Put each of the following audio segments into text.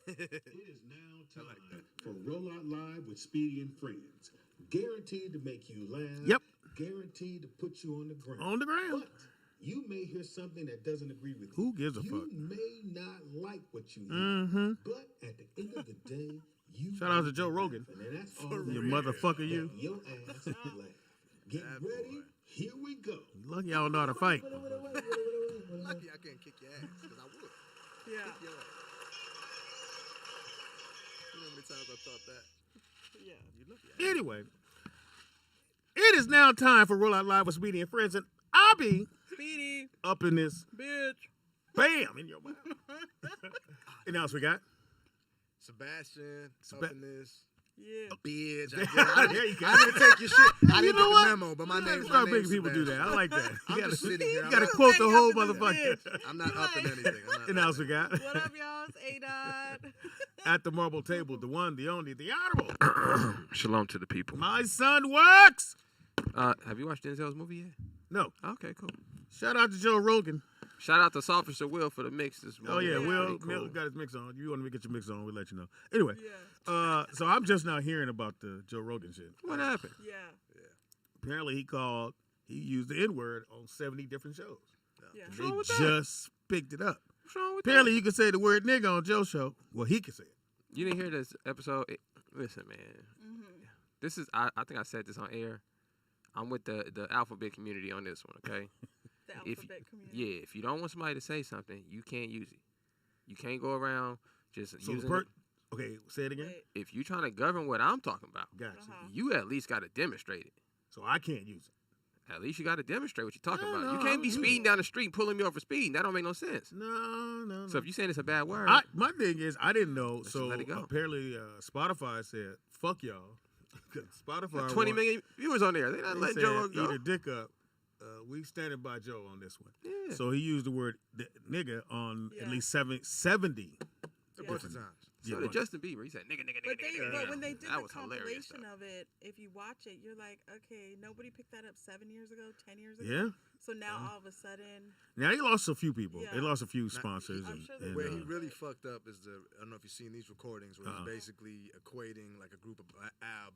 It is now time for Roll Out Live with Speedy and Friends. Guaranteed to make you laugh. Yep. Guaranteed to put you on the ground. On the ground. But you may hear something that doesn't agree with you. Who gives a fuck? You may not like what you hear. Mm-hmm. But at the end of the day, you Shout out to Joe Rogan. And that's all You motherfucker, you. Your ass laugh. Get ready. Here we go. Lucky I don't know how to fight. Lucky I can't kick your ass, because I would. Yeah. Kick your ass. You know how many times I thought that? Yeah. You lucky. Anyway, it is now time for Roll Out Live with Speedy and Friends, and I'll be Speedy. up in this, Bitch. bam, in your mouth. And else we got? Sebastian, up in this. Yeah. Bitch. There you go. I didn't take your shit. I You didn't know get what? the memo, but my name's Start my making name's people do that. I Sebastian. like that. I'm just sitting here. You got to I'm quote the Ready whole up in this motherfucker. I'm not up in anything. And else we got? What up, y'all? It's A-Dot. At the marble table, the one, the only, the honorable. Shalom to the people. My son works. Have you watched Denzel's movie yet? No. Okay, cool. Shout out to Joe Rogan. Shout out to Officer Will for the mix this morning. Oh, yeah. That's Will pretty cool. got his mix on. You want to get your mix on, we'll let you know. Anyway, Yeah. so I'm just now hearing about the Joe Rogan shit. What happened? Yeah. Apparently he used the N-word on 70 different shows. Yeah. What's They wrong with that? just picked it up. What's wrong with Apparently that? you can say the word nigga on Joe's show. Well, he can say it. You didn't hear this episode? Listen, man. Mm-hmm. This is, I think I said this on air. I'm with the alphabet community on this one, okay? The If- alphabet community. Yeah, if you don't want somebody to say something, you can't use it. You can't go around just So using the it. okay, say it again. Wait. If you're trying to govern what I'm talking about, Gotcha. you at least got to demonstrate it. So I can't use it. At least you got to demonstrate what you're talking No, about. no, You can't be I'm speeding down the street pulling me over for speeding. That don't make no sense. No. So if you're saying it's a bad word, My thing is, I didn't know. Let's So let it go. apparently Spotify said, fuck y'all. 'Cause Spotify 20 million viewers on there. They're not They letting said, Joe Rogan eat go. a dick up. We standing by Joe on this one. Yeah. So he used the word nigga on at Yeah. least 70. A bunch of times. So Yeah, did Justin Bieber. He said nigga, nigga, But, nigga, nigga. but when they did That the was hilarious. compilation of it, if you watch it, you're like, okay, nobody picked that up 7 years ago, 10 years ago. Yeah. So now all of a sudden, Now he lost a few people. Yeah. They lost a few sponsors. I'm and, sure they and, Where did. he really fucked up is I don't know if you've seen these recordings where Uh-uh. he's basically equating like a group of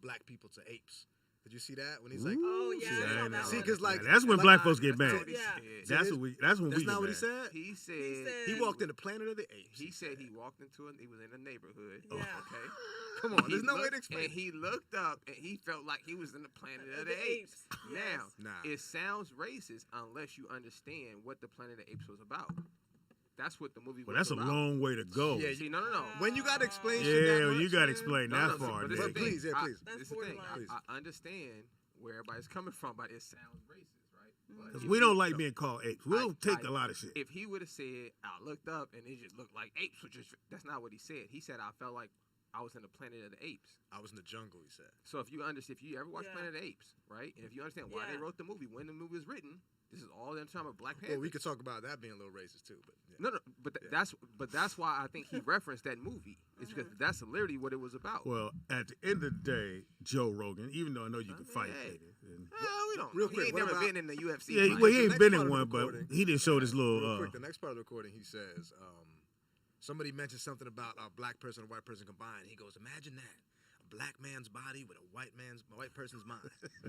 black people to apes. Did you see that when he's like, oh yeah, I saw that See, one. 'cause, like, that's when like, black folks get mad. Yeah. That's when we that's get not what he mad. said. He said He walked in the Planet of the Apes. He said he walked into he was in a neighborhood. Yeah. Okay. Come on, He there's no way to looked- explain. And he looked up and he felt like he was in the Planet of the Apes. Now, Nah. it sounds racist unless you understand what the Planet of the Apes was about. That's what the movie Well, was that's a about. long way to go. Yeah, See, no. When you gotta explain shit Yeah, that you much, gotta man. explain No, that no, far. but this nigga. is the thing. Please, yeah, please. That's This is the thing. borderline. I understand where everybody's coming from, but it sounds racist, right? But 'Cause if we you- don't like being called apes. We'll I- take a lot of shit. If he would have said, I looked up and it just looked like apes, which is that's not what he said. He said I felt like I was in the Planet of the Apes. I was in the jungle, he said. So if you understand, if you ever watch Yeah. Planet of the Apes, right, and if you understand why they Yeah. wrote the movie, when the movie was written, this is all them talking about Black Panther. Well, we could talk about that being a little racist too, but yeah. No, but that's why I think he referenced that movie. It's because that's literally what it was about. Well, at the end of the day, Joe Rogan, even though I know you can fight, Hey. nigga, and- We don't. Real know. quick, he ain't what never about- been in the UFC. yeah, fight. well, he The ain't next been part in of the one, but recording- he didn't show this Real little. quick, the next part of the recording, he says, somebody mentioned something about a black person and a white person combined. He goes, imagine that. A black man's body with a white person's mind.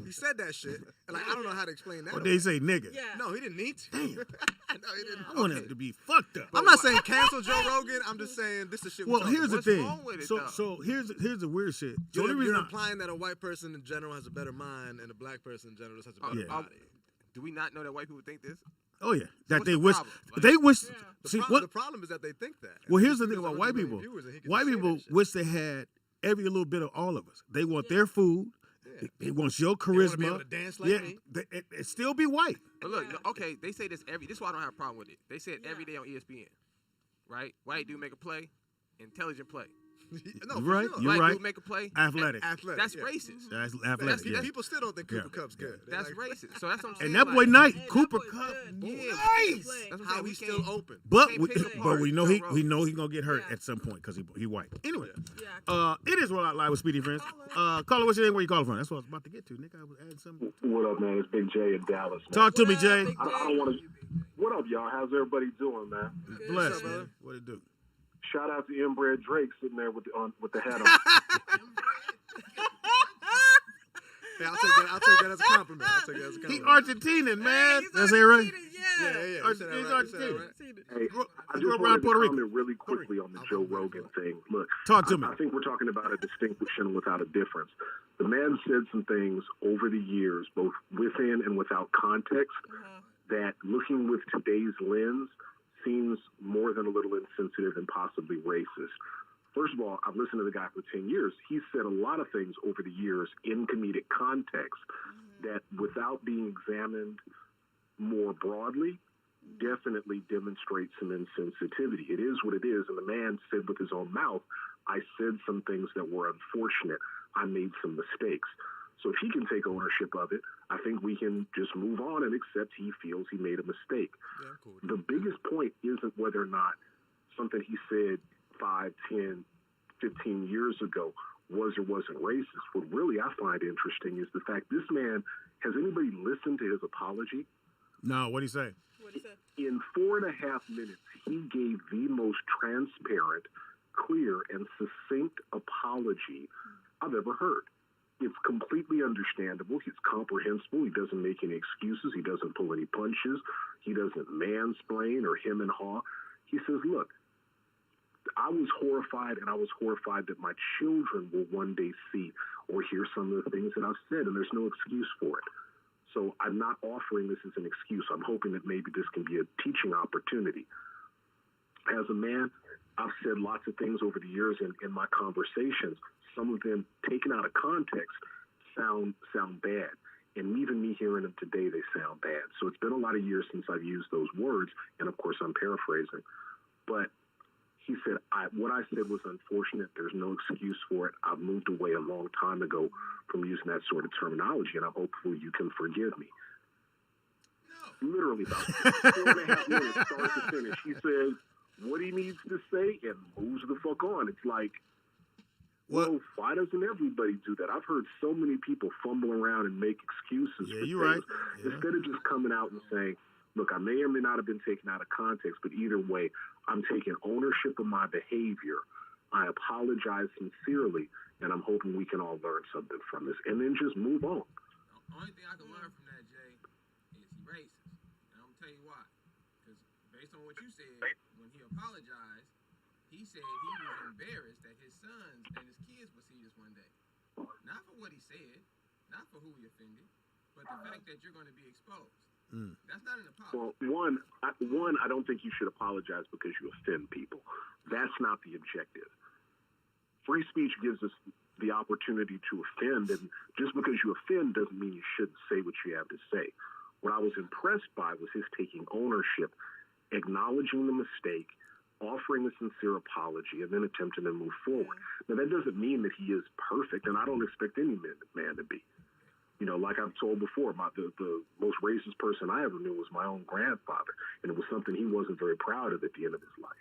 He said that shit. And like, I don't know how to explain that. Or they say nigga. Yeah. No, he didn't need to. Damn. No, he didn't. I want him to be fucked up. I'm not saying cancel Joe Rogan. I'm just saying this is shit. Well, here's the What's thing. wrong with it, So, though? so here's the weird shit. The you're, only reason you're I- implying that a white person in general has a better mind and a black person in general just has a better Yeah. body. Do we not know that white people think this? oh yeah, that what's they the wish problem? Like- they wish. The, See the what? problem is that they think that. Well, here's the He thing has about 100 white million people. viewers and he can White say that people shit. wish they had every little bit of all of us. They want their food. Yeah. They want your They wanna charisma. be able to dance like yeah, me. it still be white. But look, Yeah. okay, they say this this is why I don't have a problem with it. They say it every day on ESPN, right? White dude make a play, intelligent play. No, You for right, sure. you White right. dude make a play, Athletic. Athletic. that's yeah. racist. That's But athletic. that's, Yeah. people still don't think Yeah. Cooper Cup's good. They're That's like, racist. So that's what I'm saying. And that like, boy Knight, Hey, Cooper that boy Cup, good. Yeah. nice. Play. That's what I'm how saying. he's We still can't- open. But Can't we, pick but apart we know Joe he Rogan. he's gonna get hurt Yeah. at some point because he white. Anyway, Yeah. it is Roll Out Live with Speedy Friends. Caller, what's your name? Where you calling from? That's what I was about to get to. Nigga, I was adding something. What up, man? It's Big J in Dallas, man. Talk to What me, up, Jay. Big I don't want to. What up, y'all? How's everybody doing, man? Good. Bless, What's up, man. brother? What it do? Shout out to inbred Drake sitting there with the hat on. Hey, I'll take that as a compliment. He Argentinian, man. He's That's it, right? Yeah. Yeah. You said that He's right. You said that Argentinian. right. Hey, I grew just up around wanted to Puerto Rico. comment really quickly on the Joe Rogan thing. Look, Talk to me. I think we're talking about a distinction without a difference. The man said some things over the years, both within and without context, that looking with today's lens seems more than a little insensitive and possibly racist. First of all, I've listened to the guy for 10 years. He's said a lot of things over the years in comedic context that, without being examined more broadly, definitely demonstrates some insensitivity. It is what it is. And the man said with his own mouth, I said some things that were unfortunate. I made some mistakes. So if he can take ownership of it, I think we can just move on and accept he feels he made a mistake. Yeah, I'm cool. The biggest point isn't whether or not something he said 5, 10, 15 years ago was or wasn't racist. What really I find interesting is the fact this man, has anybody listened to his apology? No, what'd he say? What is that? In 4.5 minutes, he gave the most transparent, clear, and succinct apology I've ever heard. It's completely understandable. He's comprehensible. He doesn't make any excuses. He doesn't pull any punches. He doesn't mansplain or hem and haw. He says, look, I was horrified, and I was horrified that my children will one day see or hear some of the things that I've said, and there's no excuse for it. So I'm not offering this as an excuse. I'm hoping that maybe this can be a teaching opportunity. As a man, I've said lots of things over the years in my conversations. Some of them taken out of context sound bad. And even me hearing them today, they sound bad. So it's been a lot of years since I've used those words, and of course I'm paraphrasing. But he said, what I said was unfortunate. There's no excuse for it. I've moved away a long time ago from using that sort of terminology, and I hope you can forgive me. Literally about 4.5 minutes, start to finish. He says what he needs to say and moves the fuck on. It's like, well, why doesn't everybody do that? I've heard so many people fumble around and make excuses for you're things. right. Yeah. Instead of just coming out and saying, look, I may or may not have been taken out of context, but either way, I'm taking ownership of my behavior. I apologize sincerely, and I'm hoping we can all learn something from this, and then just move on. The only thing I can learn from that, Jay, is he racist. And I'm going to tell you why. Because based on what you said, when he apologized, he said he was embarrassed that his sons and his kids would see this one day. Not for what he said, not for who he offended, but the fact that you're going to be exposed. That's not an apology. Well, one, I don't think you should apologize because you offend people. That's not the objective. Free speech gives us the opportunity to offend, and just because you offend doesn't mean you shouldn't say what you have to say. What I was impressed by was his taking ownership, acknowledging the mistake, offering a sincere apology, and then attempting to move forward. Now, that doesn't mean that he is perfect, and I don't expect any man to be. You know, like I've told before, the most racist person I ever knew was my own grandfather, and it was something he wasn't very proud of at the end of his life.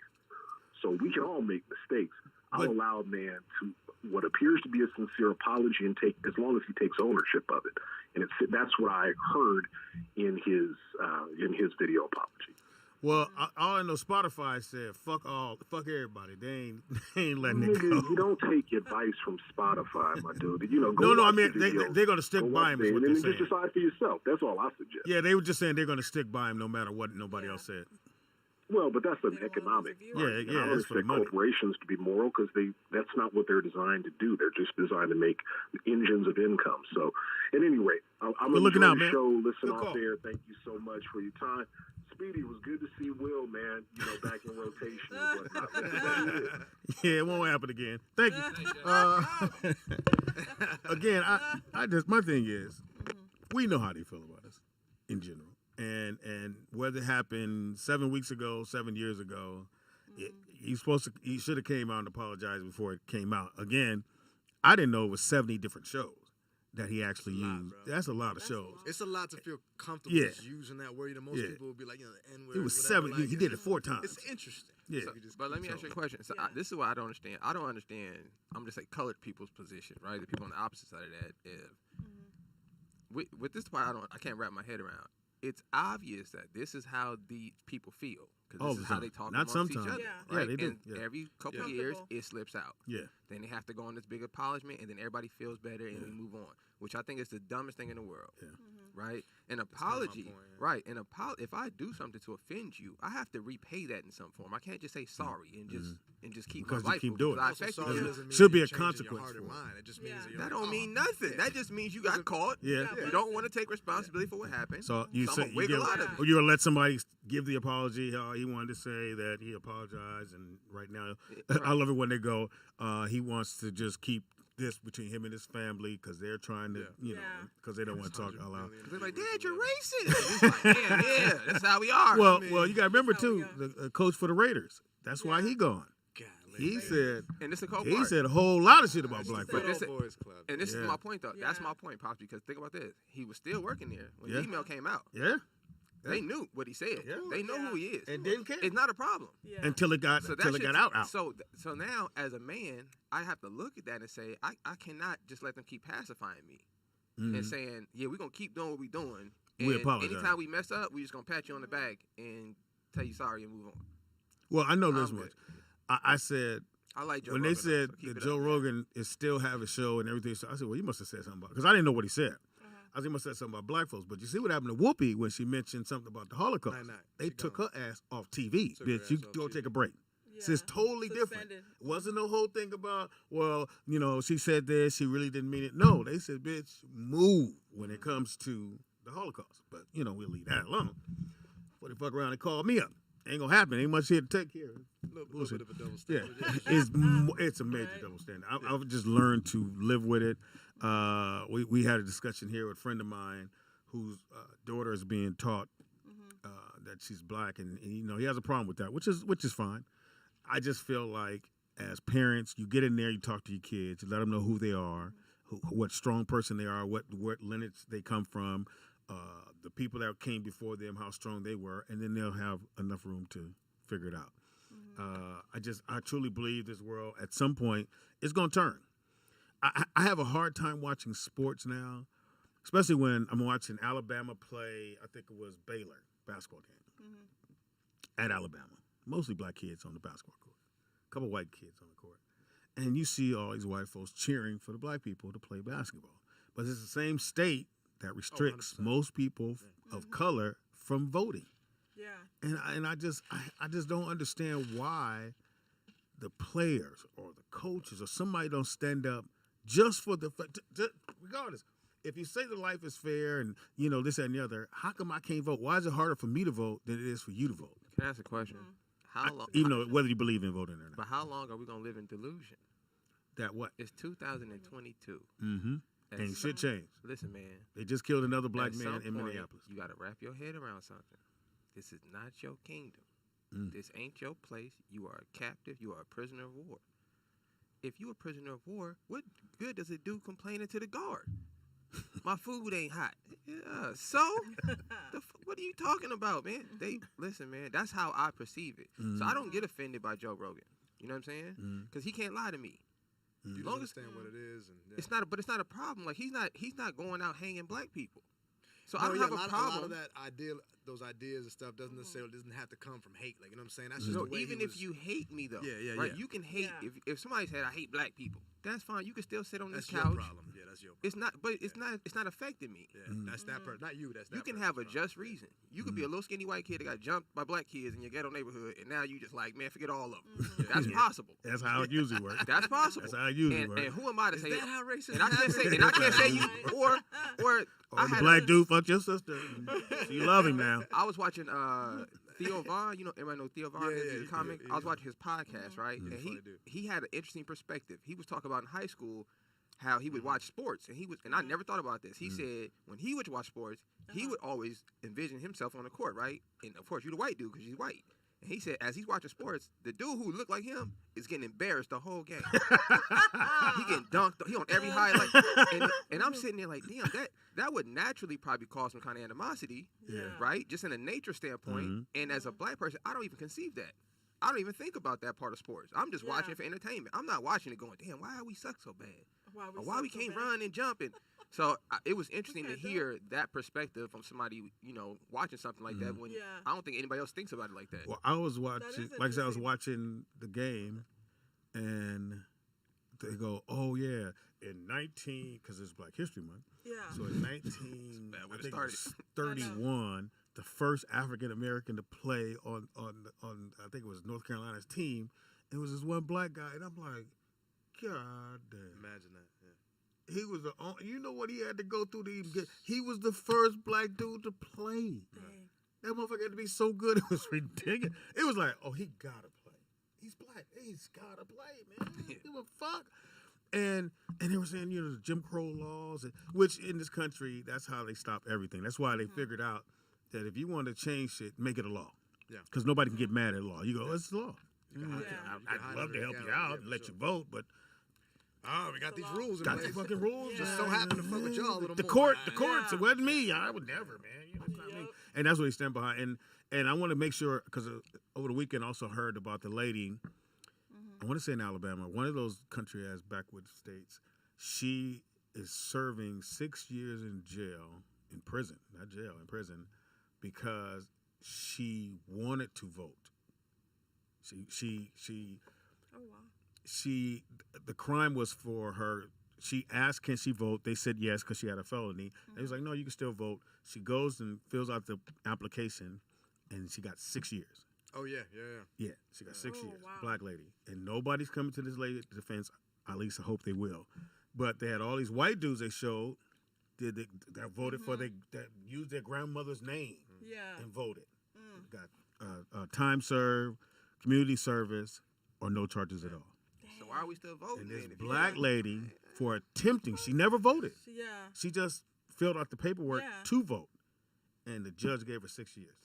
So we can all make mistakes. I'll allow a man to what appears to be a sincere apology and take, as long as he takes ownership of it. And that's what I heard in his video apology. Well, all I know, Spotify said, fuck everybody. They ain't letting it go. You don't take advice from Spotify, my dude. You know, No, I mean, they're going to stick by him is what they're and then saying. just decide for yourself. That's all I suggest. Yeah, they were just saying they're going to stick by him no matter what nobody else said. Well, but that's an economic. Yeah, I don't that's for the expect money. corporations to be moral because that's not what they're designed to do. They're just designed to make engines of income. So, at any rate, I'm looking enjoying out, the man. show. Listen Good off call. there. Thank you so much for your time. Speedy, it was good to see Will, man. You know, back in rotation and whatnot. That's what it is. Yeah, it won't happen again. Thank you. Again, I just, my thing is, we know how they feel about us in general. And whether it happened 7 weeks ago, 7 years ago, he should have came out and apologized before it came out. Again, I didn't know it was 70 different shows that he actually used. That's a lot of shows. It's a lot to feel comfortable just using that word. Most people will be like, the N-word. It was whatever. 7. He did it 4 times. It's interesting. Yeah. But let me ask you a question. So this is what I don't understand. I don't understand, I'm just like colored people's position, right? The people on the opposite side of that. With this part, I can't wrap my head around. It's obvious that this is how the people feel. All this the is how time. they talk Not amongst each sometimes. other. Yeah. Right? Yeah, they do. And Yeah. every couple Yeah. of years, Comfortable. it slips out. Yeah. Then they have to go on this big acknowledgement, and then everybody feels better, and we move on, which I think is the dumbest thing in the world. Yeah. Right? An kind of my apology, point, yeah. right? If I do something to offend you, I have to repay that in some form. I can't just say sorry and just keep Because my you life keep moving, doing because it. I Also, affected sorry you. doesn't mean Should be you're a changing your consequence heart and for it. mind. It just means Yeah. that you're That like, don't oh, mean nothing. That just means you got caught. Yeah. You don't want to take responsibility for what happened. So you So say I'ma you wiggle give, out of it. or you'll let somebody give the apology. He wanted to say that he apologized, and right now, I love it when they go. He wants to just keep this between him and his family because they're trying to, you know, Yeah. because they don't want to talk out loud. They're like, Dad, you're racist. He's like, yeah, that's how we are. Well, I mean, well, you got to remember That's how we too, the coach for the Raiders. That's why Yeah. he gone. golly, He man. said and this is the cold he part. said a whole lot of shit about It's black the But folks. this- Good Old Boys Club. And this Yeah. is my point, though. That's Yeah. my point, Pops, because think about this. He was still working there when Yeah. the email came out. Yeah, They knew what he said. Yeah. They know who he is. and didn't care It's not a problem. Yeah. until it got So until that it got shit's- out. So now, as a man, I have to look at that and say, I cannot just let them keep pacifying me and Mhm. saying, yeah, we're going to keep doing what we're doing. We And apologize. anytime we mess up, we're just going to pat you on the back and tell you sorry and move on. Well, I know I'm this good. much. I said I like Joe when Rogan, they said so keep that it Joe up. Rogan is still have a show and everything, so I said, well, you must have said something about because I didn't know what he said. I think he must have said something about black folks. But you see what happened to Whoopi when she mentioned something about the Holocaust? Nah, They she took gone. her ass off TV, Took her bitch. You ass off go TV. take a break. Yeah. So it's totally different. Suspended. It wasn't the whole thing about, well, you know, she said this, she really didn't mean it. No, they said, bitch, move when it comes to the Holocaust. But, you know, we'll leave that alone. Before they fuck around and call me up. Ain't gonna happen. Ain't much here to take care of. Little bit of a double Yeah, standard. it's a major Right. double standard. I've just learned to live with it. We had a discussion here with a friend of mine whose daughter is being taught that she's black, and you know he has a problem with that, which is fine. I just feel like as parents, you get in there, you talk to your kids, you let them know who they are, what strong person they are, what lineage they come from, the people that came before them, how strong they were, and then they'll have enough room to figure it out. I truly believe this world at some point is going to turn. I have a hard time watching sports now, especially when I'm watching Alabama play. I think it was Baylor basketball game at Alabama. Mostly black kids on the basketball court, a couple white kids on the court, and you see all these white folks cheering for the black people to play basketball. But it's the same state that restricts 100%. most people of color from voting. Yeah. And I just don't understand why the players or the coaches or somebody don't stand up just for the regardless. If you say the life is fair and you know this that, and the other, how come I can't vote? Why is it harder for me to vote than it is for you to vote? Can I ask a question? How long? Even though whether you believe in voting or not. But how long are we going to live in delusion? That what? It's 2022. Mm-hmm. At And some- shit changed. Listen, man. They just killed another black At man some in point, Minneapolis. You got to wrap your head around something. This is not your kingdom. Mm. This ain't your place. You are a captive. You are a prisoner of war. If you're a prisoner of war, what good does it do complaining to the guard? My food ain't hot. Yeah, so what are you talking about, man? Listen, man. That's how I perceive it. So I don't get offended by Joe Rogan. You know what I'm saying? Because he can't lie to me. You Long don't as- understand what it is. And, yeah. It's not a problem. Like he's not going out hanging black people. So No, I don't yeah, have a a lot problem. of that those ideas and stuff doesn't necessarily doesn't have to come from hate. Like you know what I'm saying? That's just No, the way even he if was- you hate me though, Yeah, right? yeah. You can hate Yeah. if somebody said I hate black people. That's fine. You can still sit on this that's your couch. problem. Yeah, that's your problem. It's not, but it's not affecting me. Yeah, that's that person, not you. That's that You can person's have a problem. just reason. You could be a little skinny white kid that got jumped by black kids in your ghetto neighborhood, and now you just like, man, forget all of them. That's possible. That's how it usually works. That's possible. That's how it usually and, works. and who am I to say? Is that how racism and I can't say, happens? and I can't say you or Or I the had black dude fucked your sister. So you love him now. I was watching Theo Vaughn. You know, everybody know Theo Vaughn. Yeah, is yeah, a comic. yeah, I was yeah. watching his podcast, right? And Funny dude. he had an interesting perspective. He was talking about in high school how he would watch sports, and I never thought about this. He said when he would watch sports, he would always envision himself on the court, right? And of course, you're the white dude because he's white. And he said, as he's watching sports, the dude who looked like him is getting embarrassed the whole game. He getting dunked. He on every highlight. And I'm sitting there like, damn, that would naturally probably cause some kind of animosity, Yeah. right? Just in a nature standpoint. And as a black person, I don't even conceive that. I don't even think about that part of sports. I'm just watching it for entertainment. I'm not watching it going, damn, why are we suck so bad? why we suck so can't bad. run and jump. And so it was interesting to Okay, dope. hear that perspective from somebody, watching something like that when Yeah. I don't think anybody else thinks about it like that. Well, I was is watching, like I said, I was interesting. watching the game, and they go, "Oh yeah, in 19, because it's Black History Month. Yeah. So in 19, bad way I to think it start was it. 31, the first African American to play on I think it was North Carolina's team. It was this one black guy, and I'm like, God damn. Imagine that. Yeah. He was the only, you know what he had to go through to even get. He was the first black dude to play. Dang. That motherfucker had to be so good. It was ridiculous. It was like, oh, he gotta play. He's black. He's gotta play, man. Give a fuck. And they were saying, the Jim Crow laws, which in this country, that's how they stop everything. That's why they figured out that if you want to change shit, make it a law. Yeah. Because nobody can get mad at law. You go, it's the law. You can hide- Yeah. you can hide I'd love under to the help you gallery, out yeah, and for let sure. you vote, but Oh, we got It's these a law. rules in got place. the fucking rules. Yeah. Just so happen to fuck with y'all a little The more. courts, Yeah. it wasn't me. I would never, man. You know what I mean? Yup. And that's what he stand behind. And I want to make sure, because over the weekend I also heard about the lady, I want to say in Alabama, one of those country-ass backwoods states, she is serving 6 years in prison, because she wanted to vote. Oh wow. The crime was for her. She asked, can she vote? They said yes, because she had a felony. They was like, no, you can still vote. She goes and fills out the application, and she got 6 years. Oh, yeah. Yeah, she got 6 Oh, years. wow. Black lady. And nobody's coming to this lady's defense. At least I hope they will. But they had all these white dudes they showed that voted for that used their grandmother's name Yeah. and voted. Got time served, community service, or no charges at all. So why are we still voting? And this then if you- black lady, for attempting, she never voted. Yeah. She just filled out the paperwork Yeah. to vote. And the judge gave her 6 years.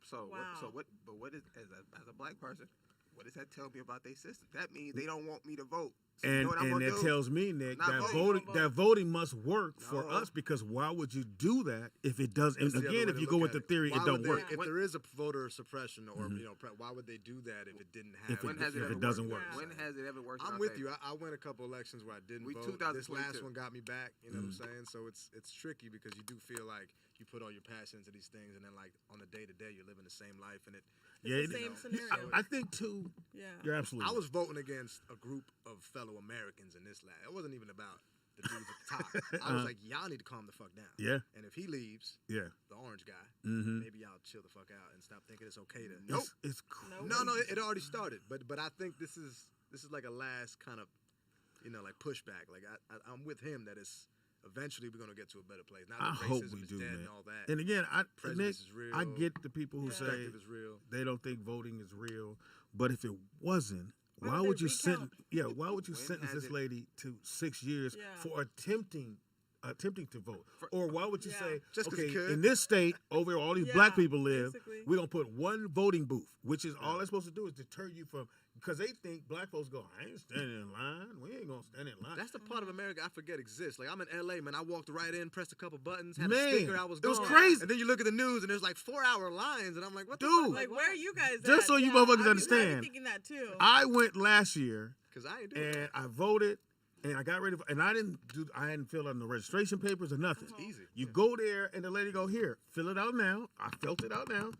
So Wow. what is as a black person? What does that tell me about their system? That means they don't want me to vote. So you And know what I'm and gonna it do? tells me, Nick, Not that voting. voting must work for No. us, because why would you do that if it does? And That's the other again, way if to you go look with at the it. theory, Why it don't would they- work. If there is a voter suppression or why would they do that if it didn't happen? When has it if ever it doesn't worked? work. When has it ever worked? in I'm our with favor? you. I went a couple elections where I didn't We vote. This 2022. last one got me back. You know what I'm saying? So it's tricky, because you do feel like you put all your passion into these things, and then like on the day to day you're living the same life, and Yeah, the it- same I- scenario. I think too. Yeah. You're absolutely. I was voting against a group of fellow Americans in this lab. It wasn't even about the dudes at the top. I was like, y'all need to calm the fuck down. Yeah, And if he leaves, yeah. the orange guy, Mm-hmm. maybe y'all chill the fuck out and stop thinking it's okay to. It's crazy. No, it already started. But I think this is like a last kind of, like pushback. Like I'm with him that it's eventually we're gonna get to a better place. Now I that hope racism we is do, dead man. and all that. And again, Nick, Prejudice is real. I get the people who Yeah. say Perspective is real. they don't think voting is real, but if it wasn't, Why why would would they you sentence? recount? Yeah, why would you When sentence has this it- lady to 6 years Yeah. for attempting to vote? Or why would you Yeah. say, Just 'cause okay, he could. in this state, over all these Yeah, black people live, basically. we're gonna put one voting booth, which is all they're supposed to do is deter you from, because they think black folks go, I ain't standing in line. We ain't gonna stand in line. That's the part of America I forget exists. Like I'm in LA, man. I walked right in, pressed a couple buttons, had Man, a sticker. I was it was gone. crazy. And then you look at the news, and there's like 4-hour lines, and I'm like, what the Dude. fuck? Like, where are you guys at? Just so you Yeah, motherfuckers I understand, be thinking that too. I went last year Because I ain't doing and that. I voted, and I got ready for, and I hadn't filled out the registration papers or nothing. It's easy. You go there, and the lady go, here, fill it out now. I filled it out now.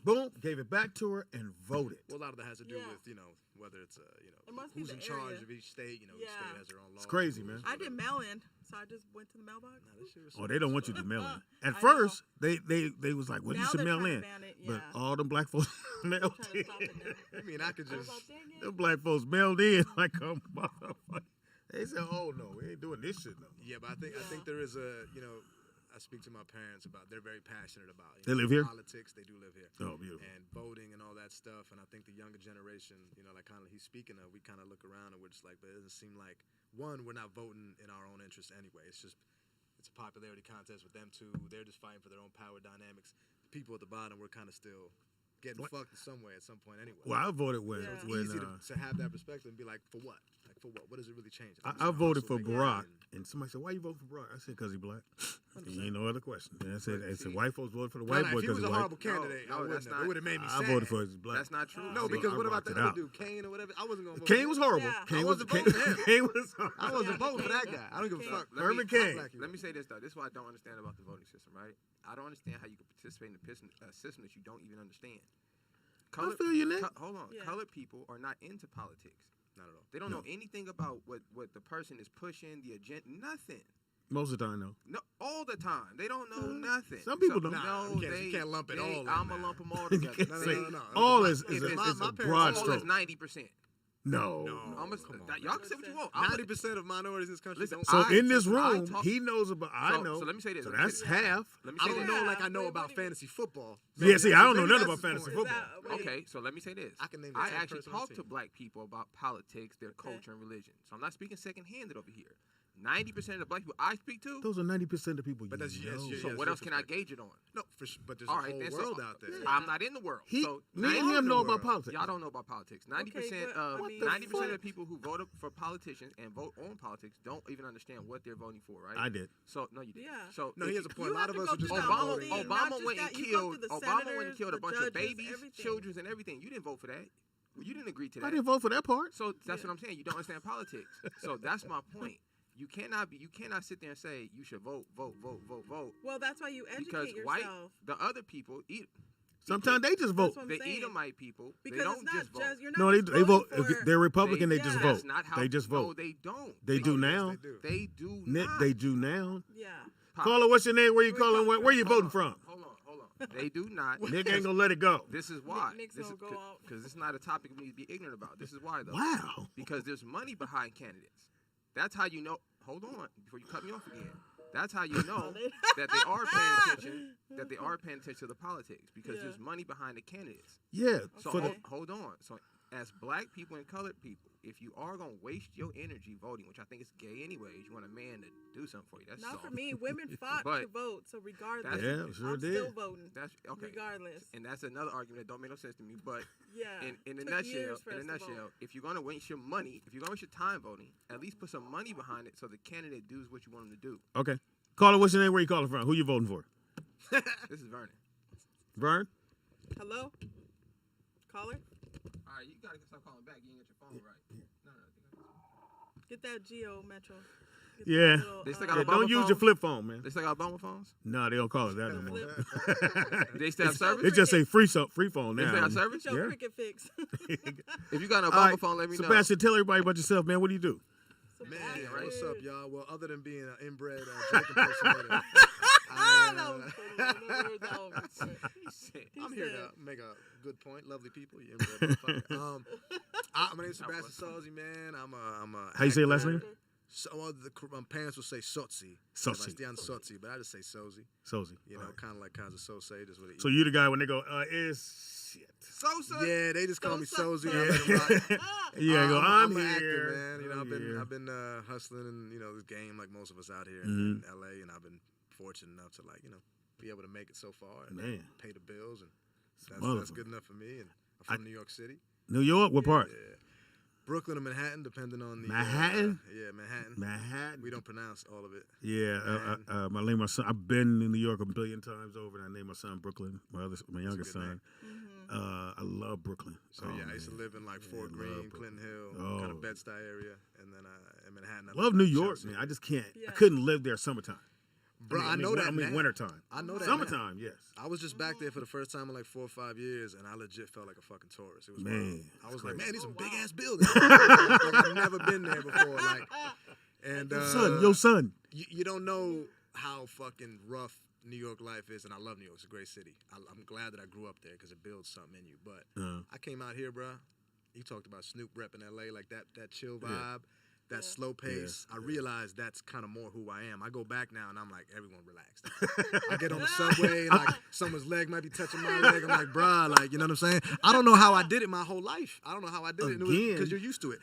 Boom, gave it back to her and voted. Well, a lot of that has to do Yeah. with, whether it's, It must be who's the in charge area. of each state. Each Yeah. state has their own laws. It's crazy, rules, man. I did whatever. mail in, so I just went to the mailbox. Nah, this shit was Oh, they don't want you to mail in. I At know. first, they was like, well, you Now should they're mail trying to in. ban it, But yeah. all them black folks mailed Trying to in. stop it now. I mean, I could I was just. like, dang it. Them black folks mailed in like a motherfucker. They said, oh, no, we ain't doing this shit, no. Yeah, but I think Yeah. there is a, I speak to my parents about. They're very passionate about. They live here? Politics. They do live here. Oh, beautiful. And voting and all that stuff. And I think the younger generation, like kind of he's speaking of, we kind of look around and we're just like, but it doesn't seem like, one, we're not voting in our own interest anyway. It's a popularity contest with them two. They're just fighting for their own power dynamics. The people at the bottom, we're kind of still getting fucked in some way at some point anyway. Well, I voted when, Yeah. it's when easy to have that perspective and be like, for what? Like, Like for what? What does it really change? I voted for Barack, and somebody said, "Why you vote for Barack?" I said, "Cause he black." Ain't no other question. And I said, white folks voted for the white boy if he because was he's a white. horrible candidate, No, that's not. It would have made me sad. I voted for his black. That's not true. No, because I what about blocked that it other out. dude, Kane or whatever? I wasn't going to vote Kane for was him. horrible. Yeah. Kane I was wasn't voting for him. Kane was horrible. I wasn't voting for that guy. I don't give a fuck. Herman Cain. Let me say this though. This is what I don't understand about the voting system, right? I don't understand how you can participate in a system that you don't even understand. I feel you, Nick. Hold on. Yeah. Colored people are not into politics. Not at all. They don't know anything about what the person is pushing, the agenda, nothing. Most of the time, though. No, all the time. They don't know nothing. Some people don't. Nah, No, you can't lump it all in I'm going to that. lump them all You together. can't No. All is If a it's- my broad parents- All stroke. is 90%. No. Come on. Y'all can say what you want. 90% of minorities in this country Listen, don't. So I- in this I room, talk- he knows about. I So- know. so let me say this, So let me that's say this. half. Let me I say don't this. know like I know Wait, about what do you- fantasy football. Yeah, see, I don't know maybe nothing that's about his fantasy point. football. Okay, so let me say this. I can name the I 10th actually person on talk the to team. black people about politics, their culture, and religion. So I'm not speaking second-handed over here. 90% of the black people I speak to. Those are 90% of people. But that's you yes, know. yes, So yes, what yes, else can I perspective. gauge it on? No, but there's All a right, whole then, world so, out there. I'm not in the world. He, so me and 90 him know world. about politics. Y'all don't know about politics. 90% but, of I mean- 90% of the people who vote for politicians and vote on politics don't even understand what they're voting for, right? I did. So no, you didn't. Yeah. So No, if he has you- a point. A You lot have of to us go are just through the not whole voting. thing, not Obama just went that. and You go killed. through the Obama went and senators, killed a the bunch of judges, babies, everything. children, and everything. You didn't vote for that. You didn't agree to that. I didn't vote for that part. So that's what I'm saying. You don't understand politics. So that's my point. You cannot sit there and say you should vote. Well, that's why you Because educate white, yourself. the other people eat. Sometimes they just vote. That's what I'm The saying. Edomite people, Because they don't it's not just vote. you're not No, just they vote. voting If for- they're Republican, they Yeah. just That's vote. not how They just No, vote. they don't. They do Yes, now. they do. They do Nick, not. they do now. Yeah. Caller, what's your name? Where you Where you calling? calling Where you Hold voting on, from? Hold on. They do not. Nick ain't gonna let it go. This is why. Nick's This gonna is go out. because it's not a topic we need to be ignorant about. This is why though. Wow. Because there's money behind candidates. That's how you know. Hold on, before you cut me off again. That's how you know that they are paying attention. That they are paying attention to the politics because Yeah. there's money behind the candidates. Yeah. So For the, hold on. So as black people and colored people, if you are gonna waste your energy voting, which I think is gay anyways, you want a man to do something for you. That's Not soft. for me. Women fought But- to vote, so regardless, yeah, sure I'm did. still voting. That's okay. Regardless. And that's another argument that don't make no sense to me. But Yeah. in a Took nutshell, years for us to vote. if you're gonna waste your money, if you're gonna waste your time voting, at least put some money behind it so the candidate does what you want him to do. Okay. Caller, what's your name? Where you calling from? Who you voting for? This is Vernon. Vern? Hello? Caller? All right, you gotta stop calling back. You ain't got your phone right. No. Get that Geo Metro. Get Yeah. that little, They still got Yeah, a don't Obama use phone? your flip phone, man. They still got Obama phones? No, they don't call it that no more. They still have service? It just say free phone They still now. have service? Get your Yeah. cricket fix. If you got an All Obama right, phone, let me know. Sebastian, tell everybody about yourself, man. What do you do? Man, Sebastian. what's up, y'all? Well, other than being an inbred Drake impersonator, I'm here to make a good point. Lovely people, you inbred motherfucker. My name's Sebastian Sozzi, man. I'm a How you say your last actor. name? So, my parents would say Sotzi. Sotzi. Sebastian Sotzi, but I just say Sozi. Sozi. You know, All right. kind of like kinds of Sose, just with it. So you the guy when they go, is shit. Sosa? Yeah, they just call me Sosa. Sozi. I let 'em rock. Yeah, I go, I'm an here. actor, man. You know, Oh, I've been hustling in this game like most of us out here Mhm. in LA, and I've been fortunate enough to be able to make it so far and Man. pay the bills, and that's Motherfucker. good enough for me. And I'm from New York City, New York? What part? yeah, Brooklyn or Manhattan, depending on the Manhattan? yeah, Manhattan. Manhattan. We don't pronounce all of it. Yeah, I named my son. I've been in New York a billion times over, and I named my son Brooklyn. My youngest good son. I love Brooklyn. So yeah, I used to live in like Fort love Green, Brooklyn. Clinton Hill, Oh. kind of Bed-Stuy area, and then in Manhattan. I Love lived New in York, Chelsea. man. I just can't. I Yeah. couldn't live there summertime. Bro, I know that. I mean now. wintertime. I know that. now. Summertime, yes. I was just back there for the first time in like 4 or 5 years, and I legit felt like a fucking tourist. It was Man, wild. I was like, crazy. man, these some Oh, big wow. ass buildings. Like, I've never been there before. And Your son. you don't know how fucking rough New York life is, and I love New York. It's a great city. I'm glad that I grew up there because it builds something in you. But I came out here, bro. You talked about Snoop repping LA, like that chill vibe. That slow pace, I realized that's kind of more who I am. I go back now and I'm like, everyone relaxed. I get on the subway and like someone's leg might be touching my leg. I'm like, bruh, like, you know what I'm saying? I don't know how I did it my whole life. I don't know how I did it because you're used to it.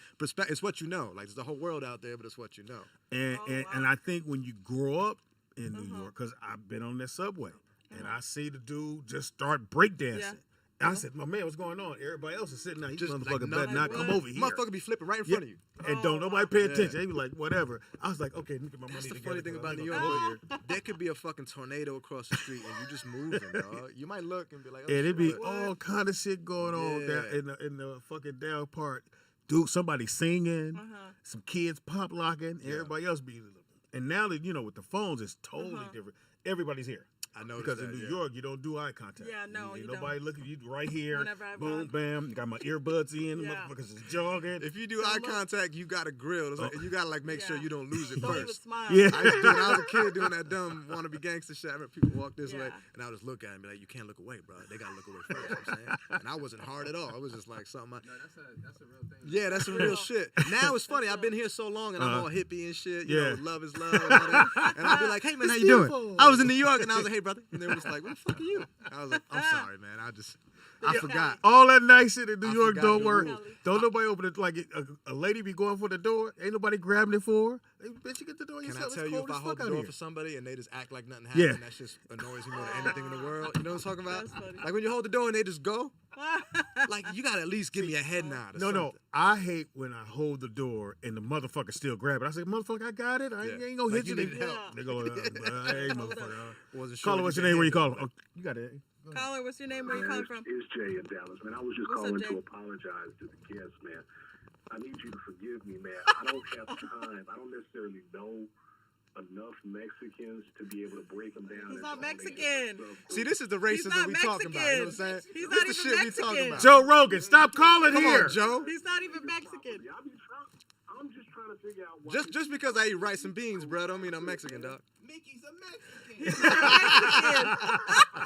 It's what you know. Like, there's the whole world out there, but it's what you know. And I think when you grow up in New York, because I've been on that subway and I see the dude just start breakdancing. Yeah. I said, my man, what's going on? Everybody else is sitting there. You Just like motherfucker nothing. better not come What? over here. Motherfucker be flipping right in front of you. And don't nobody pay attention. They be like, whatever. I was like, okay, let me get my money That's the together. funny thing about New York. There could be a fucking tornado across the street and you just moving, dog. You might look and be like, oh, And it be shit. all kind of shit going on down Yeah. in the fucking down part. Dude, somebody singing, some kids pop locking, everybody else be. And now that, with the phones, it's totally different. Everybody's here. I noticed Because that, in New York, you don't do eye contact. Yeah, no, Ain't you nobody don't. looking. You right here. Whenever I Boom, walk. bam. Got my earbuds in. Yeah. Motherfuckers is jogging. If you do eye contact, you got a grill. It's like, you got to like make sure Yeah. you don't lose it Don't even first. smile. Yeah. I used to do when I was a kid doing that dumb wannabe gangster shit. I remember people walk this way, Yeah. and I would just look at him and be like, "You can't look away, bro. They gotta look away first." You know what I'm saying? And I wasn't hard at all. I was just like something. No, that's a real thing. Yeah, that's some real shit. Now it's funny. I've been here so long, and I'm all hippie and shit. You Yeah. know, love is love. And, all that. And I'll be like, "Hey man, how you doing?" beautiful. I was in New York, and I was like, "Hey brother," and they were just like, "What the fuck are you?" I was like, "I'm sorry, man. I forgot." All that nice shit in New York forgot don't the work. rules. Don't nobody open it like a lady be going for the door. Ain't nobody grabbing it for her. Hey, bitch, you get the door Can yourself. I tell It's you cold if I as hold fuck the out door here. for somebody and they just act like nothing happened, Yeah. that just annoys me more than anything in the world? You know what I'm talking about? That's funny. Like when you hold the door and they just go. Like you gotta at least give me a head nod. Or No, something. I hate when I hold the door and the motherfucker still grab it. I say, motherfucker, I got it. I Yeah. ain't gonna Like hit you. you needed help. They go, hey, motherfucker. Wasn't sure Call her, if what's you your name? could Where you handle calling? Oh, you got it. Caller, what's your name? Where you calling from? It's Jay in Dallas, man. I was just What's up, calling Jay? to apologize to the guests, man. I need you to forgive me, man. I don't have time. I don't necessarily know enough Mexicans to be able to break them down. He's into not all they Mexican. have. See, this is the He's racism not we talking about. You know what I'm saying? Mexican. He's this not the even shit we Mexican. talking about. Joe Rogan, stop calling Come here. on, Joe. He's not even Mexican. I'm just trying to figure out why. Just because I eat rice and beans, bro, don't mean I'm Mexican, dog. Mickey's a Mexican. He's not Mexican.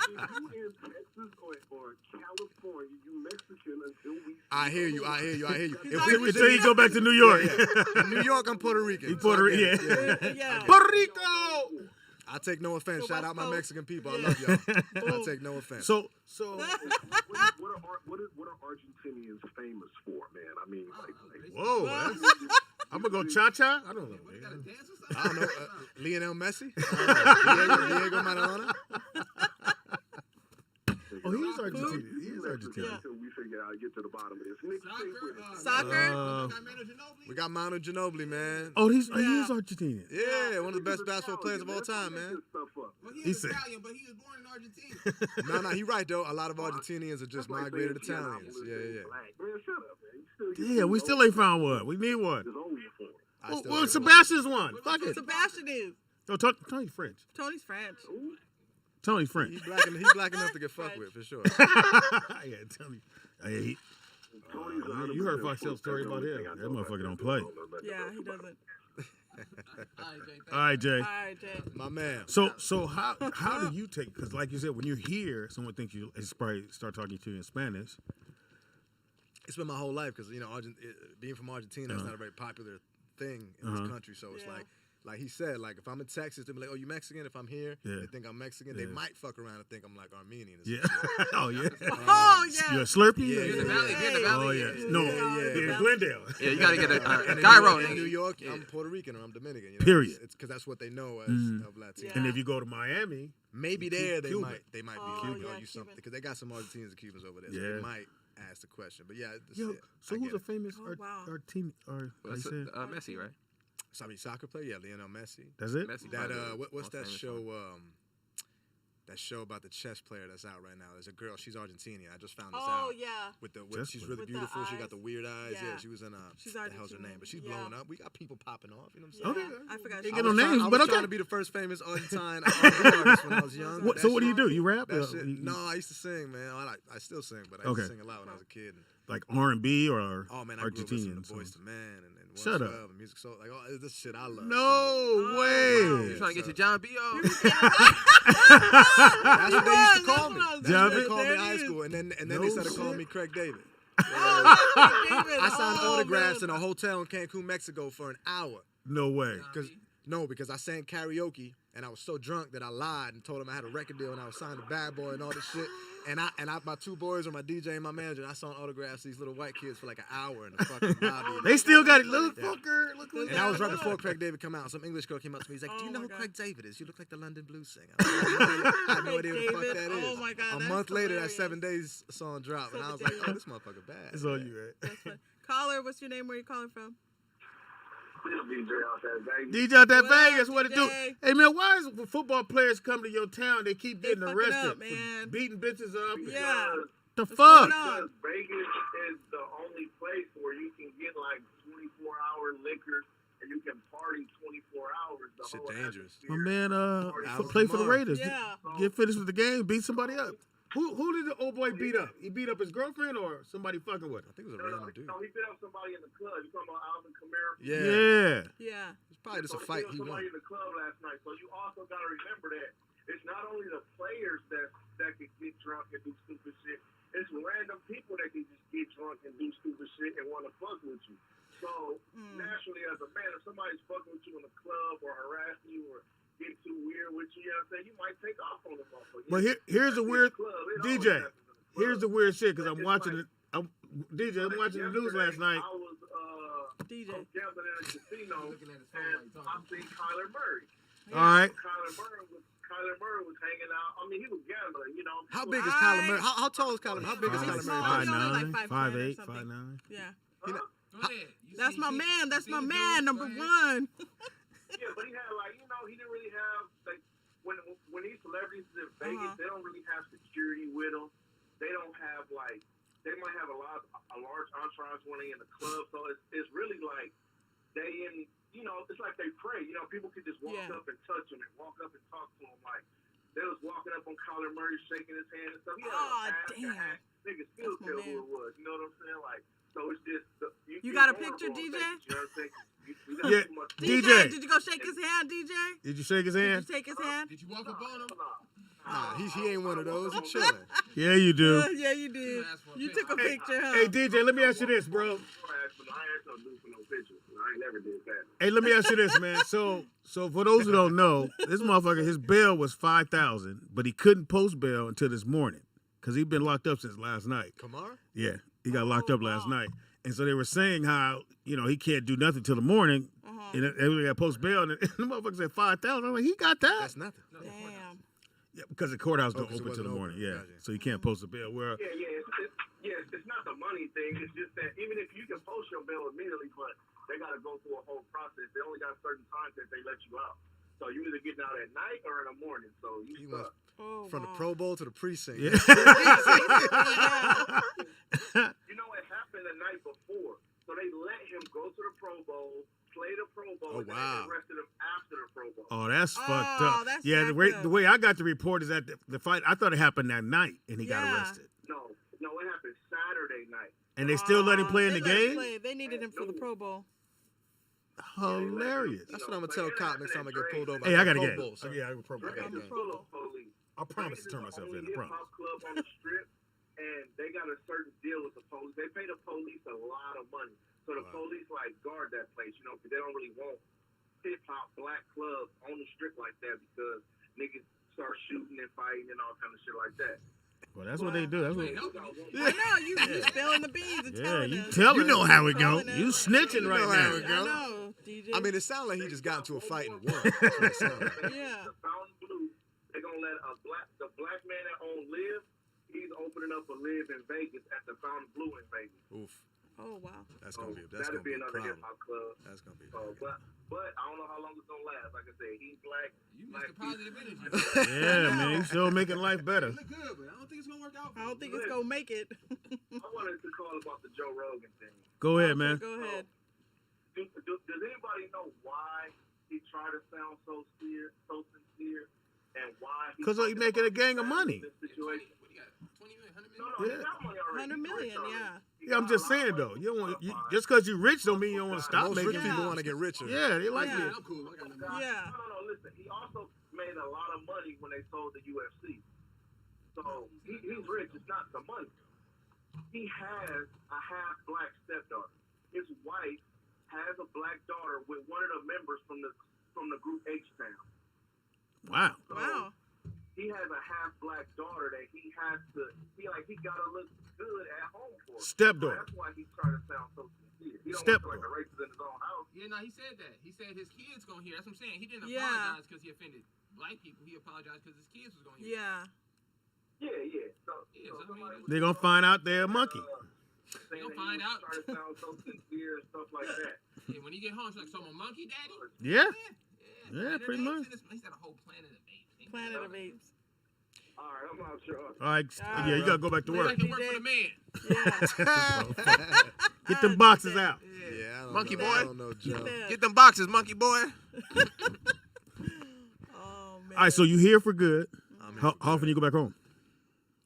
if you in Texas or California, you Mexican until we. I hear you. He's If we was Until you go back to New York. in New York, I'm Puerto Rican. You Puerto So I get Rican. it. Yeah. Puerto Rico. I take no offense. The Shout West out my Coast. Mexican people. I love y'all. I take no offense. So What are Argentinians famous for, man? I mean, like whoa, I'm gonna go cha-cha. I don't know. What, you got a dance or something? I don't know. Lionel Messi? Diego Maradona? Oh, he's Argentinian. He is Argentinian. Yeah. until we figure out, get to the bottom of this. Nick, stay with us. Soccer? got Manu Ginobili? We got Manu Ginobili, man. Oh, he is Yeah. Argentinian. Yeah, one of the best basketball players of all time, man. Well, He he is said- Italian, but he was born in Argentina. No, he right, though. A lot of Argentinians are just That's like migrated saying Italians. Giannis Yeah. is black. Man, shut up, man. Yeah, we still ain't found one. We need one. It's over for. I still Well, like Sebastian's one. Fuck it. Sebastian is. No, Tony's French. Tony's French. Tony's French. He's black enough to get fucked with, for sure. Yeah, Tony. Hey, Tony's you heard Foxell's story about him. That motherfucker don't play. Yeah, he doesn't. All right, Jay. All right, Jay. All right, Jay. My man. So how do you take? Because like you said, when you're here, someone thinks you probably start talking to you in Spanish. It's been my whole life because, being from Argentina, it's not a very popular thing in this country. So it's Yeah. like he said, like if I'm in Texas, they'll be like, "Oh, you Mexican?" If I'm here, Yeah. they think I'm Mexican. They might fuck around and think I'm like Armenian. Yeah. Oh yeah. Oh, yeah. You a Slurpee? Yeah, Get in the yeah. valley, get in the valley. Oh yeah. No. Yeah. In Glendale. Yeah, you gotta get And a in gyro. New nigga. York, Yeah. I'm Puerto Rican or I'm Dominican. Period. It's because that's what they know as of Latino. Yeah. And if you go to Miami, Maybe there they Cuban. might Oh, be yeah, Cuban or you Cuban. something because they got some Argentinians and Cubans over there. So Yeah. they might ask the question. But yeah, yo, so I who's get a it. famous Oh, wow. Argentinian? Or Well, how you that's say it? Messi, right? Somebody soccer player, yeah, Lionel Messi. That's it? Messi. That probably the what's most that famous show? one. That show about the chess player that's out right now. There's a girl. She's Argentinian. I just found this Oh, out. yeah. Chess She's player. really With the beautiful. She got eyes. the weird eyes. Yeah, Yeah. she was in She's the hell's her name? Argentinian. But she's Yeah. blowing up. We got people popping off. You know what I'm Yeah. saying? Okay. I forgot. Can't she get no was- names, I was but okay. trying to be the first famous Argentine R&B artist when I was young. What, but so that what do you shit- do? You rap? That Or shit, you- no, I used to sing, man. I still sing, but I used Okay. to sing a lot when I was a kid. Like R&B or Oh man, I grew up listening Argentinian to Boyz songs? II Men and Shut up. and music. So like, oh, this shit I love. No way. You trying to get your John B. O? That's what they used to call me. That's what That's what they John called me in B. high There it school, and then No they started shit. calling me Craig David. David. I signed Oh, autographs man. in a hotel in Cancun, Mexico, for an hour. No way. Because I sang karaoke, And I was so drunk that I lied and told him I had a record deal and I was signed to Bad Boy and all this shit. And my 2 boys were my DJ and my manager. And I saw autographs these little white kids for like an hour in the fucking lobby. They still got it. Little fucker. Look who's And that was right before Craig David come out. Some English girl came up to me. He's like, "Do you know who Craig David is? You look like the London Blues singer." I had no idea what the fuck that is. Oh my God, A that's month later, that hilarious. 7 Days song dropped, and I was like, "Oh, this motherfucker bad." It's on you, right? That's fun. Caller, what's your name? Where you calling from? DJ out that What up, Vegas, what it do? DJ? Hey man, why is when football players come to your town, they keep They getting fucking arrested, up, man. for beating bitches up? Yeah. The What's fuck? going on? Vegas is the only place where you can get like 24-hour liquor and you can party 24 hours. The Shit whole dangerous. atmosphere. My man, Albert play for the Kamara. Raiders. Yeah. Get finished with the game, beat somebody up. Who did the old boy beat up? He beat up his girlfriend or somebody fucking with him? I think it was a No, random dude. he beat up somebody in the club. You talking about Alvin Kamara? Yeah. Yeah. Yeah. It's probably just a So fight beat he up somebody won. in the club last night. So you also got to remember that it's not only the players that can get drunk and do stupid shit. It's random people that can just get drunk and do stupid shit and want to fuck with you. So naturally, as a man, if somebody's fucking with you in the club or harassing you or get too weird with you, you know what I'm saying, you might take off on the motherfucker. But here's a weird DJ. Here's the weird shit because I'm watching it. I'm watching the news last night. I was DJ. gambling in a casino Looking at his phone while and he I talking. seen Kyler Murray. All right. Kyler Murray was hanging out. I mean, he was gambling, you know. How big is Kyler Murray? How tall is Kyler Murray? How big is Kyler Small. Murray? He's only like 5'10" 5'8", or something. 5'9". Yeah. Go ahead. You That's see- my see- man. That's see my the man, dude? number Go ahead. one. Yeah, but he had like, you know, he didn't really have like when these celebrities in Vegas, they don't really have security with them. They don't have like they might have a large entourage when they in the club. So it's really like they in, you know, it's like they pray. You know, people could just walk up and touch him and walk up and talk to him. Like they was walking up on Kyler Murray, shaking his hand and stuff. He had Aw, a mask, damn. Niggas still That's my tell man. who it was. You know what I'm saying? Like, so it's just You got a vulnerable picture, on DJ? stage, you know what I'm saying? You got Yeah. too much- DJ. Did you go shake his hand, DJ? Did you shake his Did hand? you take his hand? Did you walk up on him? Nah, he ain't one of those. He's chilling. Yeah, you do. Yeah, you did. asked for a You picture. took a picture, huh? Hey DJ, let me ask you this, bro. I ain't no pictures. I ain't never did that. Hey, let me ask you this, man. So for those who don't know, this motherfucker, his bail was $5,000, but he couldn't post bail until this morning because he'd been locked up since last night. Kamar? Yeah, he got locked up last night, and so they were saying how he can't do nothing till the morning, and everybody got post bail, and the motherfucker said $5,000. I'm like, he got that? That's nothing. Damn. Yeah, because the courthouse don't 'cause it open till the wasn't morning. open. Yeah, Gotcha. so you can't post a bail. Where It's not the money thing. It's just that even if you can post your bill immediately, but they got to go through a whole process. They only got certain times that they let you out. So you either getting out at night or in the morning. So you He stuck. went from the Pro Bowl to the precinct. yeah. You know what happened the night before? So they let him go to the Pro Bowl, play the Pro Bowl, and then wow. they arrested him after the Pro Bowl. Oh, that's fucked up. that's Yeah, jacked the up. way I got the report is that the fight. I thought it happened that night, and he got Yeah. arrested. No, it happened Saturday night. And they still let him play in They the let him game. play. They needed him for the Pro Bowl. Hilarious. That's what I'm gonna tell cop next time I get pulled over. Hey, I got a Pro game. Bowl, sir. Yeah, I got a Pro Bowl. Drake I'm a is Pro full Bowl. of police. I promise to turn Drake is myself the in. I only promise. hip-hop club on the strip, and they got a certain deal with the police. They pay the police a lot of money, so the police like guard that place, because they don't really want hip-hop black clubs on the strip like that because niggas start shooting and fighting and all kind of shit like that. Well, that's what they do. That's what. I know you spilling the beans and Yeah, telling you us. tell. You know how it go. Calling us. You snitching right know how now. it I go. know, DJ. I mean, it sounds like he just got into a fight and won. That's what it sounds like. Yeah. The Fountain Blue, they're gonna let the black man that owns Live. He's opening up a Live in Vegas at the Fountain Blue in Vegas. Oof. Oh wow. That's So gonna be a that'll be another problem. hip hop club. That's gonna be. So, but I don't know how long it's gonna last. Like I said, he's black. You missed the positive energy. Yeah, man. He's still making life better. Look good, but I don't think it's gonna work out. For I don't you. think it's gonna make it. I wanted to call about the Joe Rogan thing. Go ahead, man. Go ahead. Does anybody know why he tried to sound so sincere, and why? Because he's making a gang of money. This situation. What do you got? 20 million, 100 No, million? he got money already. 100 million, yeah. Yeah, I'm just saying though. You don't want just because you're rich don't mean you don't want to stop Most making. rich people want to get richer. Yeah, they like Yeah. it. I'm cool. I got no Yeah. No, listen. He also made a lot of money when they sold the UFC. So he's rich. It's not the money. He has a half black stepdaughter. His wife has a black daughter with one of the members from the group H Town. Wow. So Wow. he has a half black daughter that he has to. He gotta look good at home for. Stepdaughter. So that's why he's trying to sound so sincere. He don't Stepdaughter. want to like a racist in his own house. Yeah, no, he said that. He said his kids gonna hear. That's what I'm saying. He didn't Yeah. apologize because he offended black people. He apologized because his kids was gonna hear. Yeah. Yeah. So, Yeah, so so I mean, somebody They're gonna find out they're a monkey. saying You'll that find he was out. trying to sound so sincere and stuff like that. Yeah, when he get home, he's like, "So I'm a monkey, daddy?" Yeah. Yeah, Yeah, pretty much. He said a whole planet of apes. Ain't Planet that of something? Apes. All right, I'm not sure. All right. All Yeah, you right. gotta go back to He work. like to work for the man. Yeah. Get them boxes out. Yeah, I don't Monkey know. boy. I don't know, Joe. that. Get them boxes, monkey boy. Oh man. All right, so you here for good. I'm here How for often good. you go back home?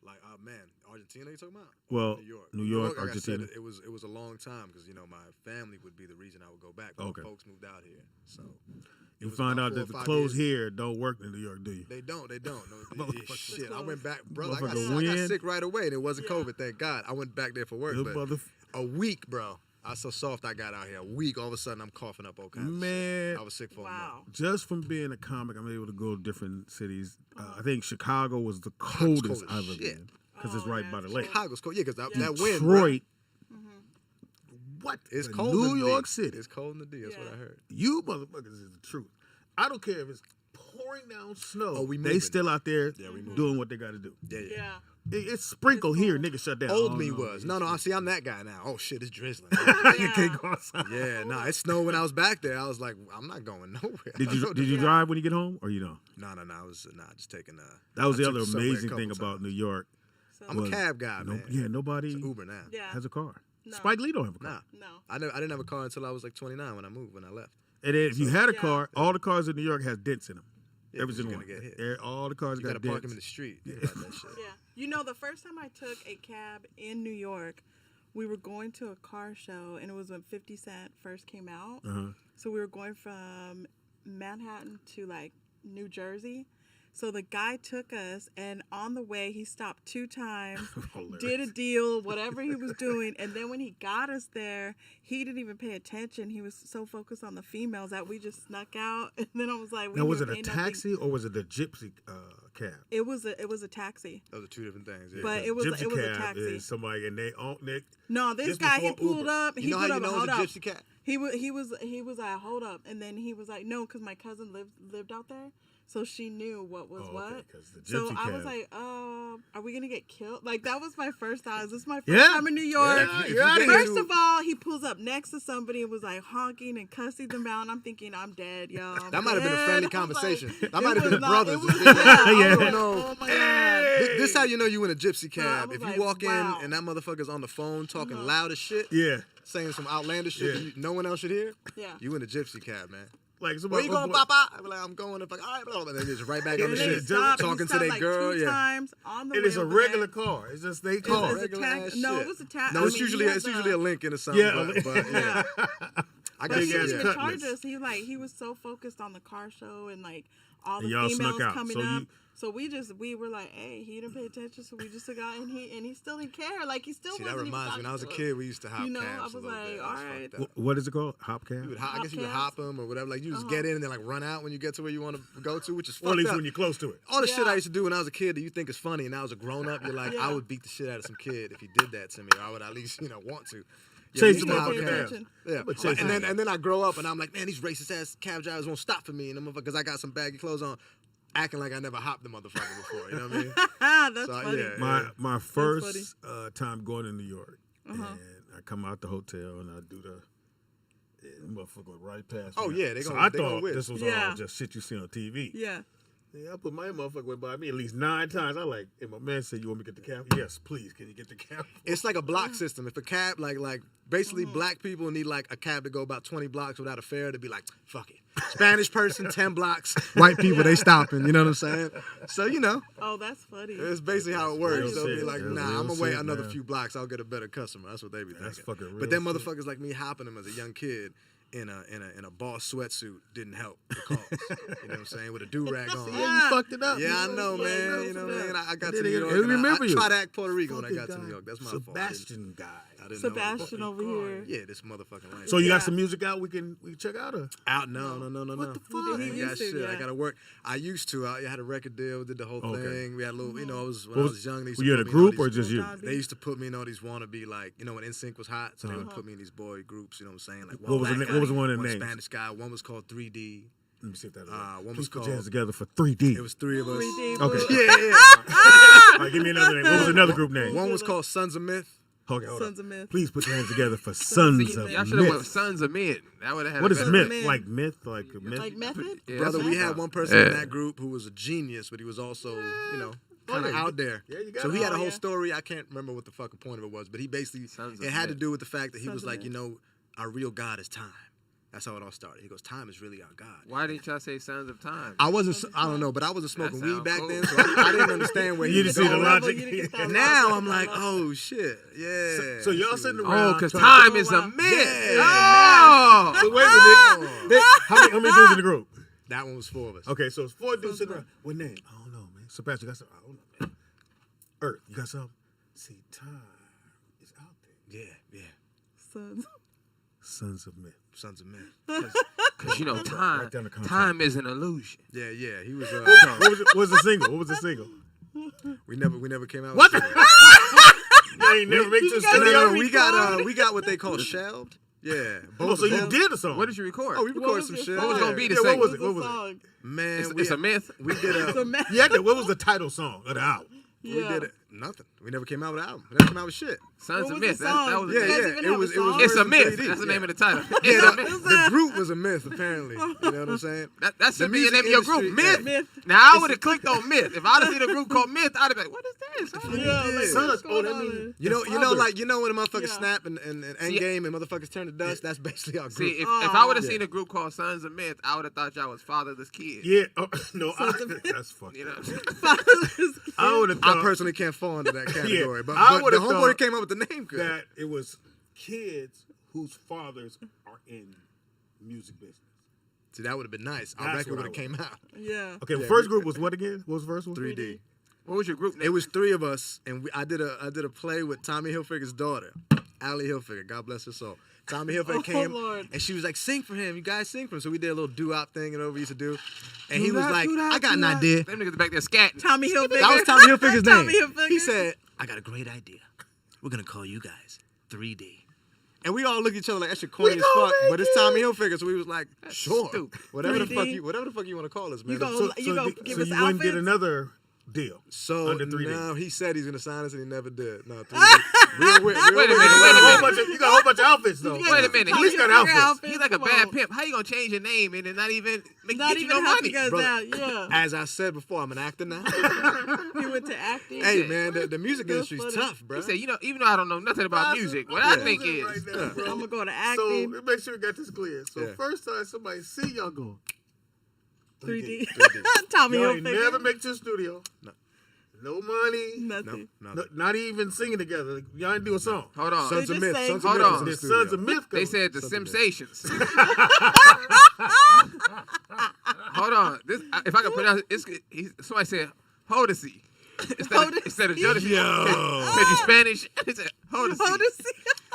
Like, man, Argentina you talking about? Well, New York. New York, like I said, Argentina. it was a long time because my family would be the reason I would go back. Okay. Folks moved out here, so it You was find about out 4 or that the 5 clothes years. here don't work in New York, do you? They don't. No, Motherfucker. shit. I went back, brother. I got Motherfucker sick right away, and it wasn't Yeah. COVID. Thank God. I went back there for work, Good but mother- a week, bro. I was so soft. I got out here a week. All of a sudden, I'm coughing up all kinds of Man, shit. I was sick for a Wow. month. just from being a comic, I'm able to go to different cities. I think Chicago was the Chicago's coldest cold as I've ever shit. been because Oh, it's right yeah, by the it's lake. Chicago's cold. Yeah, because that wind, bro. Detroit, what? It's The cold. New in the York D. City. It's cold in the D. That's what Yeah. I heard. You motherfuckers is the truth. I don't care if it's pouring down snow. Oh, we they moving. still out there Yeah, we moving. doing what they got to do. Yeah. Yeah. It's sprinkle here, niggas shut down. Old Oh, me no, was. it's- No, I see. I'm that guy now. Oh shit, it's drizzling. you can't go outside. Yeah, nah, it snowed when I was back there. I was like, I'm not going nowhere. Did you drive when you get home, or you know? No. I was just taking. That was I the took other the subway a amazing couple thing about times. New York. So, I'm a was cab guy, man. Yeah, nobody It's Uber now. yeah. has a car. No. Spike Lee don't have a car. Nah, No. I didn't have a car until I was like 29 when I left. And then if you had a Yeah. car, all the cars in New York has dents in them. Yeah, Every 'cause you're single one. gonna get hit. All the cars You gotta got park him dents. in the street. Think about that shit. Yeah. You know, the first time I took a cab in New York, we were going to a car show, and it was when 50 Cent first came out. Uh-huh. So we were going from Manhattan to like New Jersey. So the guy took us, and on the way, he stopped 2 times, Hilarious. did a deal, whatever he was doing. And then when he got us there, he didn't even pay attention. He was so focused on the females that we just snuck out. And then I was like, Now, was it knew a ain't nothing- taxi or was it a gypsy cab? It was a taxi. Those are two different things. Yeah. But it was gypsy a cab taxi. is somebody and they own it. No, this Just guy, he before pulled Uber. up. you He know how pulled you up. know Hold it's a up. gypsy cat? He was like, hold up, and then he was like, no, because my cousin lived out there, so she knew what was Oh, what. okay, 'cause the So gypsy I was cab- like, are we gonna get killed? Like that was my first thought. Is this my first Yeah. time in New York? Yeah, If you you're outta get here. First of all, he pulls up next to somebody and was like honking and cussing them out. And I'm thinking, I'm dead, yo. I'm That might have been a dead. friendly I'm conversation. like, That might have it been was brothers. not- it was- Yeah. I Yeah. was like, No. oh my Hey. god. This how you know you in a gypsy I cab. was If you like, walk wow. in and that motherfucker's on the phone talking loud as shit, Yeah. saying some outlandish shit Yeah. that no one else should hear, Yeah. you in a gypsy cab, man. Like Where somebody. you going, Papa? I'm like, I'm going. If like, all right, blah, blah, and then just right back on And the then he shit, stopped, talking to stopped their like girl. 2 Yeah. times on the It way is a over regular there. car. It's just they It car. was a Regular tax. ass No, shit. it was a tax. No, it's usually a Lincoln or something. Yeah, but yeah. Yeah. I But guess he Big ass didn't yeah. even charge cutlass. us. He was so focused on the car show and like all And the y'all females snuck out. coming So up. you- So we were like, hey, he didn't pay attention, so we just got and he still didn't care. Like he still See, wasn't that even reminds me. When I was a talking to us. kid, we used to hop You know, cabs I was a little like, bit. all That's right. fucked up. What is it called? Hop cab? I guess you would cabs? hop them or whatever. Like you just get in and then like run out when you get to where you want to go to, which is Or at fucked least up. when you're close to it. All the shit Yeah. I used to do when I was a kid that you think is funny, and now as a grown up, you're like, Yeah. I would beat the shit out of some kid if he did that to me, or I would at least want to. Yeah, Chase we the used to hop motherfucker cabs. down. Yeah, But chase him. and then I grow up and I'm like, man, these racist ass cab drivers won't stop for me, and them because I got some baggy clothes on, acting like I never hopped the motherfucker before. You know what I mean? That's So, funny. yeah. My first time going to New York, Uh-huh. and I come out the hotel and I do the motherfucker right past. Oh, me. yeah, they so gonna- I they gonna thought whip. this was Yeah. all just shit you see on TV. Yeah. Yeah, I put my motherfucker went by me at least 9 times. I like, and my man said, "You want me to get the cab?" Yes, please. Can you get the cab? It's like a block system. If a cab, like basically black people need like a cab to go about 20 blocks without a fare to be like, fuck it. Spanish person, 10 blocks. White people, they stopping. You know what I'm saying? So, Oh, that's funny. it's basically how it works. real They'll be shit. like, That's nah, real I'm gonna wait shit, another man. few blocks. I'll get a better customer. That's what they be thinking. That's fucking real But then shit. motherfuckers like me hopping them as a young kid in a boss sweatsuit didn't help the cause. You know what I'm saying? With a do-rag on. Yeah, you fucked it up. Yeah, I You know, fucked man. it You know up. what I mean? I got They to New didn't York. And remember I you. tried to act Puerto Rican when I Fucking got to guy. New York. That's my fault. Sebastian guy. I didn't Sebastian know. over here. Yeah, this motherfucking lame. So you Yeah. got some music out we can check out? Or? Out? No. What the fuck? I He ain't used got to, shit. I yeah. gotta work. I used to. I had a record deal, did the whole Okay. thing. We had a little, when I was young. They used Were to you in a put me all group or these- just you? John B. They used to put me in all these wannabe, like, when NSYNC was hot, so they would put me in these boy groups, you know what I'm saying? Like, What was the black na- what was guy, the one of the one names? Spanish guy, one was called 3D. Let me see if that. One Please was put your called, hands together for 3D. it was three of us. 3D, Okay. boo. Yeah. All right, give me another name. What was another group name? One was called Sons of Myth. Okay, hold Sons on. of Myth. Please put your hands together for Sons of Y'all should have went with Myth. Sons of Men. That would have had What a is better- myth? Men. Like myth? Like a myth? Like Method? Yeah, Brother, that's we what had I one thought. person in that group who was a genius, but he was also, kind of yeah. out there. Yeah, you got So it. he had a Oh, whole yeah. story. I can't remember what the fucking point of it was, but he basically, Sons of it had to Myth. do with the fact that he Sons was of like, Myth. our real God is time. That's how it all started. He goes, time is really our God. Why didn't y'all say Sons of Time? I don't know, but I wasn't smoking That weed sound back cool. then, so I didn't understand where he You was didn't see the going. logic. You didn't get that And now logic. I'm like, oh shit, yeah. So y'all I see sitting what- around. Oh, because trying- time is wow. a myth. Yeah. Oh. So wait a minute. How many dudes in the group? That one was 4 of us. Okay, so it's 4 dudes sitting around. What name? I don't know, man. Sebastian, you got something? I don't know, man. Earth, you got something? See, time is out there. Yeah. Sons. Sons of Myth. Sons of Myth. Because Right down the contract. time is an illusion. Yeah. He was. What was the single? What was the single? We never came out. What? With You ain't never make this guys studio. No, we got what they call shelved. Yeah. Oh, so you both. did a song. What did you record? Oh, we What recorded was some your shit. song? What was gonna be the Yeah, what single? was it? What was it? Song. Man, It's a myth. We did It's a a. mess. Yeah, what was the title song of the album? We Yeah. did it. Nothing. We never came out with an album. We never came out with shit. Sons What of was Myth. the That song? was Yeah, You guys yeah. even It have was. a It was. song? It's a version myth. 3D, That's the yeah. name of the title. Yeah, It's a myth. the group was a myth, apparently. You know what I'm saying? That should the be the name of your group. music Myth. Myth. Now I would have clicked on Myth. If I'd have seen a group called Myth, I'd have been like, what is this? Yeah, like, Yeah. what's Sons. going that on? means You know, father. when the motherfuckers Yeah. snap and Endgame and motherfuckers turn to dust. That's basically our See, group. if I would have Yeah. seen a group called Sons of Myth, I would have thought y'all was fatherless kids. Yeah. Oh, no, Sons of Myth. that's fucked You know up. what I'm saying? I would have I thought personally can't fall into that category, but I the would've homeboy thought came up with the name good. that it was kids whose fathers are in music business. See, that would have been nice. Our That's record what would have I came out. Yeah. Okay, Yeah, first we- group was what again? What was the first one? 3D. What was your group name? It was 3 of us, and I did a play with Tommy Hilfiger's daughter, Allie Hilfiger. God bless her soul. Tommy Hilfiger Oh, came, Lord. and she was like, "Sing for him, you guys sing for him." So we did a little doo-wop thing, and we used to do. And he was Doo-wop, like, doo-wop, "I got an doo-wop." idea." Them niggas back there scatting. Tommy Hilfiger. That was Tommy Hilfiger's name. Tommy Hilfiger. He said, "I got a great idea. We're gonna call you guys 3D." And we all looked at each other like that shit corny as fuck, but it's Tommy Hilfiger, so we was like, "Sure, stupid. whatever the 3D. fuck you want to call us, man." You gonna give us you wouldn't get outfits? another deal. So under 3D. now he said he's gonna sign us, and he never did. No, 3D. Real Wait a minute, You wait a got a whole minute. bunch of, you got a whole bunch of outfits though. You Wait a minute. At least got Tommy Hilfiger outfits. outfits. He's like a Come bad on. pimp. How you gonna change your name and then not even Not get you even no help money? you guys Brother. out. Yeah. As I said before, I'm an actor now. He went to acting. Hey man, the music That's industry's funny. tough, bro. He said, even though I don't know nothing about music, what I think is Right now, bro. I'm gonna go to So acting. make sure we got this clear. So Yeah. first time somebody see y'all go 3D. 3D. Tommy y'all ain't Hilfiger. never make it to the studio. No money. Nothing. No. Not even singing together. Like, y'all ain't do a song. hold on. Sons They of just Myth. sang- Sons of Hold Myth on. was in the The studio. Sons of Myth. They go. said the Sons of Myth. Sensations. Hold on. This, if I can pronounce it, somebody said Hodesy. Instead of Jodeci. Yo. Said you Spanish. They said Hodesy.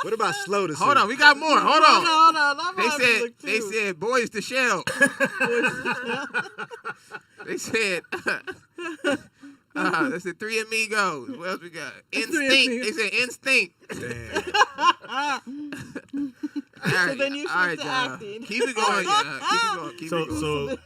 What about slow to see? Hold on, we got more. Hold on. Hold on. I'm They gonna said look they too. said boys to shell. They said they said Three Amigos. What else we got? Instinct. They Amigos. said instinct. Damn. All right, then you all right, switched to y'all. acting. Keep it going. Keep it going. Keep So it going. so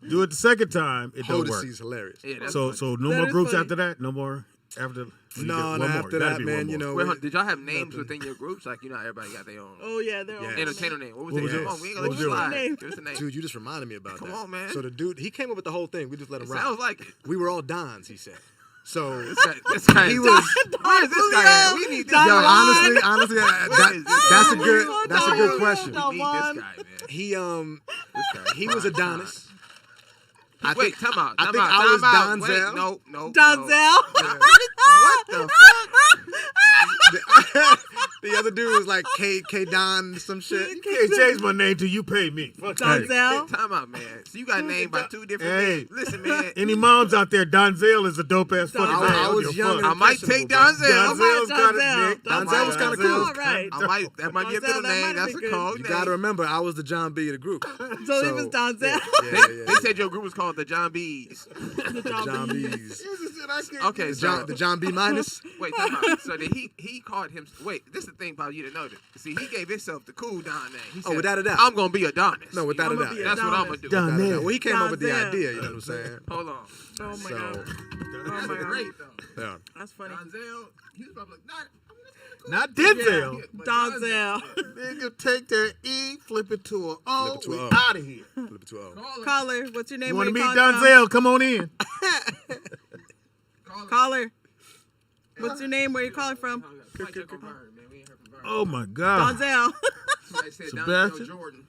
do it the second time. It don't work. Hodesy's hilarious. Yeah, that's So funny. so no That more is groups funny. after that. No more after. You No, get no. one more. After Gotta that, be man, one you more. know. Wait, hold on, did y'all have names nothing. within your groups? Like, you know, everybody got their own Oh yeah, they're Yeah. all entertainer name. What was What it? was Come yours? on, we ain't What gonna was let you yours? slide. Name. Give us a name. Dude, you just reminded me about Come that. on, man. So the dude, he came up with the whole thing. We just let him It ride. sounds like it. We were all Dons, he said. So, This guy He is- was- Where is this guy at? We need this Don yo, guy. Juan. honestly, Where is this that's a guy? good, Don that's a Juan. good question. Don We need Juan. this guy, man. He This guy. he was Adonis. I Wait, think, time out. I Time think out. I was time out. Wait, Donzel. no. Donzel. What the fuck? The other dude was like K Don some shit. You can't change my name till you pay me. Fuck that. Donzel. Time out, man. So you got named by two different Hey. names. Listen, man. Any moms out there, Donzel is a dope ass fucking name. I was Fuck. young. I might take Donzel. Donzel's got it, Donzel. Nick. Donzel was kinda cool. All right. That might be a Donzel, middle that name. might That's be a good. code You name. gotta remember, I was the John B of the group. So it was Donzel. They said your group was called the John B's. The John B's. B's. Okay, so The John B minus. wait, time out. So did he called him. Wait, this is the thing about you to know this. See, he gave himself the cool Don name. He said, without a doubt. I'm gonna be Adonis. No, without a I'ma doubt. be That's what I'm gonna do. Don- Without a doubt. Well, he came up with the Donzel. idea. You know what I'm saying? Hold on. Oh my So, god. That's my God. great though. yeah. That's funny. Donzel, he was probably like, Not Denzel. but Donzel. Nigga, take that E, flip it to a O. Flip it to We a O. out of here. Flip it to O. Caller. Caller, what's your name? You Where want to meet calling from? Donzel? Come on in. Caller. What's your name? Where you calling from? Might check on Vern, man. We ain't heard from Vern. Oh my God. Donzel. Somebody said Sebastian? Donzel Jordan.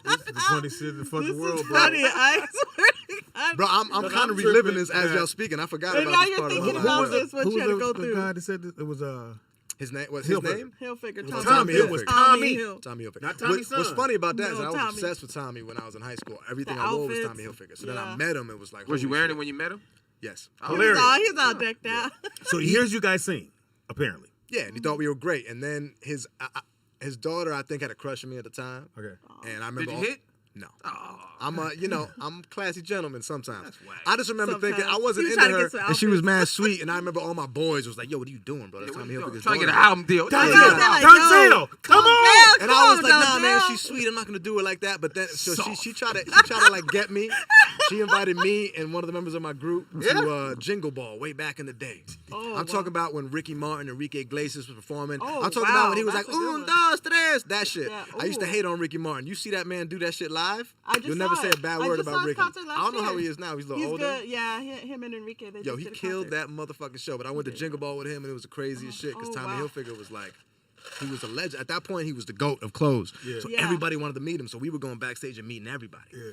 This is the funniest shit in the fucking This world, is bro. funny. I swear to God. Bro, I'm Look, kind I'm of reliving tripping. this as Yeah. y'all speaking. I forgot And about now this you're part of thinking my about life. this, what you had to go the through. guy that said this? It was His name? What's his Hilfiger. name? Hilfiger. was Tommy. It was Tommy. Hill. Tommy Hilfiger. Not Tommy's What's son. funny about that is No, I was Tommy. obsessed with Tommy when I was in high school. Everything The I wore was outfits. Tommy Hilfiger. So then I Yeah. met him. It was like, Was you holy wearing shit. it when you met him? Yes. hilarious. He's all decked out. So here's you guys sing, apparently. Yeah, and he thought we were great. And then his daughter, I think, had a crush on me at the time. Okay. And I remember. Did you hit? No. Oh. I'm I'm a classy gentleman sometimes. That's whack. I just remember thinking I wasn't He was into trying to her, get some and she was outfits. mad sweet. And I remember all my boys was like, "Yo, what are you doing, bro? That's Yeah, what Tommy you doing? Hilfiger's Trying to get an daughter." album deal. Donzel. Donzel. Yo. Donzel. Come on. And I was like, Come "Nah, on, man, Donzel. she's sweet. I'm not gonna do it like that." But then, so she tried to like get me. She invited me and one of the members of my group to Jingle Ball way back in the day. Oh, I'm talking about when Ricky Martin and Enrique Iglesias was performing. Oh, I'm talking wow, about when he was like, that's a good "Un, one. dos, tres," that shit. Yeah, I used to ooh. hate on Ricky Martin. You see that man do that shit live? I just You'll never saw say it. a bad I word just saw about his Ricky. concert last I don't know how year. he is now. He's a little He's older. good. Yeah, him and Enrique. They Yo, just he did a killed concert. that motherfucking show. But I went to Jingle Ball with him, and it was the craziest shit because Oh, Tommy wow. Hilfiger was like, he was a legend. At that point, he was the GOAT of clothes. Yeah. So Yeah. everybody wanted to meet him. So we were going backstage and meeting everybody. Yeah.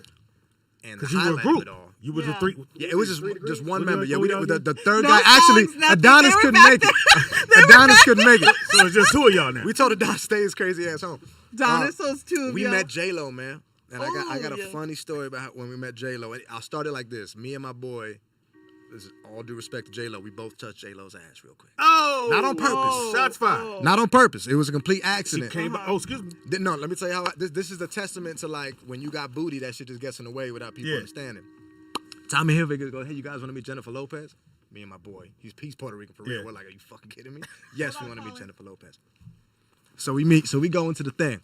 And the Because you were a highlight of group. it all. You was Yeah. the three. Yeah, it was just one member. Yeah, the third No guy actually songs, nothing. Adonis They were couldn't back make it. Adonis couldn't make it. So it's just two of y'all now. We told Adonis stay his crazy ass home. Adonis, those two of We y'all. met J Lo, man, and I got a yeah. funny story about when we met J Lo. I started like this. Me and my boy. This is all due respect to J Lo. We both touched J Lo's ass real quick. Oh. Not on purpose. Shots fired. Oh. Not on purpose. It was a complete She accident. came by. Oh, excuse me. No, let me tell you how. This is a testament to like when you got booty, that shit just gets in the way without people Yeah. understanding. Tommy Hilfiger goes, "Hey, you guys want to meet Jennifer Lopez?" Me and my boy. He's Puerto Rican for real. Yeah. We're like, "Are you fucking kidding me?" Yes, we want to meet Jennifer Lopez. So we meet. So we go into the thing.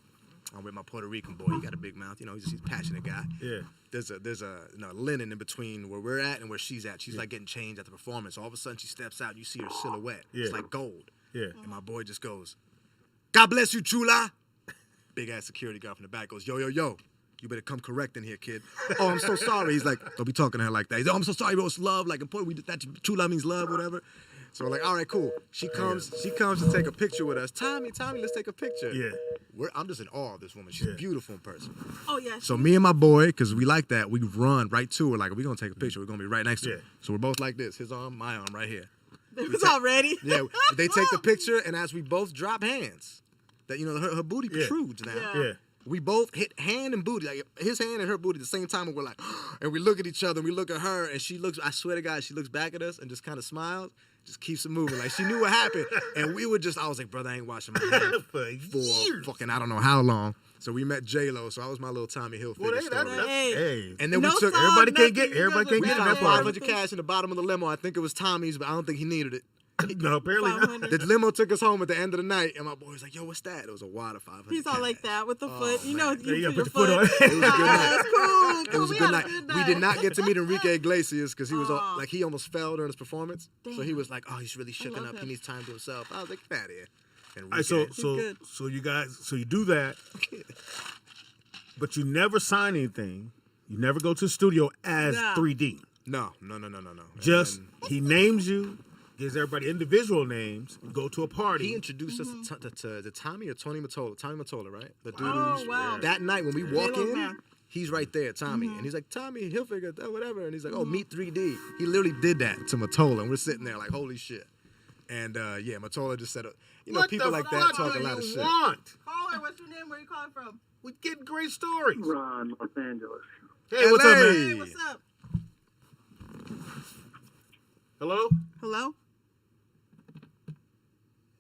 I'm with my Puerto Rican boy. He got a big mouth. You know, he's a passionate guy. Yeah. There's a linen in between where we're at and where she's at. She's like getting changed at the performance. All of a sudden she steps out. You see her silhouette. Yeah. It's like gold. Yeah. And my boy just goes, "God bless you, chula." Big ass security guard from the back goes, "Yo, yo, yo. You better come correct in here, kid." "Oh, I'm so sorry." He's like, "Don't be talking to her like that." He's like, "Oh, I'm so sorry, bro. It's love. Like, important. That chula means love, whatever." So we're like, all right, cool. She comes to take a picture with us. Tommy, let's take a picture. Yeah. I'm just in awe of this woman. She's beautiful in person. Oh yeah. So me and my boy, because we like that, we run right to her. Like, we're going to take a picture. We're going to be right next to her. Yeah. So we're both like this. His arm, my arm, right here. It was already. Yeah, they take the picture, and as we both drop hands, that, you know, her booty protrudes now. Yeah. Yeah. We both hit hand and booty, like his hand and her booty at the same time, and we're like, and we look at each other, and we look at her, and she looks, I swear to God, she looks back at us and just kind of smiles, just keeps it moving. Like, she knew what happened, and we were just, I was like, brother, I ain't washing my hands for fucking I don't know how long. So we met J-Lo, so I was my little Tommy Hilfiger Well, story. hey. And then No we took, song, everybody can't nothing. get- everybody can't we get in found that part. 500 cash in the bottom of the limo. I think it was Tommy's, but I don't think he needed it. No, apparently not. 500. The limo took us home at the end of the night, and my boy was like, yo, what's that? It was a wad of 500 He's all cash. like that with the foot. You know, man. Yeah, you you gotta put your put foot. your foot on. It was a good night. That's cool. It was a We good had night. good We did not get to meet Enrique Iglesias because he was Aw. like, he almost fell during his performance. So he Damn. was like, oh, he's really shooken love up. He him. needs time to himself. I was like, get out of here. All right, so Enrique. so you guys, so you do that, but you never sign anything. You never go to the studio as Nah. 3D. No. Just And he names you, gives everybody individual names. Go to a party. he introduced us to Tommy or Tony Mottola. Tommy Mottola, right? The dude Oh, who's wow. that night when we walk J-Lo in, man. he's right there, Tommy. And he's like, Tommy, Hilfiger, whatever. And he's like, oh, meet 3D. He literally did that to Mottola. And we're sitting there like, holy shit. And yeah, Matola just said, What people the like fuck that talk a do lot of you shit. want? Caller, what's your name? Where you calling from? We getting great stories. Ron, Los Angeles. Hey, what's up, man? Hey, what's up? Hello? Hello?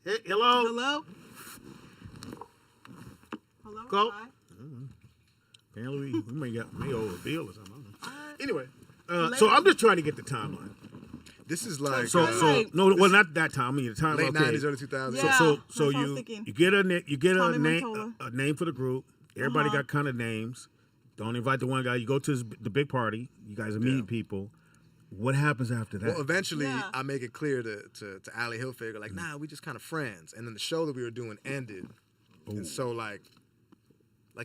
Hey, hello? Hello? Hello? Call. Hi. Apparently, we may owe a bill or something. I don't know. Alright. Anyway, so I'm just trying to get the timeline. This is like No, well, not that time. I mean, the time. late okay. 90s, early 2000s. Yeah. So that's what I was thinking. you get a Tommy name Mottola. a name for the group. Everybody Uh-huh. got kind of names. Don't invite the one guy. You go to the big party. You guys are meeting people. What happens after that? Well, eventually, Yeah. I make it clear to Ali Hilfiger, like, nah, we just kind of friends. And then the show that we were doing ended. And so, like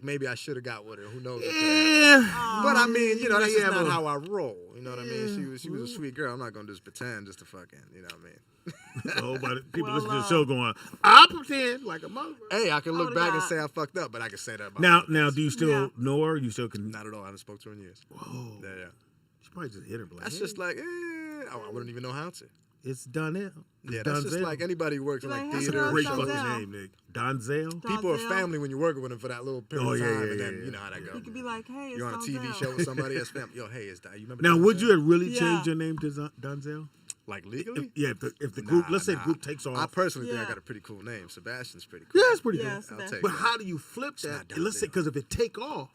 maybe I should have got with her. Who knows? Yeah. But I mean, that's just Yeah, not but- how I roll. You know what I mean? She was a sweet girl. I'm not gonna just pretend just to fucking, you know what I mean? Oh, but people Well, listen to the show going, I'll pretend like a mother. Hey, I can look Oh, back and God. say I fucked up, but I can say that about Now, do you still Yeah. know her? You still can? Not at all. I haven't spoke to her in years. Whoa. Yeah. She probably just hit her. Like, That's hey, just like, I wouldn't even know how to. it's Donnell. Yeah, that's just Donzel. like anybody who works in Like, like hey, That's a theater. girl, great or fucking shows. Donzel. name, Nick. Donzel. People are Donzel. family when you're working with them for that little period of yeah, time, yeah, and then yeah. you know how that You goes. could be like, hey, it's You're on a TV Donzel. show with somebody that's family. Yo, hey, you remember? Now, would Donzel? you have really Yeah. changed your name to Donzel? Like legally? Yeah, if the group, Nah, let's say the nah. group takes off. I personally think I Yeah. got a pretty cool name. Sebastian's pretty cool. Yeah, it's pretty Yeah, good. I'll Sebastian. take But that. how do you flip It's that? not And let's say, Donzel. because if it take off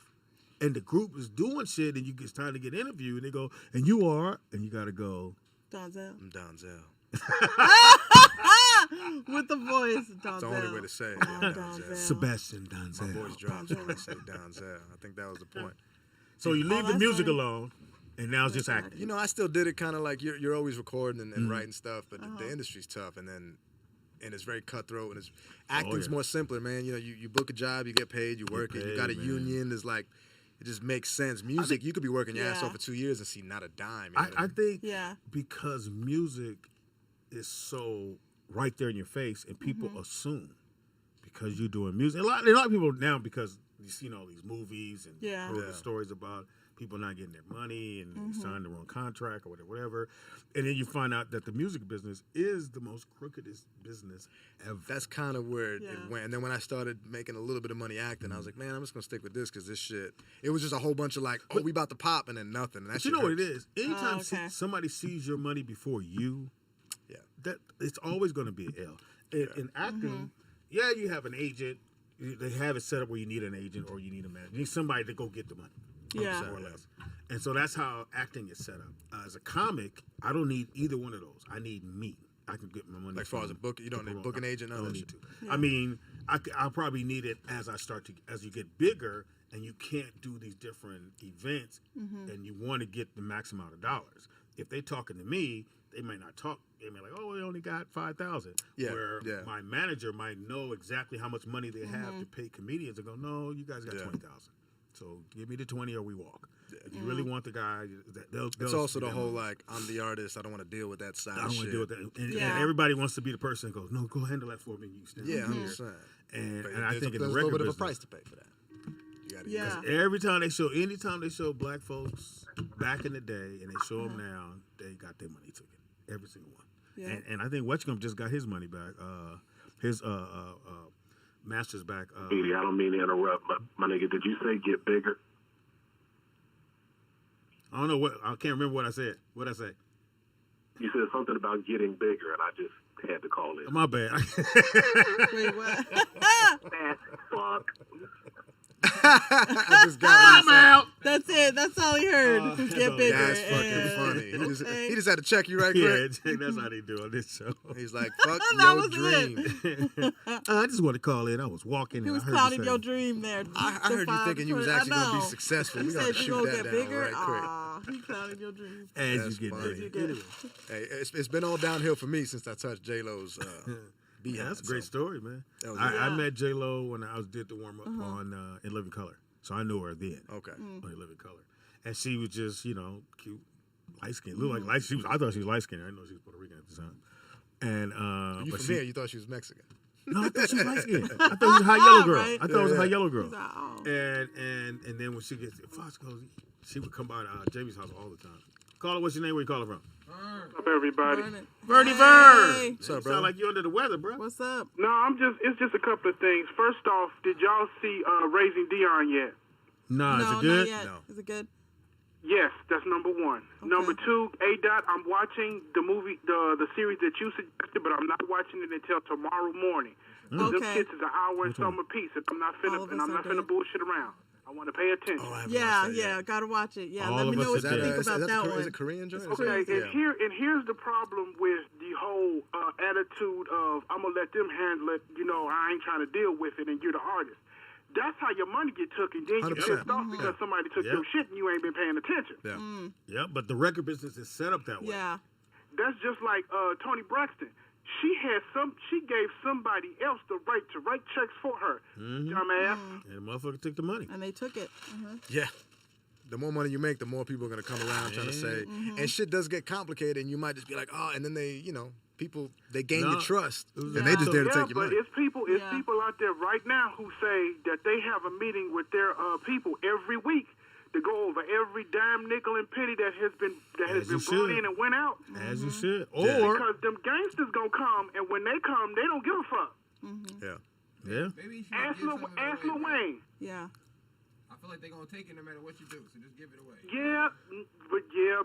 and the group is doing shit and it's time to get interviewed, and they go, and you are, and you got to go, Donzel. I'm Donzel. With the voice, Donzel. That's the only way to say it. Oh, Yeah, Donzel. Sebastian My Donzel. voice drops when I say Donzel. I think that was the point. So you leave the that's music funny. alone, and now it's just acting. You know, I still did it kind of like you're always recording and Mm-hmm. writing stuff, but the industry's tough, and it's very cutthroat, and it's acting's yeah. more simpler, man. You know, you book a job, you get paid, you work it, you got a paid, man. union. There's like, it just makes sense. Music, you could be working your ass Yeah. off for 2 years and see not a dime. You know what I mean? think Yeah. because music is so right there in your face, and people assume because you're doing music. A lot of people now, because you see all these movies and Yeah. heard the Yeah. stories about people not getting their money and signing the wrong contract or whatever. And then you find out that the music business is the most crookedest business ever. That's kind of where Yeah. it went. And then when I started making a little bit of money acting, I was like, man, I'm just going to stick with this because this shit, it was just a whole bunch of like, oh, we about to pop, and then nothing. And that But shit you know what it hurts. is? Anytime okay. somebody sees your money before you, Yeah. that it's always going to be an L. In acting, yeah, you have an agent. They have it set up where you need an agent or you need a manager. You need somebody to go get the money. Yeah. More or less. And so that's how acting is set up. As a comic, I don't need either one of those. I need me. I can get my money. Like, as far as from a book, you don't the need a promoter. booking agent, I none of don't that need shit. to. I mean, I'll probably need it as you get bigger and you can't do these different events and you want to get the max amount of dollars. If they talking to me, they might not talk. They may like, oh, we only got 5,000. Yeah, Where yeah. my manager might know exactly how much money they have to pay comedians and go, no, you guys got Yeah. 20,000. So give me the 20 or we walk. If you really want the guy, they'll It's also the spend whole money. like, I'm the artist, I don't want to deal with that side I of don't shit. want to deal with that. And Yeah. everybody wants to be the person that goes, no, go handle that for me. You stand Yeah, over here. 100%. And But I think in there's the a little record bit of a business, price to pay for that. You gotta Yeah. anytime they show black folks back in the day and they show them now, they got their money taken. Every single one. Yeah. And I think Wetchcomb just got his money back. His master's back. Speedy, I don't mean to interrupt, but my nigga, did you say get bigger? I don't know what, I can't remember what I said. What'd I say? You said something about getting bigger, and I just had to call in. My bad. Wait, what? Fat fuck. I just got I'm out. That's it. That's all he heard. was that's get all- bigger. That's fucking and- funny. Okay. He just had to check you right Yeah, quick. that's how they do on this show. He's like, fuck That your was dream. I just want to call in. I was walking He and was I heard you clouding say, your dream there. I heard you thinking you was actually going to be successful. He We got to said you shoot gonna that get down bigger. right quick. Aw, he clouded your dream. as That's you get funny. bigger. As you Anyway. Hey, it's been all downhill for me since I touched J-Lo's behind. Yeah, that's a great so story, man. that was I good. met J Lo when I did the warm up on In Living Color, so I knew her then. Okay. On In Living Color, and she was just cute, light skinned, looked like light. I thought she was light skinned. I didn't know she was Puerto Rican at the time. And You but from here? You thought she was Mexican? no, I thought she was light skinned. I thought she was a high yellow girl. Right. I thought it was a high yellow girl. He's like, oh. And then when she gets Fox goes, she would come by Jamie's house all the time. Call her. What's your name? Where you calling from? What's up, everybody? Bernie Hey. Vern. What's up, You bro? sound like you under the weather, bro. What's up? No, it's just a couple of things. First off, did y'all see Raising Dion yet? Nah, is no, it good? not yet. No. Is it good? Yes, that's number one. Okay. Number two, A-Dot, I'm watching the movie, the series that you suggested, but I'm not watching it until tomorrow morning. Them Okay. kids is an hour and some apiece, and I'm not All of us are finna dead. bullshit around. I want to pay attention. Oh, I haven't Yeah, watched that yeah, yet. gotta watch it. Yeah, All let of me know us what are you dead. think about that one. Is it Korean joint? Okay, Yeah. and here's the problem with the whole attitude of I'm gonna let them handle it. You know, I ain't trying to deal with it, and you're the artist. That's how your money get took, and then you 100%. pissed off because somebody took Yeah. your shit and you ain't been paying attention. Yeah. Yeah, but the record business is set up that way. Yeah. That's just like Toni Braxton. She gave somebody else the right to write checks for her. Dumbass. And the motherfucker took the money. And they took it. Yeah. The more money you make, the more people are going to come around trying to say, and shit does get complicated, and you might just be like, oh, and then they, people, they gain your trust, and they just there to take your but money. it's people out there right now who say that they have a meeting with their people every week to go over every dime, nickel, and penny that has been brought in and went out. As you should. Yeah. Or, Because them gangsters gonna come, and when they come, they don't give a fuck. Yeah. yeah. Maybe you should Ask give some of it Lil away, man. Wayne. Yeah. I feel like they're gonna take it no matter what you do, so just give it away.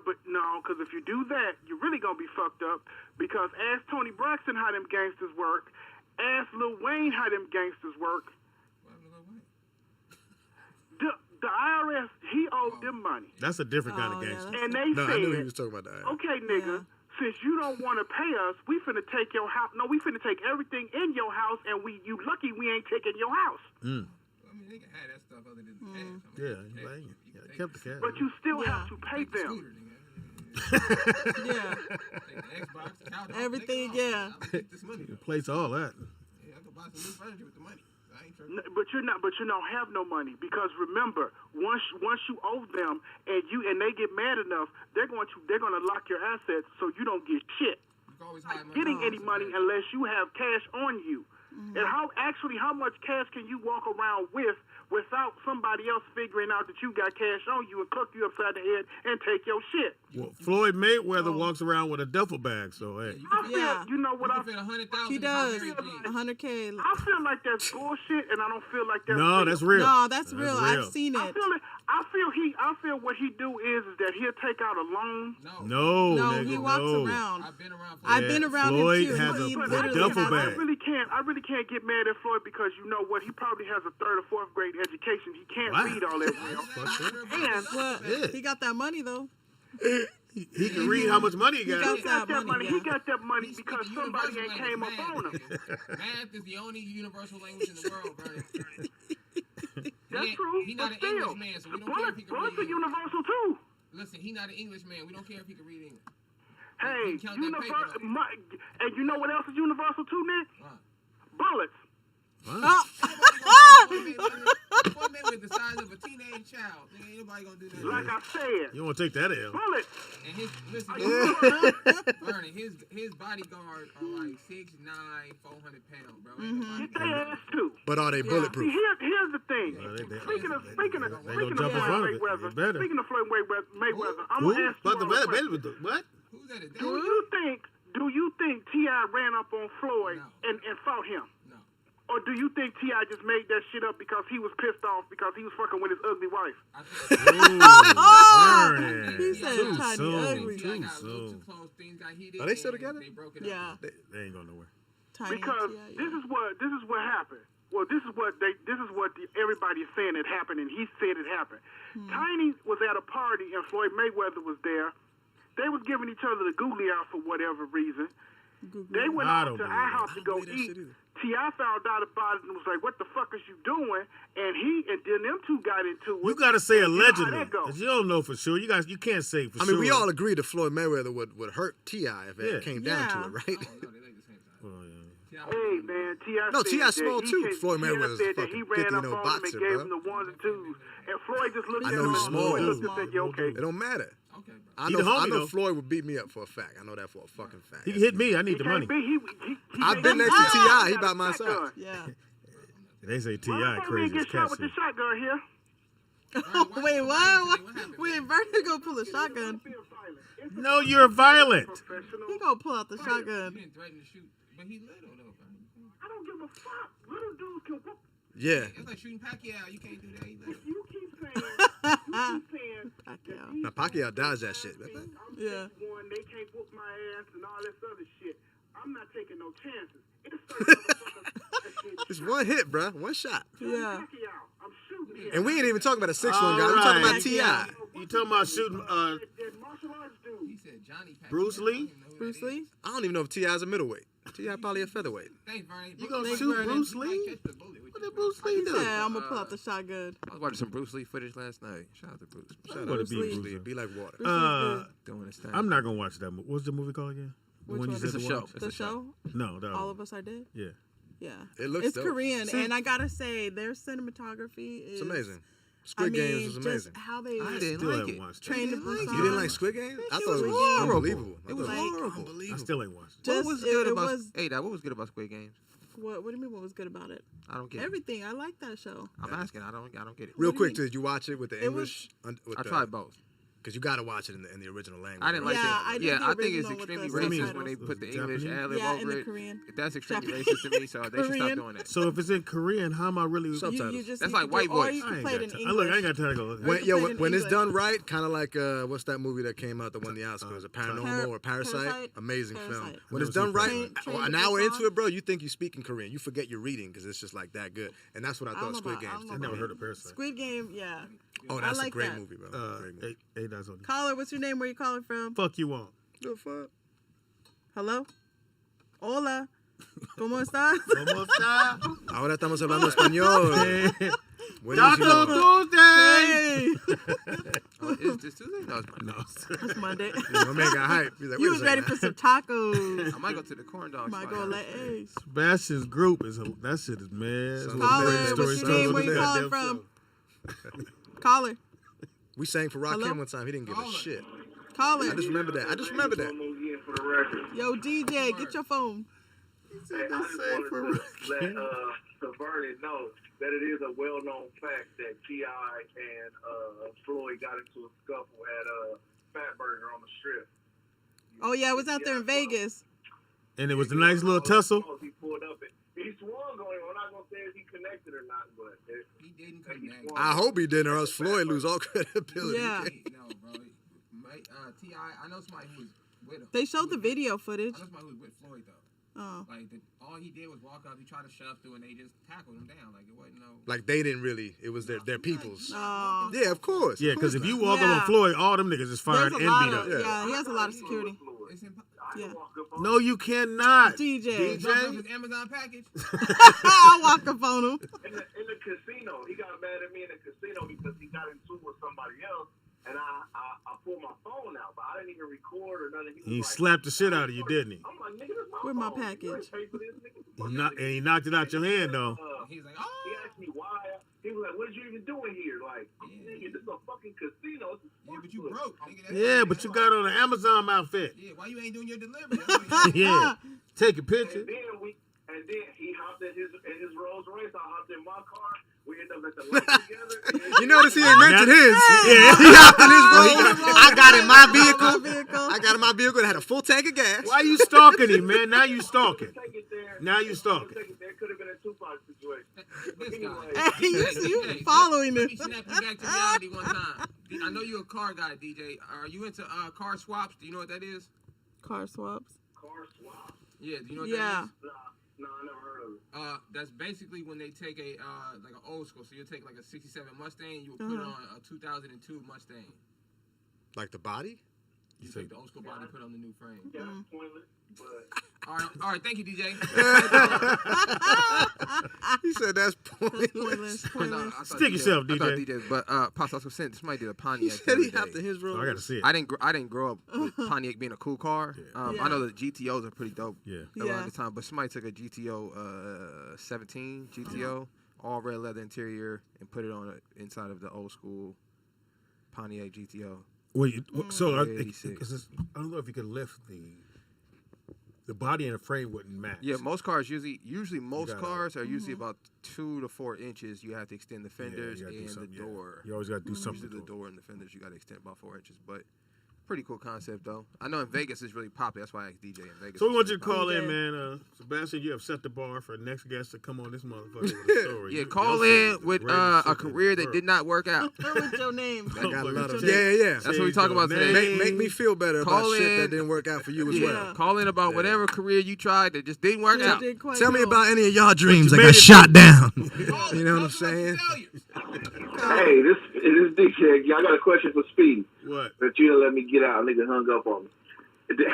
But no, because if you do that, you're really gonna be fucked up. Because ask Toni Braxton how them gangsters work. Ask Lil Wayne how them gangsters work. What happened to Lil Wayne? The IRS, he owed them money, That's a different kind Oh, of yeah, gangster. and they No, I knew he said, was talking about that. "Okay, nigga, since you don't want to pay us, we finna take your house. No, we finna take everything in your house, and you lucky we ain't taking your house. I mean, they can have that stuff other than the cash. I mean, Yeah, you you can like, kept the cash. But you still Yeah. have to pay take the them." scooter, nigga. Yeah. Take the Xbox, the couch, Everything, take it all. yeah. I'll take this money. though. Place all that. Yeah, I can buy some new furniture with the money. I ain't tripping. But you don't have no money, because remember, once you owe them and they get mad enough, they're gonna lock your assets so you don't get shit. You can always hide money. Getting any money unless you have cash on you. And how much cash can you walk around with without somebody else figuring out that you got cash on you and cook you upside the head and take your shit? Well, Floyd Mayweather walks around with a duffel bag, so hey. You know what You I can fit 100,000. He does. in Mary Jane. 100K. I feel like that's bullshit, and I don't feel like that's No, real. that's real. No, that's real. I've seen I it. feel what he do is that he'll take out a loan. No, No, nigga, he walks no. around. I've been around. For I've been around Floyd him too. has He a literally duffel has bag. I really can't get mad at Floyd, because you know what? He probably has a 3rd or 4th grade education. He can't Wow. read all that well. And What? Yeah. He got that money though. He can read how much money he got. got he got that money. yeah. He got that money He's because speaking somebody universal ain't came up language, on him. Math is the only universal language in the world, bro. That's true. He's not but an still, Englishman, so we don't care if he can bullets read are English. universal too. Listen, he's not an Englishman. We don't care if he can read English. Hey, He count that paper, universal. though. And you know what else is universal too, Nick? Wow. Bullets. Floyd Mayweather the size of a teenage child. Nigga, ain't nobody gonna do that. Like I said, You don't want to take that L. bullets. And his listen, Bernie, his bodyguards are like 6'9", 400 pounds, bro. Ain't nobody- Get their ass too. But are they See, bulletproof? here's the thing. Well, they Speaking of gonna jump in Floyd front of it. Mayweather, They better. speaking of Floyd Mayweather, I'm Who? gonna ask you But all a question. what? Who's that? Do you think T.I. ran up on Floyd No. and fought him? No. Or do you think T.I. just made that shit up because he was pissed off because he was fucking with his ugly wife? I think Ooh, He burn. said Too tiny soon. ugly. T.I. Too got a little too soon. close. Things got heated. Are they still and together? They broke it up. Yeah. They ain't going nowhere. Tiny. Because yeah. this is what happened. Well, this is what everybody is saying it happened, and he said it happened. Tiny was at a party, and Floyd Mayweather was there. They was giving each other the googly eye for whatever reason. They went I out don't to believe IHOP that. to go I don't believe that eat. shit either. T.I. found out about it and was like, "What the fuck is you doing?" And then them two got into it. You got to say You know how allegedly, that go. 'cause you don't know for sure. You can't say for I sure. mean, we all agreed that Floyd Mayweather would hurt T.I. if Yeah. it came down to Yeah. it, right? Oh, no, they like the same size. Oh, yeah. Hey man, T.I. No, said T.I. that small he too. can- Floyd T.I. Mayweather's said that fucking he ran 50 up and on him boxer, and gave bro. him the ones and twos, and Floyd just looked I at know him he's and small. Floyd looked and said, "You okay?" It don't matter. Okay, bro. I He know, the homie, I know though. Floyd would beat me up for a fact. I know that for a fucking fact. He can hit me. I need the money. He I've been next to T.I. He by my side. Yeah. They say Well, T.I. I'm crazy get as shot cat with the shit. shotgun here. Wait, what? Wait, Vernon gonna pull a shotgun. No, you're violent. He gonna pull out the You shotgun. didn't threaten to shoot, but he little though. Bro. I don't give a fuck. Little dudes can whoop. Yeah. It's like shooting Pacquiao. You can't do that. He little. You keep saying Pacquiao. Now Pacquiao dodged that shit. Yeah. One, they can't whoop my ass and all this other shit. I'm not taking no chances. It's certain motherfuckers. It's one hit, bro. One shot. Yeah. I'm shooting him. And we ain't even talking about a 6'1" guy. All We're talking right. about T.I. You talking about shooting That martial arts dude. He said Johnny Pacquiao. Bruce Lee? I don't even know who Bruce that is. Lee? I don't even know if T.I.'s a middleweight. T.I. probably a featherweight. Thanks, Vernon. You gonna Thanks, shoot Vernon. Bruce You might Lee? catch the bullet with What your did Bruce Lee He do? said, I'm gonna pull out the shotgun. I was watching some Bruce Lee footage last night. Shout out to Bruce. Shout out wanna to be Bruce Bruce Lee. Lee. Be like water. Doing his thing. I'm not gonna watch that movie. What's the movie called again? The Which one you one? said It's a to show. watch? It's The a show. show? No, that All one. of Us Are Dead? Yeah. Yeah. It looks It's dope. Korean, See- and I gotta say, their cinematography is It's amazing. I Squid mean, Games was just amazing. how they I didn't Still like haven't it. watched it. trained to You didn't like Squid Games? I thought it was unbelievable. It was Like- horrible. I still ain't watched it. Just, What was it, good it about? was Hey, what was good about Squid Games? what do you mean? What was good about it? I don't get it. Everything. I like that show. I'm asking. I don't get it. Real What do you quick, did you watch it with the It was- English? I tried both. Because you got to watch it in the original language. I didn't like Yeah, that. I did Yeah, the I think it's original with extremely the What do you mean? racist when they put the Japanese? English ad lib Yeah, in over the it. Korean. That's extremely Japanese. racist to me, so they should stop Korean. doing that. So if it's in Korean, how am I really? Subtitles. You just That's need like to white do, or voice. you I can ain't play it got in time. English. Look, I ain't got time to go. Or When, you yo, can play it in when it's English. done right, kind of like what's that movie that came out that won the Oscars? A Paranormal or Parasite? Parasite? Amazing film. Parasite. When it's Never done seen right, Parasite. Train an to hour Busan? into it, bro, you think you speak in Korean. You forget you're reading because it's just like that good. And that's what I I thought don't know Squid about- I Games don't did. I know never heard of Parasite. Squid Game, yeah. Oh, I that's a like great that. movie, bro. Great movie. Eight that's on. Caller, what's your name? Where you calling from? Fuck you on. The fuck? Hello? Hola. ¿Cómo estás? ¿Cómo está? Ahora estamos hablando español. Taco Buenísimo. Tuesday. Hey. Oh, is this Tuesday? No, it's Monday. No. It's Monday. My man got hype. He's like, You wait was a ready second. for some tacos. I might go to the corn dog Might spot. go let hey. Sebastian's group is that shit is man. It's one of the Caller, greatest what's your stories name? told Where in you the calling goddamn from? show. Caller. We sang for Rakim Hello? one time. He didn't give a shit. Caller. I just remember that. I just remember that. For the record. Yo, DJ, get your phone. Hey, I just wanted to let Vernon know that it is a well-known fact that T.I. and Floyd got into a scuffle at Fatburger on the Strip. Oh, yeah, I was out there in Vegas. And it was a nice little tussle. He pulled up and he swung on him. I'm not going to say if he connected or not, but He didn't connect. I hope he didn't, or else Floyd lose all credibility. Yeah. No, bro. T.I., I know somebody who was with him. They showed the video footage. I know somebody who was with Floyd, though. Oh. Like, all he did was walk up, he tried to shove through, and they just tackled him down. Like, it wasn't no... Like they didn't really. It was their people's. Oh. Yeah, of course. Yeah, of because course if you not. walk up Yeah. on Floyd, all them niggas is fired There's and a lot beat of, up. yeah, he has a lot of security. It's impossible. Yeah. No, you cannot. DJ. Drop off his Amazon package. I'll walk up on him. in the casino, he got mad at me in the casino because he got into it with somebody else, and I pulled my phone out, but I didn't even record or nothing. He was slapped the shit out of you, didn't he? I'm like, nigga, this my Where my phone. You package? ain't pay for this, nigga. And he knocked it out your hand, though. He's like, He oh. asked me why. He was like, what did you even doing here? Like, nigga, this is a fucking casino. It's a Yeah, but you sports broke. Nigga, that's Yeah, what but it you is. got on an Amazon outfit. Yeah, why you ain't doing your delivery? That's what it is. Yeah. Take a picture. And then he hopped in his Rolls Royce. I hopped in my car. We ended up at the lunch together. You notice he ain't mentioned his. Yeah. He hopped in his Rolls. I got in my vehicle. vehicle. I got in my vehicle that had a full tank of gas. Why you stalking him, man? Now you stalking. Take it there. Now you stalking. There could have been a Tupac situation. This guy. Hey, you following Let me it. snap you back to reality one time. I know you're a car guy, DJ. Are you into car swaps? Do you know what that is? Car swaps. Car swap. Yeah, do you know what Yeah. that is? No, I never heard of it. That's basically when they take a like an old school. So you take like a '67 Mustang, you would put it on a 2002 Mustang. Like the body? You take the old school body, put on the new frame. Yeah, that's pointless, but All right. Thank you, DJ. He said that's pointless. Pointless. Pointless. Stick yourself, I thought DJ. DJ, but Pops, I was saying somebody did a He Pontiac. said he the other hopped day. in his Rolls. Oh, I got to see it. I didn't grow up with Pontiac being a cool car. Yeah. I know the GTOs are pretty dope. Yeah. Around Yeah. the time, but somebody took a GTO 17 GTO, all red leather interior, and put it on inside of the old school Pontiac GTO. Well, so I 86. don't know if you could lift the body and the frame wouldn't match. Yeah, most cars usually most gotta- cars are usually about 2 to 4 inches. You have to extend the fenders you gotta do and the something, yeah. door. You always got to do something. Usually the to it. door and the fenders you got to extend about 4 inches. But pretty cool concept though. I know in Vegas it's really popular. That's why I asked DJ in Vegas. So we it's want you really to call popular. in, man. Sebastian, you have set the bar for the next guest to come on this motherfucker with a story. Yeah, You- call your in story with is the greatest a shit career in that the did not work out. What's your name? I got a lot of Change- yeah. That's what we change talk your about today. name. Make me feel better Call about shit in. that didn't work out for you as Yeah, well. call in about whatever career you tried that just didn't work out. Tell me about any of y'all dreams that made got it shot down. Oh, You know what I'm talk about your saying? failures. Hey, this is DJ. I got a question for Speedy What? that you didn't let me get out. Nigga hung up on me.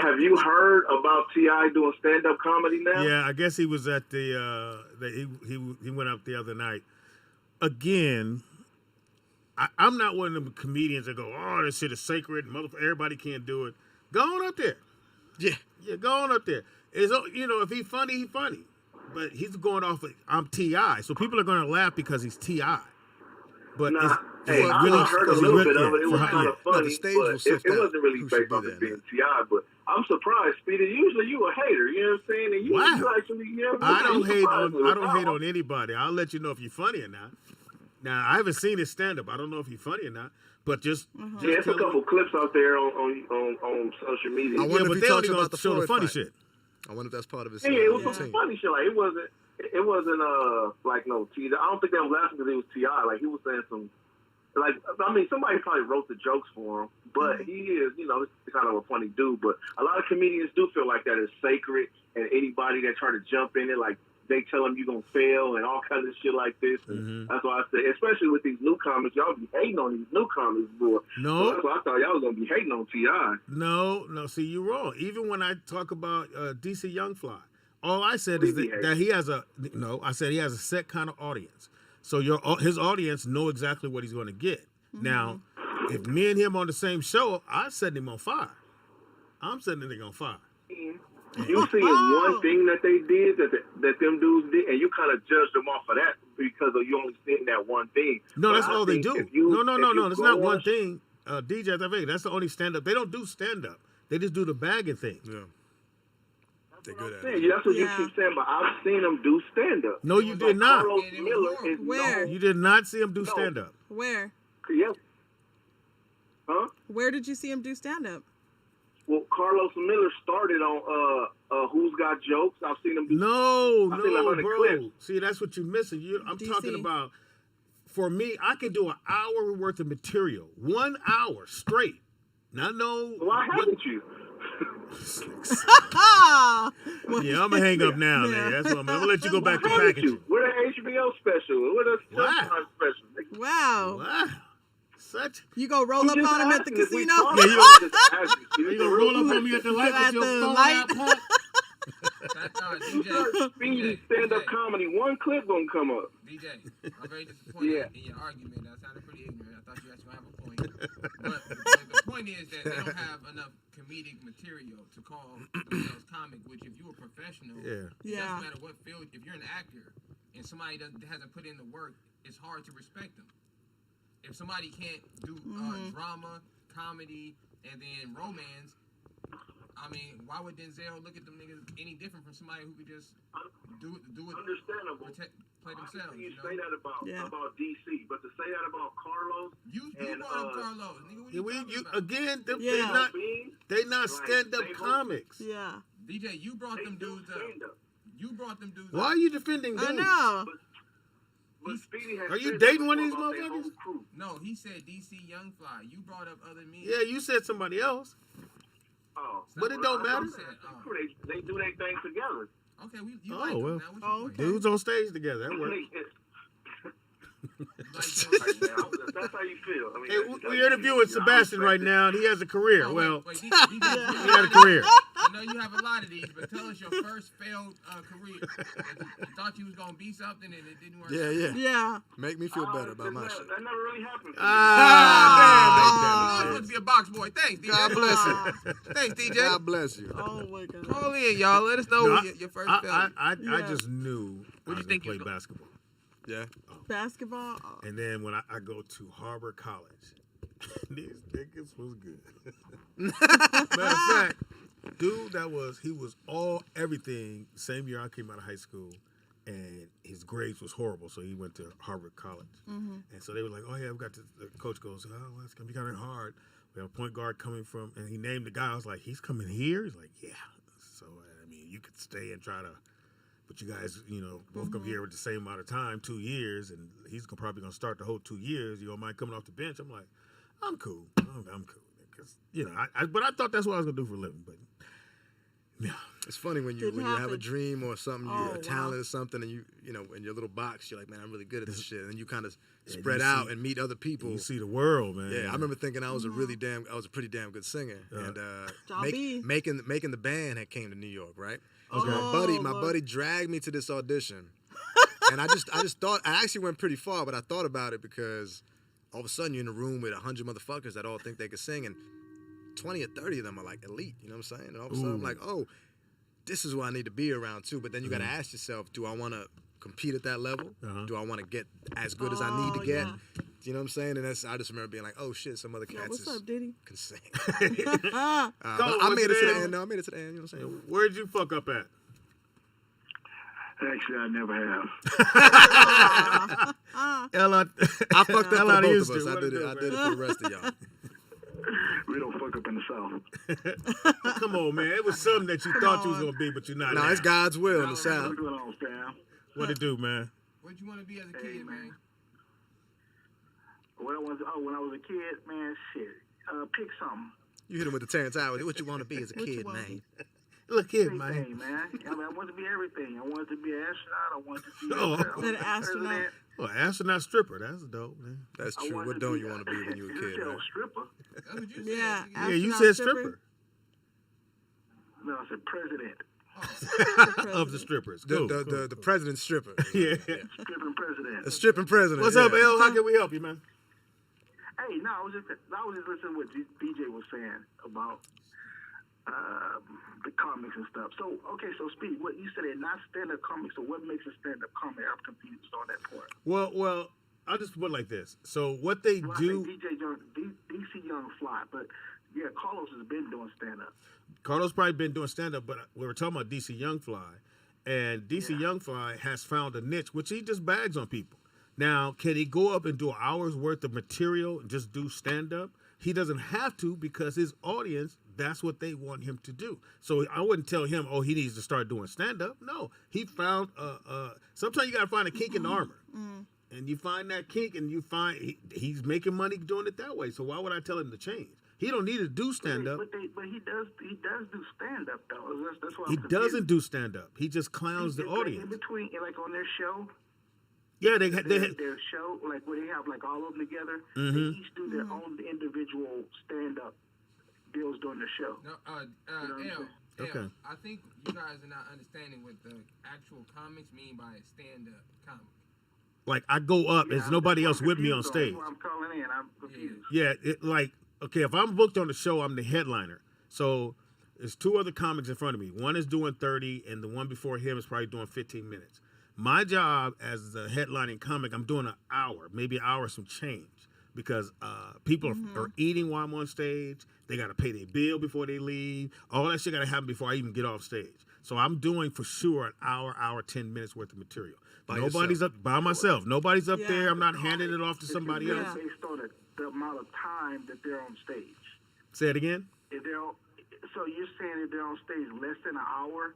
Have you heard about T.I. doing stand-up comedy now? Yeah, I guess he was at he went up the other night. Again, I'm not one of them comedians that go, oh, this shit is sacred, motherfucker, everybody can't do it. Go on up there. Yeah. Yeah, go on up there. It's, if he's funny, he's funny. But he's going off of, I'm T.I., so people are going to laugh because he's T.I. But Nah, it's hey, I really, heard a it's little really- bit of it. It for was how- kind of No, funny, the stage but will sift it out wasn't really who should based be off there it being now. T.I., but I'm surprised, Speedy. Usually you a hater, you know what I'm saying? And you Wow. actually, I don't hate surprised me on with that. on anybody. I'll let you know if you're funny or not. Now I haven't seen his stand up. I don't know if he's funny or not. But just Yeah, it's a tell couple me- clips out there on social media. I Yeah, wonder but if they he only talks gonna about the show the Floyd funny fight. shit. I wonder if that's part of his Yeah, it was some routine. funny shit. Like it wasn't like no T. I don't think they was laughing because it was T.I. Like he was saying some, like I mean somebody probably wrote the jokes for him, but he is he's kind of a funny dude. But a lot of comedians do feel like that is sacred, and anybody that try to jump in it, like they tell them you're gonna fail and all kinds of shit like this. And that's why I say, especially with these new comics, y'all be hating on these new comics, boy. No. So that's why I thought y'all was gonna be hating on T.I. No. See, you're wrong. Even when I talk about DC Young Fly, all I said is that he has I said he has a set kind of audience. So his audience know exactly what he's going to get. Now, if me and him on the same show, I set him on fire. I'm setting the nigga on fire. You see one thing that they did that them dudes did, and you kind of judged them off of that because of you only seeing that one thing. No, But that's I all they think do. if you- No. if That's you not go one on- thing. DJ that's the only stand up. They don't do stand up. They just do the bagging thing. Yeah. They're good at Yeah, it. that's what Yeah. you keep saying, but I've seen them do stand up. No, you did not. Carlos And it was Miller horrible. is Where? You did not see him do stand up. Where? Yes. Huh? Where did you see him do stand up? Well, Carlos Miller started on Who's Got Jokes. I've seen him do. No, I've seen 100 bro. clips. See, that's what you're missing. I'm DC. talking about. For me, I can do an hour worth of material, 1 hour straight. Not no. Why haven't you? Yeah, I'm gonna hang up now, man. That's what I'm gonna let you go back to Why haven't packaging. you? We're the HBO special. We're the Wow. Sunshine special. Wow. Wow, such. You go roll up on him at the casino? Yeah, you gonna roll up on me at the light At with your the phone light? out, punk? Speedy stand-up comedy. One clip gonna come up. DJ, I'm very disappointed Yeah. in your argument. That sounded pretty ignorant. I thought you actually have a point. But the point is that they don't have enough comedic material to call themselves comic, which if you're a professional, Yeah. it Yeah. doesn't matter what field, if you're an actor and somebody hasn't put in the work, it's hard to respect them. If somebody can't do drama, comedy, and then romance, I mean, why would Denzel look at them niggas any different from somebody who could just do it, Understandable. play themselves? You You know? say that about DC, but to say that about Carlos You and brought up Carlos, nigga. What Yeah, you talking about? again. Yeah. They not Like, stand up they both- comics. Yeah. DJ, you brought they them do dudes up. stand-up. You brought them dudes Why up. are you defending I dudes? know. But Speedy has Are you said dating that one of these before about their motherfuckers? whole crew. No, he said DC Young Fly. You brought up other men. Yeah, you said somebody else. Oh, But it don't matter. They do their thing together. Okay, you Oh, like them well. now. What's Oh, your okay. Dudes on stage together. That works. That's how you feel. I mean, Hey, that's how we're you interviewing feel. Sebastian I right respect now, and he has a career. Oh, Well, wait, he DJ, had a career. I know you have a lot of these, but tell us your first failed career. You thought you was gonna be something and it didn't work. Yeah, yeah. Yeah. Make me feel better about my that, shit. that never really happened. Ah, You supposed to be a box boy. Thanks, DJ. God bless you. Thanks, DJ. God bless you. Oh my god. Call in, y'all. Let us know No, your first I failure. just knew I was think gonna you play basketball. Yeah. Basketball? Oh. And then when I go to Harbor College, these niggas was good. Matter of fact, Dude, he was all everything. Same year I came out of high school, and his grades was horrible, so he went to Harvard College. Mm-hmm. And so they were like, "Oh yeah, we got this." The coach goes, "Oh, well, it's gonna be kind of hard. We have a point guard coming from," and he named the guy. I was like, "He's coming here?" He's like, "Yeah." So I mean, you could stay and try to, but you guys, both come here with the same amount of time, 2 years, and he's probably gonna start the whole 2 years. You don't mind coming off the bench? I'm like, I'm cool. I'm cool. Because but I thought that's what I was gonna do for a living. But yeah, it's funny when you have a dream or something, you're a talent or something, and you in your little box, you're like, man, I'm really good at this shit, and you kind of spread out and meet other people. You see the world, man. Yeah, I remember thinking I was a pretty damn good singer, and making the band had came to New York, right? Okay. So my buddy dragged me to this audition, and I just thought I actually went pretty far, but I thought about it because all of a sudden you're in a room with 100 motherfuckers that all think they can sing, and 20 or 30 of them are like elite, you know what I'm saying? And all of a sudden I'm like, oh, this is what I need to be around too. But then you got to ask yourself, do I want to compete at that level? Do I want to get as good as I need to get? Yeah. You know what I'm saying? And I just remember being like, oh shit, some other cats What's up, Diddy? can sing. Go, I made it to the end. No, I made it to the end. You know what I'm saying? Where'd you fuck up at? Actually, I never have. I fucked up for L.I. both of us. Houston, I did it for the rest of y'all. We don't fuck up in the South. Come on, man. It was something that you thought you was gonna be, but you're not. No, it's God's will in the South. What's going on, fam? What it do, man? What'd you want to be as a kid, man? When I was a kid, man, shit. Pick something. You hit him with the Terrence Howard. What you want to be as a kid, man? Look here, Everything, man. I wanted to be everything. I wanted to be an astronaut. I wanted to be An astronaut. president. Well, astronaut stripper. That's dope, man. That's I true. wanted What to don't be you want to be when you were a kid, You man? stripper. That's what you said. Yeah. Yeah, you astronaut said stripper. No, I said president. Of the strippers. The, Cool, the, cool, the, the cool. president stripper. Yeah. Stripping president. A stripping president. What's yeah. up, L? How can we help you, man? Hey, no, I was just listening to what DJ was saying about the comics and stuff. So, okay, so Speedy, what you said, they're not stand-up comics. So, what makes a stand-up comic? I'm confused on that part. Well, I'll just put it like this. So what they Well, do. I think DC Young Fly, but yeah, Carlos has been doing stand-up. Carlos probably been doing stand-up, but we were talking about DC Young Fly, and DC Young Fly has found a niche, which he just bags on people. Now, can he go up and do an hour's worth of material and just do stand-up? He doesn't have to because his audience, that's what they want him to do. So I wouldn't tell him, oh, he needs to start doing stand-up. No, he found, sometimes you got to find a kink in the armor. And you find that kink and you find he's making money doing it that way. So why would I tell him to change? He don't need to do stand-up. But he does do stand-up, though. That's why He doesn't do stand-up. He just clowns the Like audience. in between, like on their show, Yeah, their show, like where they have like all of them together, they each do their own individual stand-up deals during the show. No, You know what I'm Okay. I think you guys are not understanding what the actual comics mean by a stand-up comic. like I go up, there's nobody else with me on stage. That's why I'm calling in. I'm confused. Yeah, okay, if I'm booked on the show, I'm the headliner. So there's two other comics in front of me. One is doing 30, and the one before him is probably doing 15 minutes. My job as the headlining comic, I'm doing an hour, maybe an hour some change, because people are eating while I'm on stage. They got to pay their bill before they leave. All that shit got to happen before I even get off stage. So I'm doing for sure an hour, 10 minutes worth of material. Nobody's up by myself. Nobody's up there. I'm not handing it off to somebody It's else. based on the amount of time that they're on stage. Say it again. So you're saying that they're on stage less than an hour?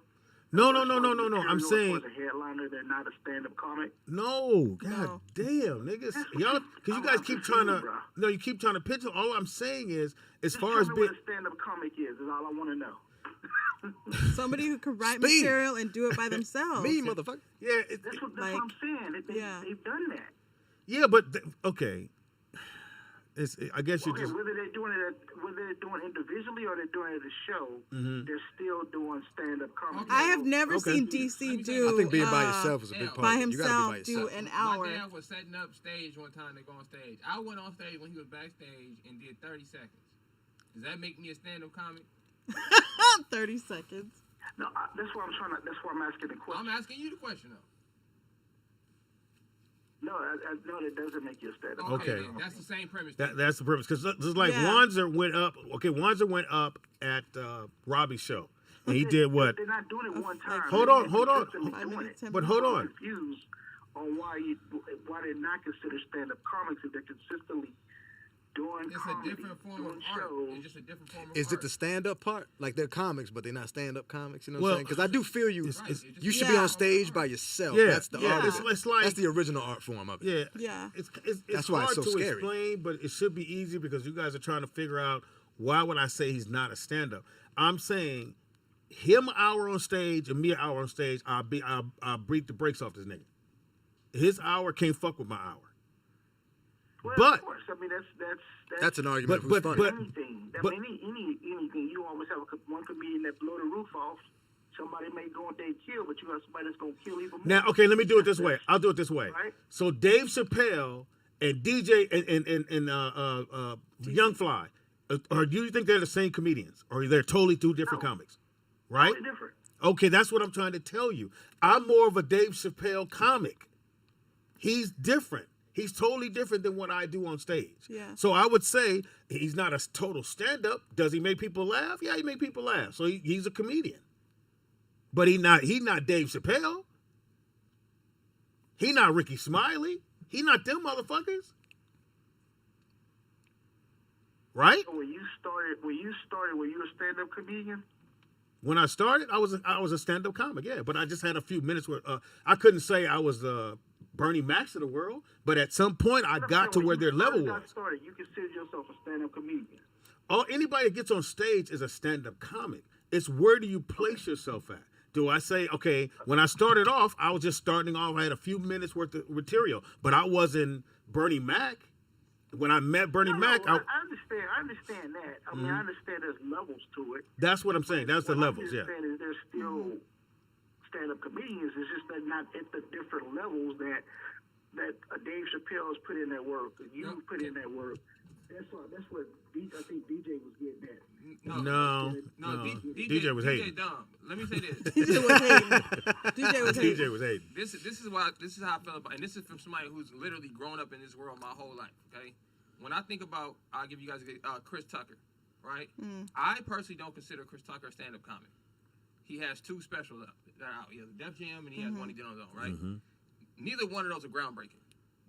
No. I'm saying as a headliner, they're not a stand-up comic. no. God damn, niggas, y'all, because you guys keep trying to. Bro. No, you keep trying to pitch it. All I'm saying is, as Just far tell as me being. what a stand-up comic is all I want to know. Somebody who can write Speedy. material and do it by themselves. Me, motherfucker. Yeah, That's what Like, I'm saying. They've done that. yeah, but okay. I guess you Okay, just. whether they're doing individually or they're doing it at a show, they're still doing stand-up comedy. I have never Okay. seen DC do. I think being by yourself is a big part. by of it. You gotta be by himself do yourself. an My hour. dad was setting up stage one time to go on stage. I went on stage when he was backstage and did 30 seconds. Does that make me a stand-up comic? 30 seconds. No, that's why I'm asking the question. I'm asking you the question though. No, no, that doesn't make you a stand-up. Okay. Then. That's the same premise. That's the premise. Because just like Yeah. Wanzer went up. Okay, Wanzer went up at Robbie's show, and he did what? They're not doing it one time. Hold on. But hold on. I'm confused on why they're not considered stand-up comics if they're consistently doing It's comedy, a different form of doing art. shows. It's just a different form of Is art. it the stand-up part? Like they're comics, but they're not stand-up comics. You know what Well, I'm saying? Because I do feel you. You should be Yeah. on stage by yourself. Yeah, That's the yeah. art. It's like That's the original art form of it. Yeah. Yeah. It's That's why hard it's so to scary. explain, but it should be easy because you guys are trying to figure out why would I say he's not a stand-up. I'm saying him an hour on stage and me an hour on stage, I'll break the brakes off this nigga. His hour can't fuck with my hour. Well, But- of course, I mean That's an argument. But- Who's funny? but- anything. but- I mean, anything. You always have one comedian that blow the roof off. Somebody may go and they kill, but you have somebody that's gonna kill even more. Now, okay, let me do it this way. I'll do it this way. Right. So Dave Chappelle and DJ and Young Fly, or do you think they're the same comedians, or they're totally two different No. comics? Right? Totally different. Okay, that's what I'm trying to tell you. I'm more of a Dave Chappelle comic. He's different. He's totally different than what I do on stage. Yeah. So I would say he's not a total stand-up. Does he make people laugh? Yeah, he make people laugh. So he's a comedian. But he not Dave Chappelle. He not Ricky Smiley. He not them motherfuckers. Right? So when you started, were you a stand-up comedian? When I started, I was a stand-up comic, yeah. But I just had a few minutes where I couldn't say I was the Bernie Macs of the world. But at some point, I got to where their level was. Started, you consider yourself a stand-up comedian. Anybody that gets on stage is a stand-up comic. It's where do you place yourself at? Do I say, okay, when I started off, I was just starting off, I had a few minutes worth of material, but I wasn't Bernie Mac. When I met Bernie Mac, I understand that. I mean, I understand there's levels to it. that's what I'm saying. That's the What levels, I'm yeah. just saying is there's still stand-up comedians. It's just that not at the different levels that Dave Chappelle has put in that work. You put in that work. That's what I think DJ was getting at. No. DJ was hating. DJ dumb. Let me say this. DJ was hating. DJ was hating. This is how I feel about, and this is from somebody who's literally grown up in this world my whole life. Okay, when I think about, I'll give you guys Chris Tucker, right? I personally don't consider Chris Tucker a stand-up comic. He has two specials that are out. He has a Def Jam and he has one he did on his own, right? Neither one of those are groundbreaking.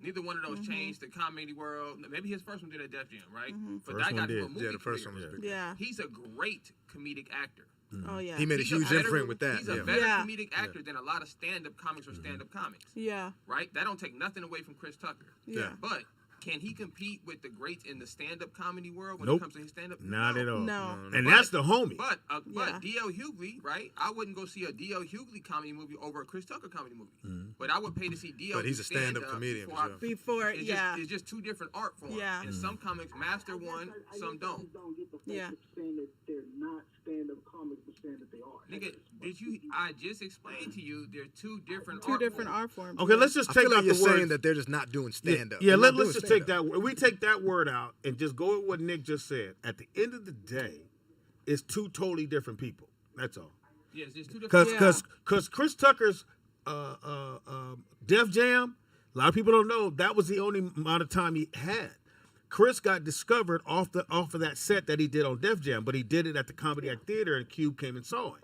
Neither one of those changed the comedy world. Maybe his first one did at Def Jam, right? But First that one got did. to a movie Yeah, the first career. one was big. Yeah. He's a great comedic actor. Oh yeah. He made a He's huge better- imprint with that. He's a Yeah. better Yeah. comedic actor than a lot of stand-up comics or stand-up comics, Yeah. right? That don't take nothing away from Chris Tucker. Yeah. But can he compete with the greats in the stand-up comedy world when Nope. it comes to his stand-up? Not at all. No. And that's the homie. But Yeah. D.L. Hughley, right? I wouldn't go see a D.L. Hughley comedy movie over a Chris Tucker comedy movie. But I would pay to see D.L. But he's a stand-up comedian, before I- for sure. Before, It's yeah. just, it's just two different art forms. Yeah. And some comics master one, some don't. get the fact Yeah. that saying that they're not stand-up comics, but saying that they are. Nigga, I just explained to you they're two different Two art different forms. art forms. Okay, yeah. let's just I take feel out like the you're word. saying that they're just not doing stand-up. Yeah, They're not let's doing just take stand-up. that word. We take that word out and just go with what Nick just said. At the end of the day, it's two totally different people. That's all. Yeah, it's just two different. Because Chris Tucker's Def Jam, a lot of people don't know that was the only amount of time he had. Chris got discovered off of that set that he did on Def Jam, but he did it at the Comedy Act Theater, and Cube came and saw him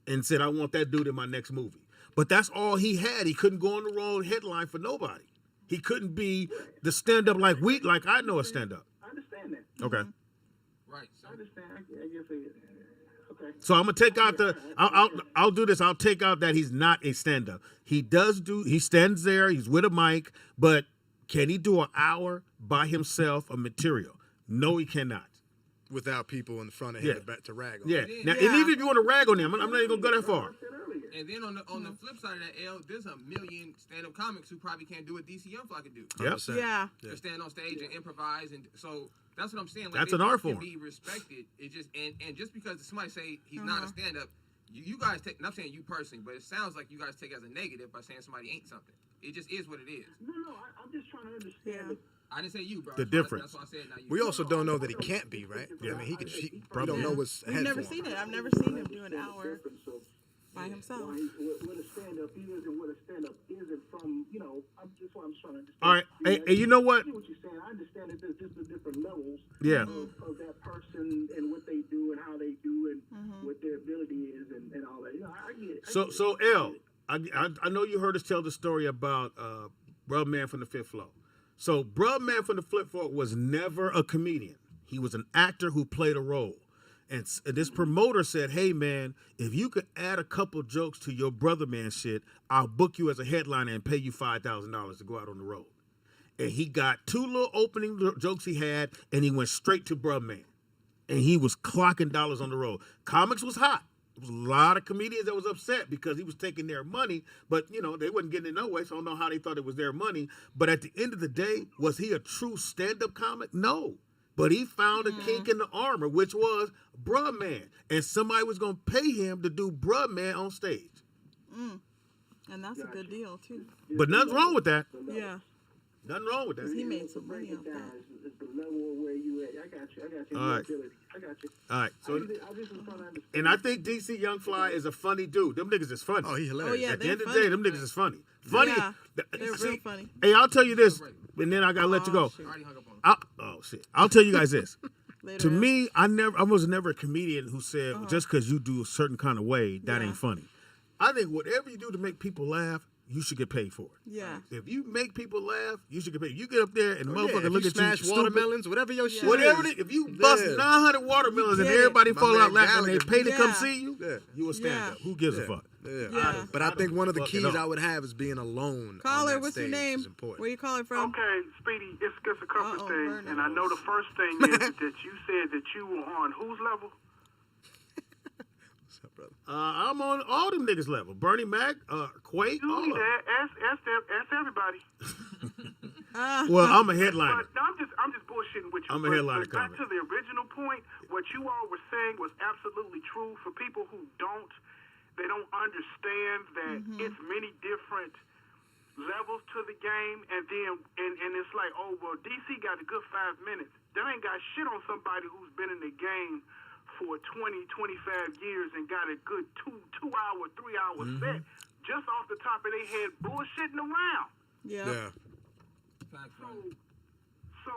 and said, "I want that dude in my next movie." But that's all he had. He couldn't go on the road headline for nobody. He couldn't be the stand-up like I know a stand-up. I understand that. Okay. Right. So, I understand. I guess okay. So I'm gonna take out I'll do this. I'll take out that he's not a stand-up. He stands there, he's with a mic, but can he do an hour by himself of material? No, he cannot. Without people in the front of him to rag on. Yeah. him. Now, and even if you want to rag on him, I'm not even gonna go that far. and then on the flip side of that, there's a million stand-up comics who probably can't do what DC Young Fly can do. Yep. 100%. Yeah. To stand on stage and improvise, and so that's what I'm saying. Like, That's they an art can form. be respected. It just and just because somebody say he's not a stand-up, you guys take. And I'm saying you personally, but it sounds like you guys take it as a negative by saying somebody ain't something. It just is what it is. No, I'm just trying to understand. Yeah. I didn't say you, bro. The That's why- difference. That's why I said not you. We also don't know that he can't be, right? I mean, we don't know what's We've ahead never for him. seen it. I've never seen him do an hour. by himself. What a stand-up is and what a stand-up isn't from, I'm just trying to understand. All right, hey, you know what? I see what you're saying. I understand that there's just the different levels Yeah. of that person and what they do and how they do and what their ability is and all that. I get it. So L, I know you heard us tell the story about Bruh Man from the Fifth Floor. So Bruh Man from the Fifth Floor was never a comedian. He was an actor who played a role. And this promoter said, hey, man, if you could add a couple jokes to your Brother Man shit, I'll book you as a headliner and pay you $5,000 to go out on the road. And he got 2 little opening jokes he had, and he went straight to Bruh Man. And he was clocking dollars on the road. Comics was hot. There was a lot of comedians that was upset because he was taking their money, but, they wasn't getting it no way, so I don't know how they thought it was their money. But at the end of the day, was he a true stand-up comic? No. But he found a kink in the armor, which was Bruh Man. And somebody was going to pay him to do Bruh Man on stage. And that's a good deal, too. But nothing's wrong with that. Yeah. Nothing wrong with that. He made some money off that. It's the level of where you at. I got you. All right. I got you. All right. So, I just was trying to understand. and I think DC Young Fly is a funny dude. Them niggas is funny. Oh, he hilarious. Oh, yeah, At the they're end of the funny. day, them niggas is funny. Funny. Yeah, they're See, real funny. Hey, I'll tell you this, and then I got to let you go. Shit. I already hung up on him. Oh, shit. I'll tell you guys this. Later To on. me, I was never a comedian who said just because you do a certain kind of way, that Yeah. ain't funny. I think whatever you do to make people laugh, you should get paid for it. Yeah. If you make people laugh, you should get paid. You get up there and the Oh, yeah, motherfucker if look you at smash you stupid. watermelons, whatever your shit Whatever is. it is, if you bust Yeah. 900 watermelons and get it. everybody My fall man out laughing and they Gallagher. pay to come Yeah. see you, Yeah. you a stand up. Yeah. Who gives a Yeah. fuck? Yeah. But I think one of the Fuck it keys up. I would have is being alone. Caller, on that what's your stage name? Is important. Where you calling from? Okay, Speedy, it's just a couple Uh-oh, things, Vernon. and I know the first thing is that you said that you were on whose level? What's up, brother? I'm on all them niggas level. Bernie Mac, Quake, all You of them. ask everybody. Well, I'm a headliner. But no, I'm just bullshitting with you. I'm a But headliner back comic. to the original point, what you all were saying was absolutely true. For people who don't understand that it's many different levels to the game, and then and it's like, oh well, DC got a good 5 minutes. That ain't got shit on somebody who's been in the game for 20, 25 years and got a good 2-hour, 3-hour set just off the top of their head, bullshitting around. Yeah. Facts, man. So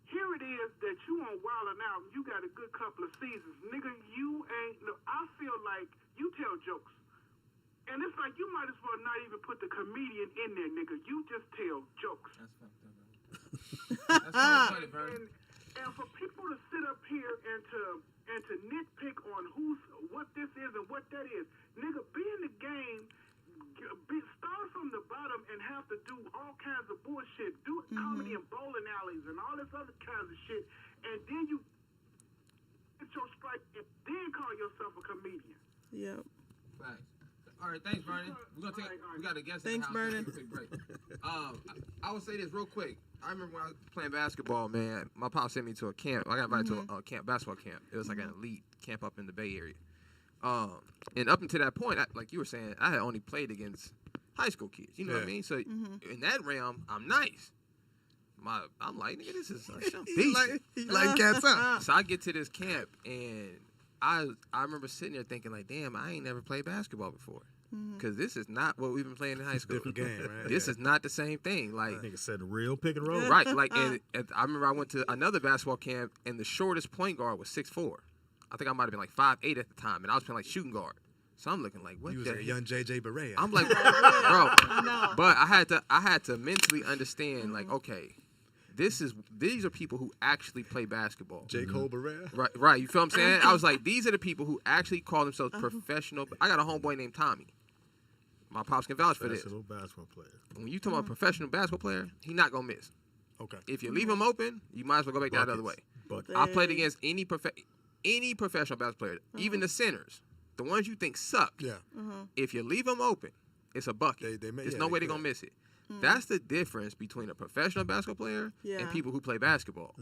here it is that you on Wildin' Out and you got a good couple of seasons. Nigga, you ain't, no, I feel like you tell jokes. And it's like you might as well not even put the comedian in there, nigga. You just tell jokes. That's fucked up, man. That's funny, Vernon. And for people to sit up here and to nitpick on what this is and what that is, nigga, be in the game, start from the bottom and have to do all kinds of bullshit, do comedy in bowling alleys and all this other kinds of shit, and then you get your strike and then call yourself a comedian. Yep. Facts. All right, thanks, Vernon. We're gonna take. We got a guest Thanks, in the house. Vernon. Take a quick break. I would say this real quick. I remember when I was Playing basketball, man. My pop sent me to a camp. I got invited to a basketball camp. It was like an elite camp up in the Bay Area. And up until that point, like you were saying, I had only played against high school kids. You know what I mean? So in that realm, I'm nice. I'm like, nigga, this is some beast. He like cats out. So I get to this camp, and I remember sitting there thinking, like, damn, I ain't never played basketball before. Because this is not what we've been playing in high school. Different game, right? This is not the same thing. Like, Nigga said the real pick and roll. right, like, and I remember I went to another basketball camp, and the shortest point guard was 6'4". I think I might have been like 5'8" at the time, and I was playing like shooting guard. So I'm looking like, what He was the a young JJ Barea. I'm like, bro. know. But I had to mentally understand, like, okay, these are people who actually play basketball. J. Cole Barea. Right. You feel what I'm saying? I was like, these are the people who actually call themselves professional. I got a homeboy named Tommy. My pops can vouch for this. Professional basketball player. When you talk about a professional basketball player, he not gonna miss. Okay. If you leave him open, you might as well go back the other way. Buckets. I played against any professional basketball player, even the centers, the ones you think suck. Yeah. If you leave them open, it's a bucket. There's no way they're gonna miss it. That's the difference between a professional basketball player and people who play basketball.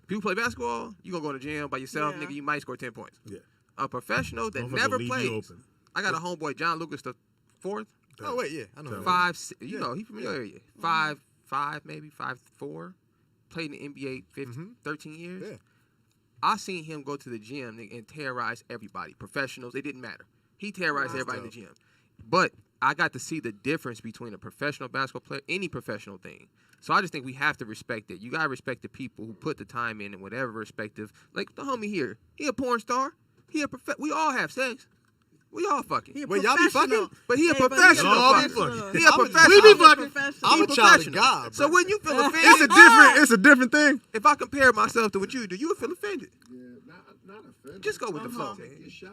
People who play basketball, you gonna go to the gym by yourself, nigga. You might score 10 points. Yeah. A professional that Motherfucker never leave you plays. open. I got a homeboy, John Lucas the fourth. Oh wait, yeah, I know. 5'6", you know, he from your area. 5'5", maybe 5'4". Played in the NBA 13 years. Yeah. I seen him go to the gym and terrorize everybody. Professionals, it didn't matter. He terrorized everybody in the gym. But I got to see the difference between a professional basketball player, any professional thing. So I just think we have to respect it. You got to respect the people who put the time in whatever respective. Like the homie here. He a porn star. We all have sex. We all fucking. Well, y'all be fucking? But he a professional. He a professional. We be fucking. I'm a child of God. So when you feel offended, it's a different thing. If I compare myself to what you do, you would feel offended. Yeah, not offended. Just go with the flow, man. Take your shot.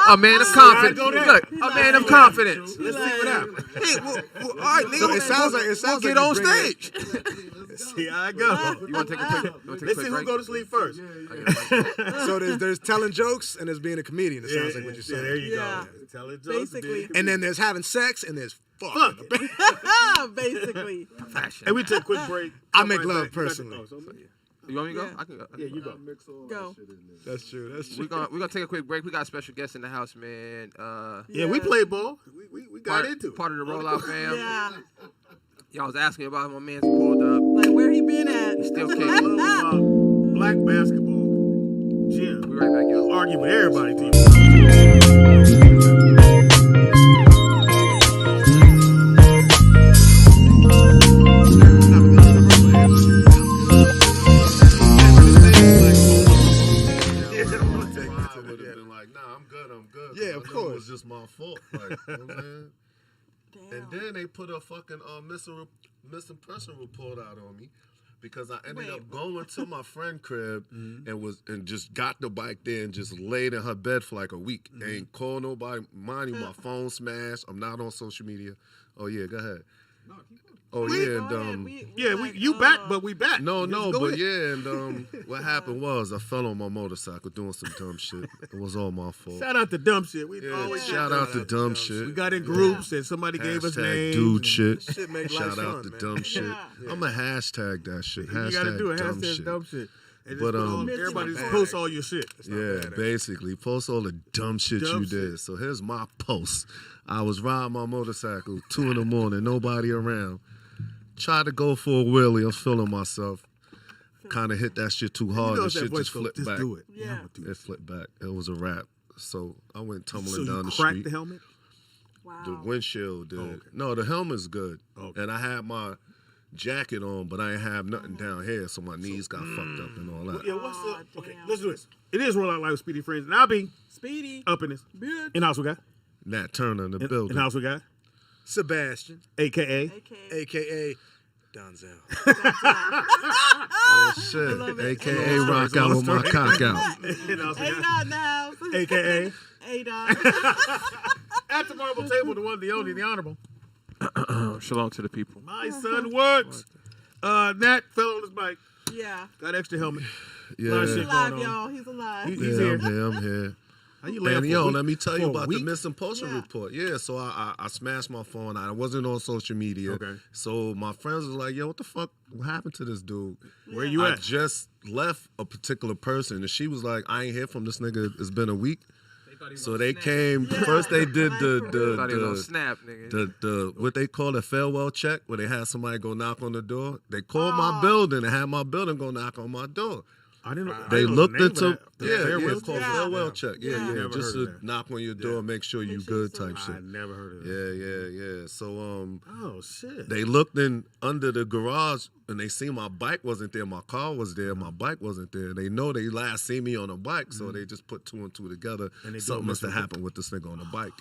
A man of confidence. Look, a man of confidence. Let's see what happens. Hey, well, all right, nigga. So it sounds we'll like get you on bring it- stage. See how it goes. You want to take a quick? Let's see who go to sleep first. So there's telling jokes and there's being a comedian. It sounds like what you're saying. There you Yeah. go. Telling jokes. Basically. And then there's having sex and there's fucking. Basically. Hey, we take a quick break. I make love personally. You want me to go? Yeah. I can go. Yeah, you go. Go. That's true. That's We're true. gonna take a quick break. We got a special guest in the house, man. Yeah, we played ball. We got into it. Part of the rollout fam. Yeah. Y'all was asking about my man's pulled up. Like, where he been at? He still I kicking. love about black basketball. Jim. We right back, y'all. Argue with everybody, team. Yeah, of course. It was just my fault. Like, you know what I'm saying? And then they put a fucking missing person report out on me because I ended up going to my friend crib and just got the bike there and just laid in her bed for like a week. Ain't call nobody. Mind you, my phone smashed. I'm not on social media. Oh yeah, go ahead. Oh yeah, and you back, but we back. No, Just go but ahead. yeah, and what happened was I fell on my motorcycle doing some dumb shit. It was all my fault. Shout out to dumb shit. We Yeah, always shout out to dumb shit. We got in groups and somebody gave us Hashtag names. dude shit. Shit make life Shout out fun, to man. dumb shit. I'm a hashtag that shit. You gotta do it. Hashtag dumb Hashtag shit. dumb shit. And But, just put all, everybody just post all your shit. Yeah, basically. Post all the dumb shit Dumb you did. So here's my post. I was riding my motorcycle 2 a.m, nobody around. Tried to go for a wheelie. I'm feeling myself. Kind of hit that shit too hard. The shit just flipped back. Do it. Yeah. It flipped back. It was a wrap. So I went tumbling So down you the cracked street. the helmet? Wow. The windshield did. okay. No, the helmet's good. Okay. And I had my jacket on, but I ain't have nothing down here, so my knees got fucked up and all that. Yeah, what's Aw, the... Okay, damn. let's do this. It is Roll Out Live with Speedy Friends, and I'll be Speedy. up in this. Bitch. In-house we got. Nat Turner in the building. In-house we got. Sebastian, A.K.A. a.k.a. Donzel. Oh, shit. love it. A.K.A. Rock out with my cock out. In-house we got. A-Dot now. A.K.A. A-Dot. At the marble table, the one, the only, the honorable. Shalom to the people. My son works. Nat fell on his bike. Yeah. Got extra helmet. Yeah. Lot of He's shit alive, going on. y'all. He's alive. He's Yeah, here. I'm here. How you laying And for yo, a week? let me tell you For a about the week? missing person Yeah. report. Yeah, so I smashed my phone. I wasn't on social media. Okay. So my friends was like, yo, what the fuck? What happened to this dude? Where you I at? just left a particular person, and she was like, I ain't hear from this nigga. It's been a week. So they came. First, they did Thought he was on the Snap, nigga. the what they call a farewell check, where they had somebody go knock on the door. They called my building and had my building go knock on my door. I didn't know. They looked into yeah, it's called check? farewell check. Yeah, Yeah. yeah, Never just heard to of that. knock on your door, make sure you Make sure good you're type I shit. never heard of that. Yeah. So Oh shit. they looked in under the garage and they see my bike wasn't there, my car was there, my bike wasn't there. They know they last seen me on a bike, so they just put 2 and 2 together. And they go Something must have missing. happened with this nigga on the bike.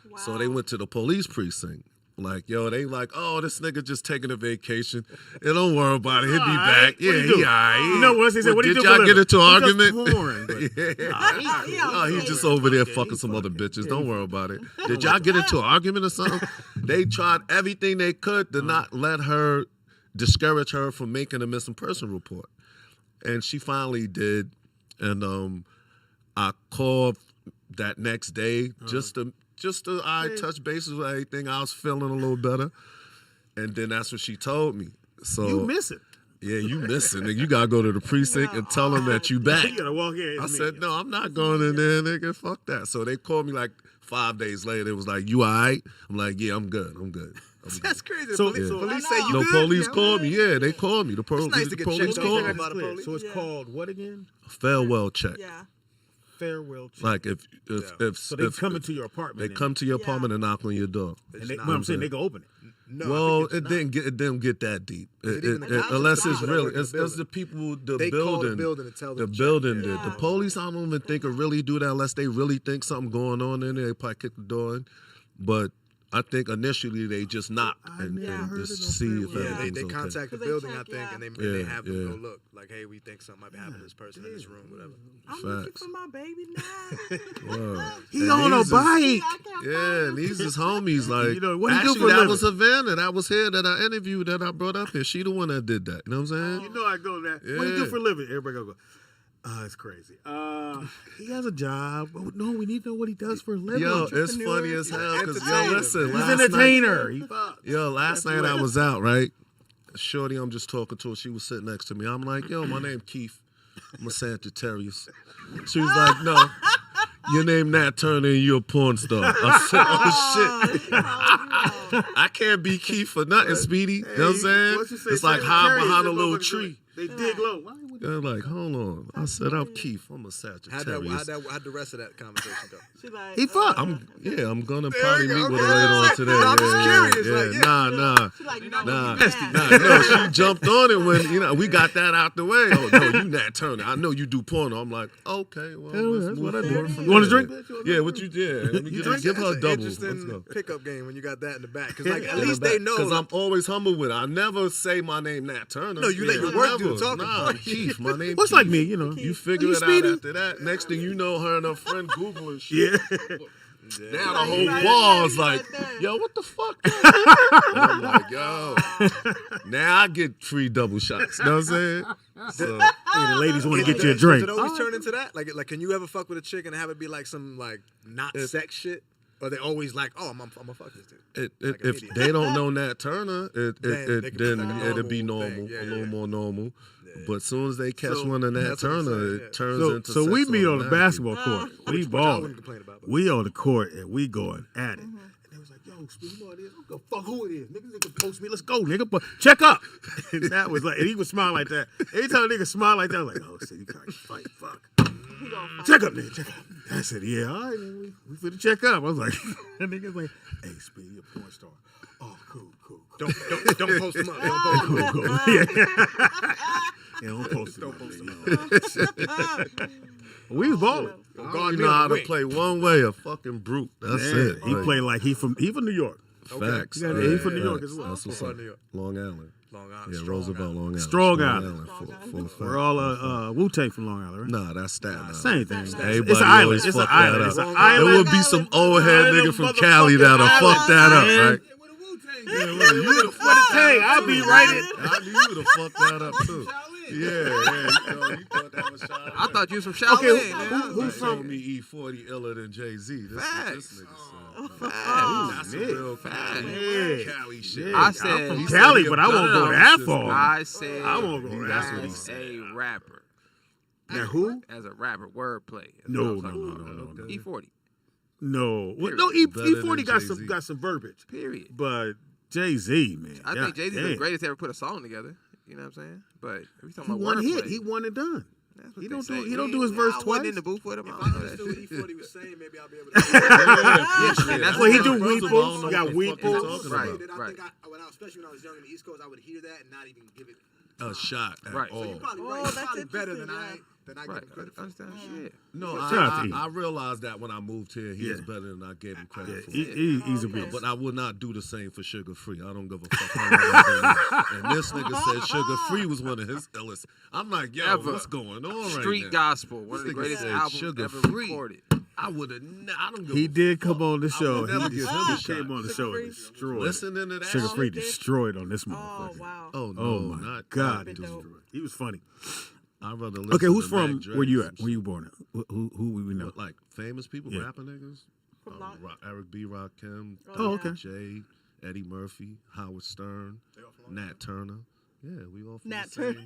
Wow. So they went to the police precinct. Like, yo, they like, oh, this nigga just taking a vacation. Yeah, don't worry about it. He'll be All back. right. Yeah, What'd he do? he all right. You know what? He said, what did did he do for y'all a get living? into an He does argument? porn, but- Yeah. Yeah, He's just over there fucking some other bitches. Don't worry about it. Did y'all get into an argument or something? They tried everything they could to not let her, discourage her from making a missing person report. And she finally did. And I called that next day just to I touch bases with everything. I was feeling a little better. And then that's what she told me. So You miss it. yeah, you missing, nigga. You gotta go to the precinct and tell them that you back. You gotta walk in. I said, no, I'm not going in there, nigga. Fuck that. So they called me like 5 days later. It was like, you all right? I'm like, yeah, I'm good. That's crazy. So- police, so- police say you No, good? police Yeah, called me. Yeah, they called me. The It's nice to get police checked called on me. by the police. So it's Yeah. called what again? Farewell check. Yeah. farewell check. Like if So they come into your apartment. they come to your apartment and knock on your door. And they, I'm saying they can open it. No, Well, it didn't get that deep. Unless it's really, it's the people, the They call the building, building and tell them the to building check. did. The police, I don't even think will really do that unless they really think something going on in there. They probably kick the door in, but I think initially they just knock and just see if everything's they okay. contact the They building, check, I think, yeah. and they have them go look. Like, hey, we think something might happen to this person in this room, whatever. I'm looking Facts. for my baby now. Word. He And on a these is- bike. Yeah, and these is homies. Like, You know, what he do actually, for a that living? was Havana. That was here that I interviewed that I brought up here. She the one that did that. You know what I'm saying? You know I go there. What do you do Yeah. for a living? Everybody go. It's crazy. He has a job. No, we need to know what he does for a living. Yo, it's funny as hell because listen, He's last an entertainer. He last night I was out, right? Shorty, I'm just talking to her. She was sitting next to me. I'm like, yo, my name Keith. I'm a Sagittarius. She was like, no, your name Nat Turner and you're a porn star. I said, oh shit. I can't be Keith for nothing, Speedy. You know what I'm saying? It's like hiding behind a little tree. They dig low. Why would They're like, hold on. I said, I'm Keith. I'm a Sagittarius. How'd the rest of that conversation go? She like, he fucked? I'm gonna probably meet with her later on today. I'm just curious, Yeah. like, yeah. Nah. She like, No, she jumped on it when we got that out the way. Oh no, you Nat Turner. I know you do porno. I'm like, okay, well, let's that's move what I forward do. from You want a there. drink? Yeah, what you did? Let me give her a double. Let's Interesting go. pickup game when you got that in the back, because like at least they know. Because I'm always humble with it. I never say my name Nat Turner. No, you let your work do the talking. Nah, I'm Keith. My name. What's Keith. like me, you know. You figure You it Speedy? out after that. Next thing you know, her and her friend Googling shit. Yeah. Now the Like, whole right wall's there, like, right there. yo, what the fuck? And I'm like, yo. Now I get 3 double shots. You know what I'm saying? So, Hey, the ladies want to get you a Does drink. it always turn into that? Like, can you ever fuck with a chick and have it be like some like not sex shit? Or they always like, oh, I'm gonna fuck this dude. Like if immediately. they don't know Nat Turner, Then they can then be like a it'll be normal normal, thing. a Yeah, little yeah. more normal. But as soon as they catch So, one of Nat that's what I'm Turner, saying, it yeah. turns into So we sex meet on the automatically. basketball court. We Which I balling. wouldn't complain about. But We on the court and we going at it. And they was like, yo, Speedy, you know what it is? I don't give a fuck who it is. Niggas can post me. Let's go, nigga. But check up. And that was like, and he would smile like that. Every time a nigga smile like that, I'm like, oh, shit, you can't fight. Fuck. Check up, nigga. Check up. I said, yeah, all right, man. We finna check up. I was like, that nigga's like, hey, Speedy, you're a porn star. Oh, cool. don't post them up. Don't post them up. Cool. Yeah. Yeah, don't post it. We was balling. You know how to play one way, a fucking brute. That's it. He Like, played like he from New York. facts. Yeah, he from New York as well. That's what's From up. New York. Long Island. Long Island. Yeah, Strong Roosevelt, Island. Long Island. Strong Island. Full We're all Wu-Tang from Long Island, right? Nah, that's Staten Island. Same thing. Everybody It's an island. always It's an fuck that island. up. It's an There island. would be some old head Island nigga from motherfucking Cali that'll island, fuck that up, man. right? You the Wu-Tang. I'll be right in. I knew you would have fucked that up too. Yeah. You thought that was Shaolin. I thought you was from Shaolin. Okay, man. who's told from? me E40 iller than Jay-Z. This Facts. nigga Facts. said. That's a real Yeah. Cali shit. Yeah. I I'm said- from He Cali, said but I won't he go a that dumb far. I said I won't go That's that what he as said. a rapper. Now who? As a rapper, wordplay. No. E40. No. Well, Period. no, Better E40 than got Jay-Z. some verbiage. Period. But Jay-Z, man. I God think Jay-Z's damn. the greatest to ever put a song together. You know what I'm saying? But if we He talking about one wordplay, hit. He one and done. that's what He they don't say. do his verse I twice. wasn't in the booth with him. If I I don't know that understood shit. what E40 was saying, maybe I'll be able to. And that's Well, he the do thing. weed First of pools. all, I don't He got know what weed the fuck he's pools. talking Right. about. I think especially when I was young in the East Coast, I would hear that and not even give it. A shot at Right. all. You're probably Oh, right. that's You're probably better than interesting, I Right. give him credit I for. understand shit. No, Shout out to E. I realized that when I moved here, he was Yeah. better than I gave him Yeah, credit for. he's a Okay. beast. But I would not do the same for Sugar Free. I don't give a fuck how long I've been. And this nigga said Sugar Free was one of his illest. I'm like, yo, Ever. what's going on right Street now? gospel, one of the This nigga greatest said albums Sugar ever Free. recorded. I would have. I don't give He a did fuck. come on the show. would never He give him a came shot. on the show and destroyed. Listening to that Sugar shit? Free destroyed on this Oh, motherfucker. wow. Oh no, Oh my not God, that he dude. destroyed. He was funny. I'd rather listen Okay, who's to from? Mac Dre Where you and at? some Where you born at? Who we know? But like famous people, Yeah. rapping niggas. From Long- Eric B. Rakim, Oh, okay. Jay, Eddie Murphy, Howard Stern, Nat Turner. Yeah, we all from Nat the same. Turner.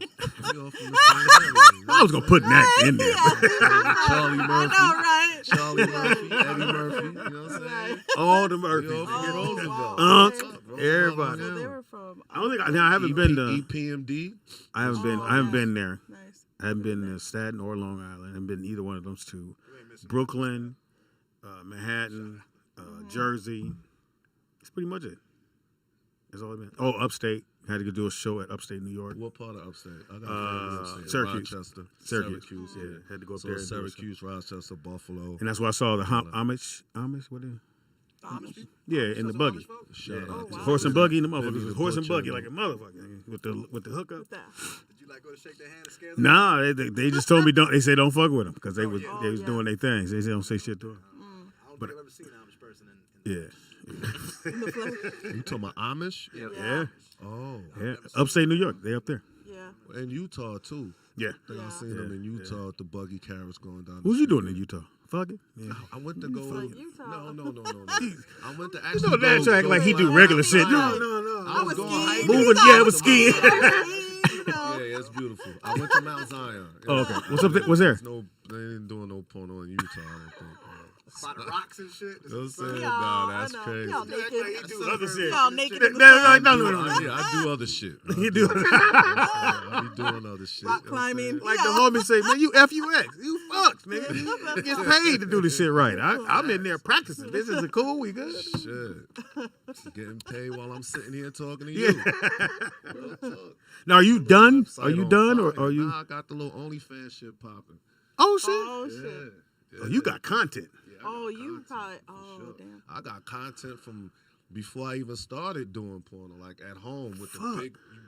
We all from the same area. I was gonna put Nat in there. Charlie I Murphy. know, right? Charlie Murphy, Eddie Murphy. You know what I'm saying? All the We Murphys. all from Oh, Roosevelt. wow. Unc, everybody. So they were from. I don't think I haven't been to. EPMD. I haven't been there. Nice. I haven't been to Staten or Long Island. I haven't been to either one of those two. Brooklyn, Manhattan, Jersey. That's pretty much it. That's all I've been. Oh, upstate. Had to go do a show at upstate New York. What part of upstate? I got upstate. Syracuse. Rochester. Syracuse, yeah. Had to go up So there. And Syracuse, Rochester, Buffalo. and that's where I saw the Amish. What is it? Yeah, in the buggy. Shout out to Horse and buggy in the Maybe motherfucker. the Horse and butcher, buggy man. like a motherfucker with the hookup. Did you like go to shake their hand and scare them? Nah, they just told me don't. They say don't fuck with them because they was doing their things. They say don't say shit to them. I don't think I've ever seen an Amish person in Yeah. You talking about Amish? Yeah. Oh. Yeah. Upstate New York. They up there. Yeah. In Utah too. Yeah. I think I seen them in Utah with the buggy carriages going down. What you doing in Utah? Fuck it. Yeah. I went to go. Utah. No. I went to You actually. know that act like he do regular shit. No. I was going hiking. moving. Yeah, it was skiing. Yeah, it's beautiful. I went to Mount Zion. Oh, okay. What's up? What's there? No, they ain't doing no porno in Utah. I don't think. by the rocks and shit. You know what I'm saying? Y'all, Nah, that's I know. crazy. Y'all naked. do other shit. Y'all naked in the No, sun. no. Yeah, I do other shit. You do. I be doing other shit. Rock you know what I'm saying? climbing. Like the homie say, man, you FUX. You fucked, nigga. You get paid to do this shit right. I'm in there practicing. This is cool. We good. Shit. Getting paid while I'm sitting here talking to you. Real talk. Now, are you done? Website Are you on done, or fire. are you? Nah, I got the little OnlyFans shit popping. Oh shit! Oh shit. Yeah. Oh, you got content. Yeah, I Oh, got you content, probably. for Oh, sure. damn. I got content from before I even started doing porno, like at home with Fuck.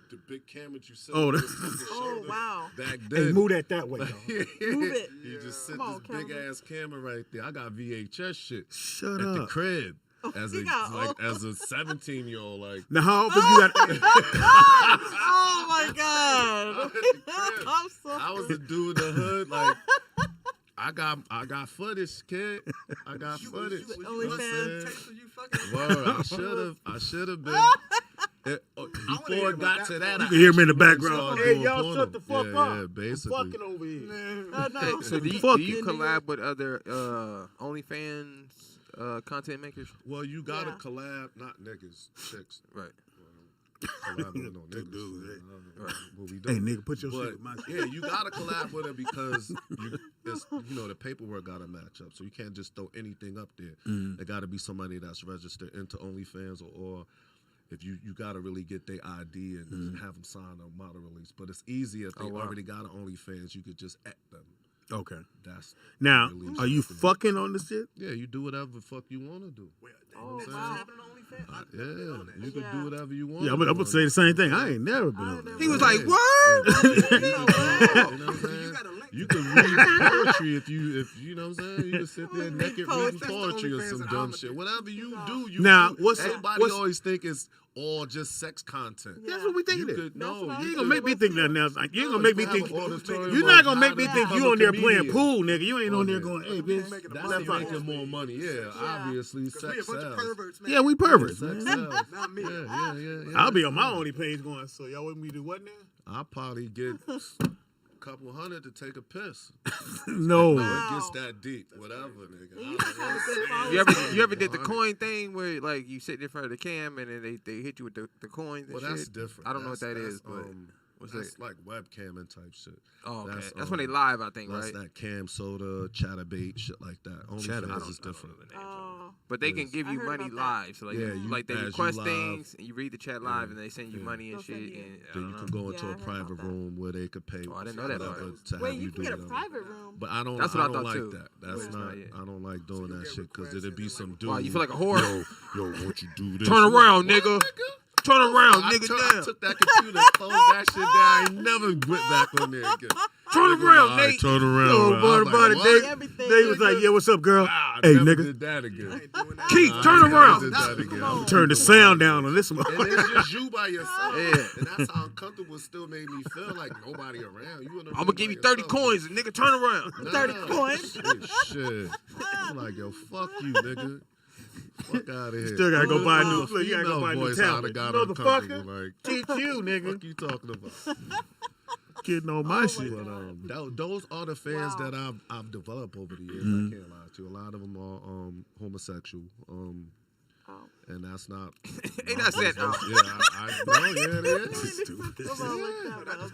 the big camera you sit Oh, on that- your fucking Oh shoulder. wow. Back then. Hey, move that way, dog. Yeah. Move it. You just sit Come on, this big Calvin. ass camera right there. I got VHS shit Shut at the up. crib as you a got as a 17-year-old. Like Now, how often you got? Oh my god. I'm so. I was the dude in the hood. Like I got footage, kid. I got footage. You know what I'm OnlyFans. saying? Word, I should have been. Before it got to that, You can hear me in the background. started Hey, doing y'all, porno. shut the fuck Yeah, up. yeah, basically. Fucking over here. Oh, no. So do Fuck you you. collab with other OnlyFans content makers? Well, you gotta Yeah. collab, not niggas, chicks. Right. Collab with no niggas. dudes, hey. What we do. Hey, nigga, put your But, shit with my shit. yeah, you gotta collab with it because the paperwork gotta match up. So you can't just throw anything up there. There gotta be somebody that's registered into OnlyFans or if you gotta really get their ID and have them sign a model release. But it's easy if they already got an OnlyFans. You could just at them. Okay. That's Now, release are you can do. fucking on the shit? Yeah, you do whatever the fuck you want to do. Oh saying? wow. Yeah, you can Yeah. do whatever you want. Yeah, I'm gonna say the same thing. I ain't never been on that. He was like, Yeah. "Word." You know what I'm saying? You can read poetry if you know what I'm saying. You can sit there naked reading poetry or some dumb shit. Whatever you do, you Now, do. what's- Everybody what's- always think it's all just sex content. That's what we think You it is. could no. what I You ain't You gonna make me think nothing else. Like, you ain't No, gonna make me you think. have an auditorium You're not on gonna make how me to think become you a on there comedian. playing pool, nigga. You ain't on there yeah. going, hey, bitch. That's That's making more money. Yeah, obviously sex sells. Yeah, we perverts, Sex man. sells. Not me. Yeah. I'll be on my only page going, so y'all want me to do what now? I'll probably get a couple hundred to take a piss. No. No, it gets that deep. Whatever, nigga. You just have a good following. You ever did the coin thing where like you sit in front of the cam and then they hit you with the coins and Well, shit? that's different. I don't know what that That's, is, but what's that's that? like webcam and type shit. Oh, okay. that's, That's when they live, I think, That's right? that cam soda, chatterbait, shit like that. OnlyFans is different. Oh. But they can Yes. give I you heard money about that. live, so like, Yeah, you- like they as you request live. things, and you read the chat live, and they send you Yeah. money and They'll shit. send you- And I Then don't you know. can go Yeah, into I a heard private about that. room where they could pay Oh, I didn't know that whatever part. to have Wait, you you can do get a whatever. private room. But I don't. That's what I don't thought, like too. that. That's Yeah. not. Yeah. I don't like doing that shit because it'd be some dude. Wow, you feel like a whore. Yo, won't you do this? Turn around, nigga. Turn around, I nigga. I Down. took that computer, closed that shit down. I ain't never went back on there again. Turn Nigga, around, all right, Nate. Turn around. Yo, man. what I was about it? like, They, what? Everything. they was like, yeah, what's up, girl? I Hey, never nigga. did that again. Keith, I turn never around. did that again. Turn the sound down on this one. And it's just you by yourself. Yeah. And that's how uncomfortable it still made me feel, like nobody around. You in the I'm room gonna give by you 30 yourself. coins, and nigga, turn around. Nah, 30 coins. Shit. I'm like, yo, fuck you, nigga. Fuck out of here. Still gotta go buy a new. Look, Look, you gotta go buy a new voice I'd have tablet. got Motherfucker, uncomfortable, like, teach you, nigga. fuck you talking about? Kidding on my shit. But those are the fans Wow. that I've developed over the years. I can't lie to you. A lot of them are homosexual. and that's not. Ain't that said? Yeah, I know. Yeah, it is.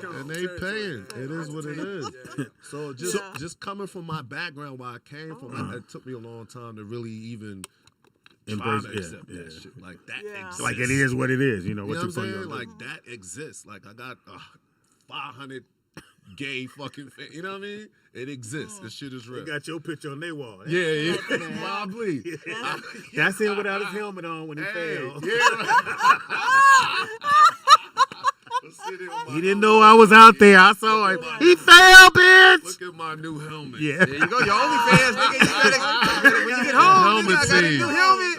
Yeah. And they paying. It is what it is. So just coming from my background, where I came from, it took me a long time to really even try to accept that shit. Like that exists. Like it is what it is. You know what I'm you're saying? Like that exists. Like I got 500 gay fucking fans. You know what I mean? It exists. This shit is real. You got your picture on their wall. Yeah. Probably. That's him without his helmet on when he fell. He didn't know I was out there. I saw him. He fell, bitch. Look at my new helmet. Yeah. There you go. Your OnlyFans, nigga. You gotta, when you get home, nigga, I got a new helmet,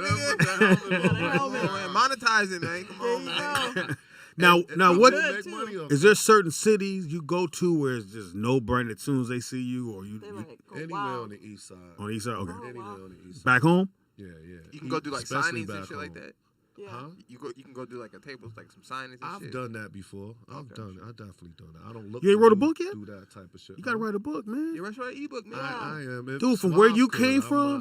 nigga. Monetize it, man. Come on, man. Now, what is there certain cities you go to where it's just no brainer as soon as they see you, or you anywhere on the east side? On the east side, okay. Anywhere on the east side. Back home? Yeah. You can go do like Especially signings and back shit like home. that. Yeah. Huh? You can go do like a tables, like some signings and I've shit. done that before. I've definitely done that. I don't look. You ain't wrote a book yet? Do that type of shit. You gotta write a book, man. You write an ebook, man. I am. Dude, from where you came from,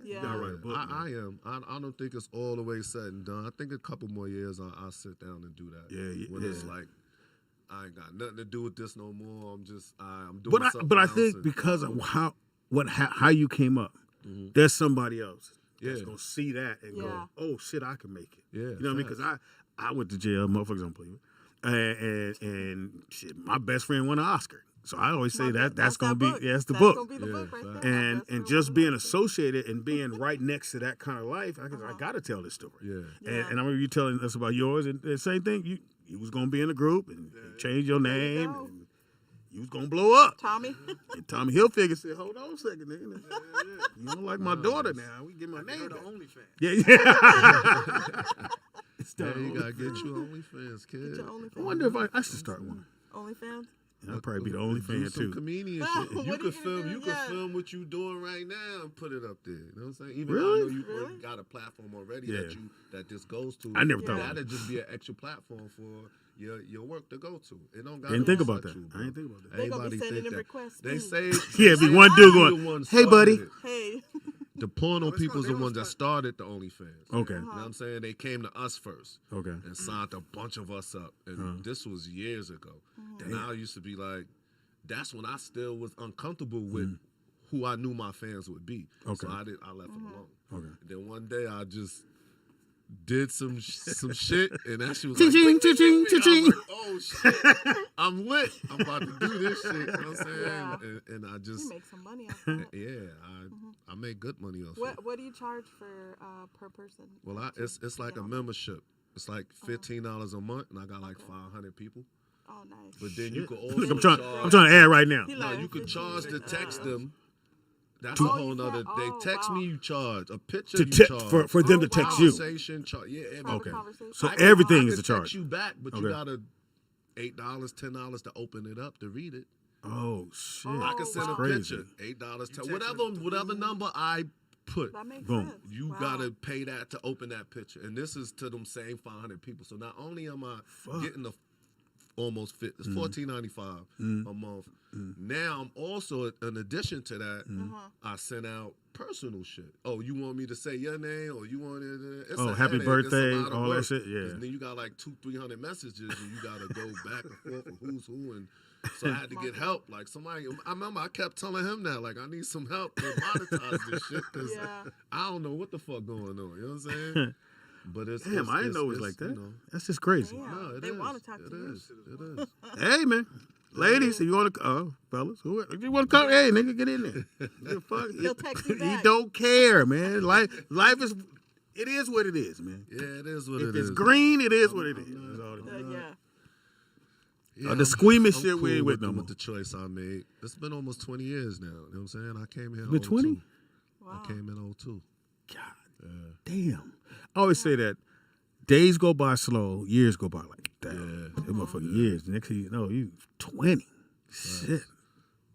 Yeah. you gotta write a book. I am. I don't think it's all the way said and done. I think a couple more years I'll sit down and do that. Yeah. When it's like, I ain't got nothing to do with this no more. I'm doing something. But I think because of how you came up, there's somebody else that's gonna see that and go, oh shit, I can make it. Yeah, you know what I mean? Because I went to jail, motherfuckers don't believe it, and shit, my best friend won an Oscar. So I always say that's gonna be that's the book. Gonna be the book right there. And just being associated and being right next to that kind of life, I gotta tell this story. Yeah. And I remember you telling us about yours, and the same thing. You was gonna be in a group and change your name. And you was gonna blow up. Tommy. And Tommy Hilfiger said, "Hold on a second, nigga. You don't like my daughter now. We get my name back." Yeah. Yeah, you gotta get you OnlyFans, kid. I wonder if I should start one. OnlyFans. I'd probably be the only do fan some too. comedian shit. You could film what you doing right now and put it up there. You know what I'm saying? Even Really? though you got a platform already that this goes to. I never thought that'd just be an extra platform for your work to go to. It don't got. Didn't think about that. I didn't think about that. They gonna be sending them requests. They say be one dude going, "Hey, buddy." Hey. The porno people's the ones that started the OnlyFans. Okay. You know what I'm saying? They came to us first. Okay. And signed a bunch of us up. And this was years ago. And I used to be like, that's when I still was uncomfortable with who I knew my fans would be. Okay. So I left it alone. Okay. And then one day I just did some shit, and that shit was Cha-ching, like, cha-ching, cha-ching. like, oh shit, I'm lit. I'm about to do this shit. You know what I'm saying? Yeah. And I just You make some money off that. I make good money off it. What do you charge for per person? Well, it's like a membership. It's like $15 a month, and I got like 500 people. Oh, nice. But then you could also Look, I'm trying to add right now. No, you could charge to text them. That's To- a whole nother. They text me, you charge a picture. To You te- for them to text you. Conversation, yeah, Okay. everything. So I everything could is a charge. text you back, but Okay. you gotta $8, $10 to open it up to read it. Oh shit! I can send a Crazy. picture, $8, whatever number I put. That makes Boom. sense. You Wow. gotta pay that to open that picture, and this is to them same 500 people. So not only am I getting the almost fit, it's $14.95 a month. Now I'm also, in addition to that, I send out personal shit. Oh, you want me to say your name, or you want it? It's a happy headache. birthday, It's a lot of all that work. shit, yeah. 'Cause then you got like 200-300 messages, and you gotta go back and forth with who's who, and so I had to get help. Like somebody, I remember I kept telling him that, like, I need some help to monetize this shit, because I don't know what the fuck going on. You know what I'm saying? But it's Damn, I didn't know it was like that. You know, That's just crazy. Yeah. no, it They is. want to talk to you. It is. Hey man, ladies, if you want to, fellas, if you want to come, hey nigga, get in there. The fuck? He'll text you He back. don't care, man. Life is, it is what it is, man. Yeah, it is what If it it's is. green, it is what it is. That's all it is. Yeah. Yeah, the squeamish I'm shit we cool ain't with no with more. the choice I made. It's been almost 20 years now. You know what I'm saying? I came here in Been 20? 02. Wow. I came in 02. God damn. I always say that days go by slow, years go by like that. Yeah. Them motherfucking years. Next thing you know, you 20. Shit.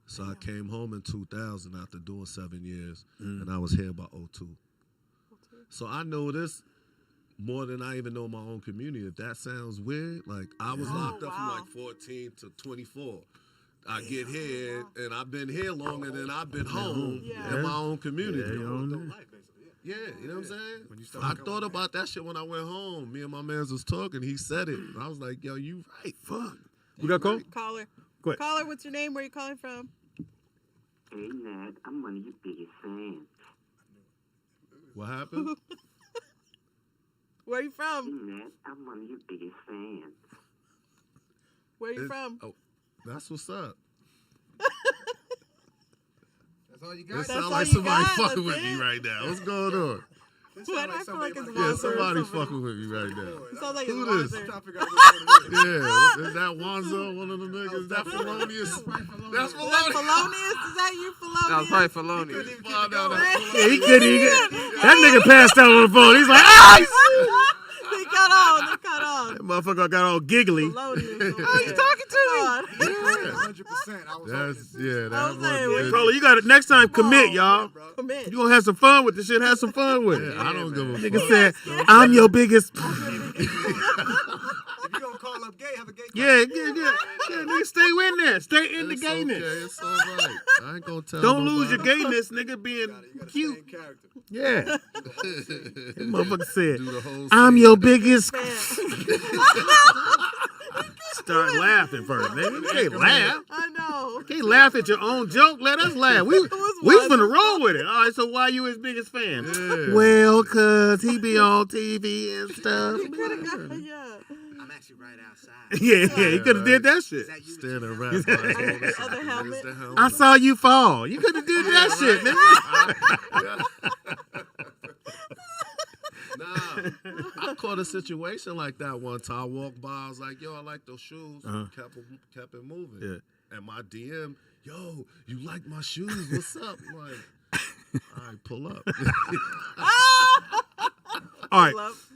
So I came home in 2000 after doing 7 years, and I was here by 02. So I know this more than I even know my own community. If that sounds weird, like I was locked up from like 14 to 24. I get here, and I've been here longer than I've been home in my own community. Yeah, you own that. Yeah, you know what I'm saying? When you start I coming thought back. about that shit when I went home. Me and my man was talking. He said it. And I was like, yo, you right. Fuck. We got a call? Caller. Go ahead. Caller, what's your name? Where you calling from? Hey, Nat, I'm one of your biggest fans. What happened? Where you Hey, from? Nat, I'm one of your biggest fans. Where you from? Oh, that's what's up. That's all you It got. sounds all like you somebody got, fucking that's with me it? right now. What's going on? This What? sound I feel like it's somebody- Yeah, Wanzer or somebody something. fucking with me right now. It sounds like Who it's this? I'm Wanzer. trying to figure out which one it is. Yeah, is that Wanzo, one of them niggas? Is that Felonious? That's Is that Felonious. Felonious? Is that you, Felonious? That was probably Filoni. Couldn't even Find keep it out going. that's Yeah, he couldn't even That nigga passed out on the phone. He's like, ice! They cut on. They cut on. That motherfucker got all giggly. Felonious. Oh, he's talking to me. Yeah, 100%. I was That's, hoping. yeah, I that was saying, was wait. good. Caller, you got it. Next time, commit, y'all. Commit. You gonna have some fun with this shit. Have some fun with it. Yeah, I don't give a Nigga fuck. said, I'm your biggest. If you gonna call up gay, have a gay. Yeah, nigga, stay in there. Stay in the It's gayness. okay, it's all right. I ain't gonna tell Don't lose your nobody. gayness, nigga, being You gotta stay cute. in character. Yeah. That motherfucker said, Do the whole I'm scene. your biggest. Man, Start laughing first, nigga. You can't laugh. I know. You can't laugh at your own joke. Let us laugh. We finna roll with it. All right, so why you his biggest fan? Yeah. Well, cause he be on TV and stuff. Yeah. I'm actually right outside. Yeah, he could have did that shit. Standing right by his own Other helmet. It's the helmet. I saw you fall. You could have did that shit, nigga. Nah, I caught a situation like that one time. I walked by, I was like, yo, I like those shoes. Uh-huh. Kept it moving. Yeah. And my DM, yo, you like my shoes? What's up? I'm like, all right, pull up. All right. Love.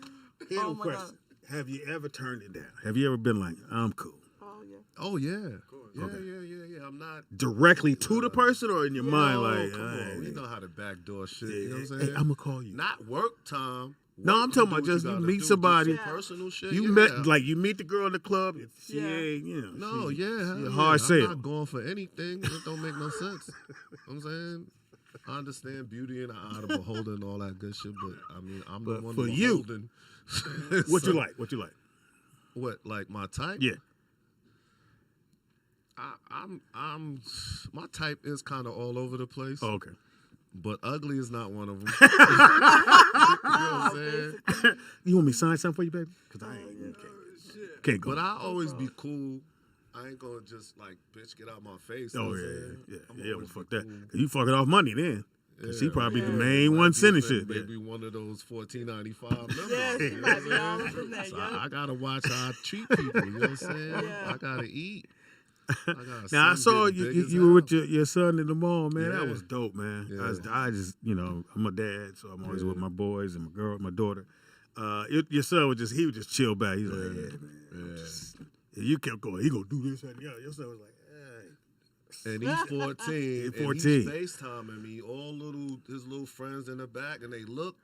Here's Oh a my question. Have you ever turned it down? Have you ever been like, I'm cool? Oh yeah. Oh, yeah. Yeah, Okay. yeah. I'm not. Directly to the person or in your mind, Oh, like, come on. hey, You know how to backdoor shit. hey, You know what I'm hey, saying? I'm gonna call you. Not work time. No, Work, I'm you talking do about what just you you gotta meet do. somebody. Do some personal shit. You yeah. met, like, you meet the girl in the club. She Yeah. ain't, you know. No, she, yeah. she hell a yeah. hard I'm sale. not going for anything. It don't make no sense. You know what I'm saying? I understand beauty and the eye of the beholder and all that good shit, but I mean, I'm But the one for you, beholden. What So, you like? What you like? What, like my type? Yeah. I'm my type is kind of all over the place. Oh, okay. But ugly is not one of them. You know what I'm saying? You want me to sign something for you, baby? Because I ain't, can't go. But I always be cool. I ain't gonna just like, bitch, get out my face. You know Oh, what I'm yeah, saying? yeah. I'm Yeah, always well, fuck be that. cool. 'Cause you fucking off money then. Because she probably the main Might one be sending the- shit. Maybe one of those $14.95 numbers. Yeah, she might be all up in there, So yeah. I gotta watch how I treat people. You know what I'm saying? Yeah. I gotta eat. I got a Now I son saw getting you. big as You were hell. with your son in the mall, man. That Yeah. was dope, man. Yeah. I just, I'm a dad, so I'm always Yeah. with my boys and my girl, my daughter. Your son was just chill back. He's like, yeah, man. Yeah. You kept going. He gonna do this and yeah. Your son was like, hey. And he's 14. He's And 14. he's FaceTiming me, all his little friends in the back, and they look.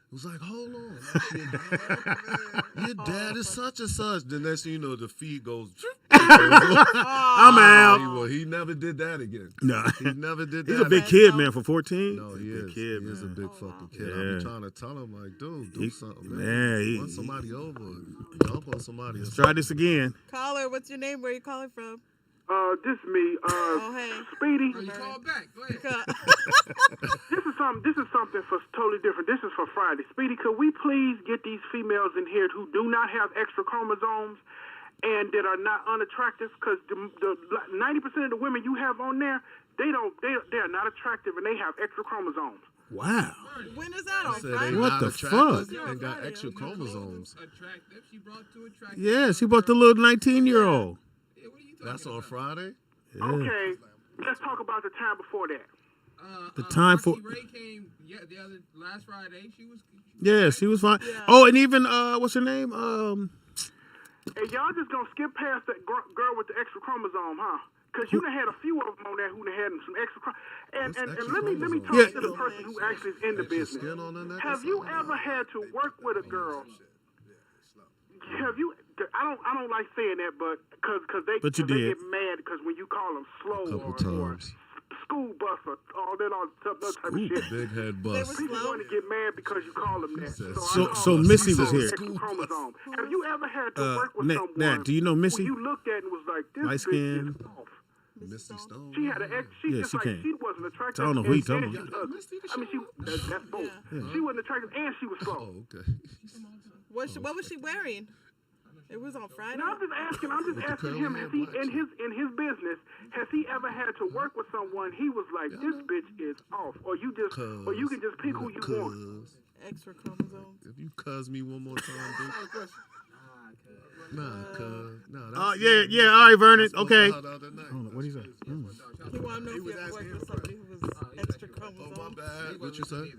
It was like, hold on. That's your dad is such and such. The next thing you know, the feed goes. I'm out. Well, he never did that again. No. He never did that. He's a big kid, man, for 14. No, he He's a is. big kid, He is a man. big fucking kid. I Yeah. be trying to tell him, like, dude, do He- something, man, man. he- Want somebody over. Jump on somebody. Let's try this again. Caller, what's your name? Where you calling from? This is me. Oh, hey. Speedy. Oh, you call back. Go ahead. This is something for totally different. This is for Friday. Speedy, could we please get these females in here who do not have extra chromosomes and that are not unattractive? Because the 90% of the women you have on there, they are not attractive and they have extra chromosomes. Wow. When is that on Said Friday? they What not the attractive fuck? and got extra chromosomes. Attractive. She brought two attractive. Yeah, she brought the little 19-year-old. Yeah, what are you talking That's on about? Friday? Yeah. Okay, let's talk about the time before that. The time for- Ray came last Friday. She was. Yeah, she was fine. Yeah. Oh, and even what's her name? Hey, y'all just gonna skip past that girl with the extra chromosome, huh? Because you done had a few of them on there who done had some extra and What's and extra let me chromosome? talk Yeah. to the person who actually is in the Extra business. skin on the neck or Have you something? ever had to work with a girl? Have you? I don't like saying that, but because they But you they did. get mad because when you call them slow Couple or times. school bus or all that type of shit. Big head bus. People want to get mad because you call them that. So Missy was here. Extra chromosome. Have you ever had to work with someone Nat, do you know Missy? who you looked at and was like, this Light bitch skin. is off? Missy Stone. She had an ex. She Yeah, just she like can. she wasn't attractive. I don't know who he and talking she about. was ugly. I mean, that's both. Yeah. She wasn't attractive and she was slow. Oh, okay. What was she wearing? It was on Friday. No, I'm just asking him, has he in his business, has he ever had to work with someone he was like, this bitch is off, or you can just pick who you want. Extra chromosomes. If you cuz me one more time, dude. Nah, cuz. Nah, yeah, all right, Vernon. Okay. What What he say? He wanted to know if you ever worked with somebody who was extra chromosomes. Oh, my bad. What you say?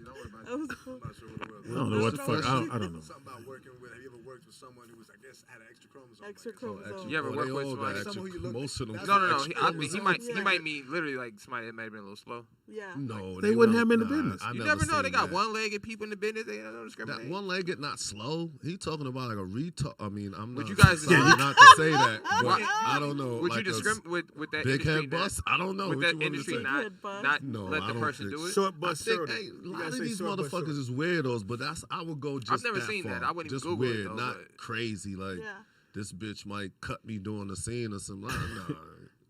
That was cool. I don't know what the fuck. I don't know. Something about working with. Have you ever worked with someone who was, I guess, had an extra chromosome? Extra chromosomes. You ever work with somebody? Most of them. No. He might mean literally like somebody that might have been a little slow. Yeah. No, They wouldn't have him in the business. I You never know. They seen got that. one-legged people in the business. They don't discriminate. That one-legged, not slow. He talking about like a retard. I mean, I'm Would not. you guys- sorry Yeah, not to say that, but I don't know. Would like you discriminate with that big industry head bus? I don't know. With What that you want me to industry say? not No, let I the don't person think do it? Short I bus, think short. hey, a You lot gotta of say these short bus, motherfuckers short. is weirdos, but I would go just never that seen far. that. I wouldn't even just Google it, weird, though, not but- crazy. Like Yeah. this bitch might cut me during the scene or something. Nah.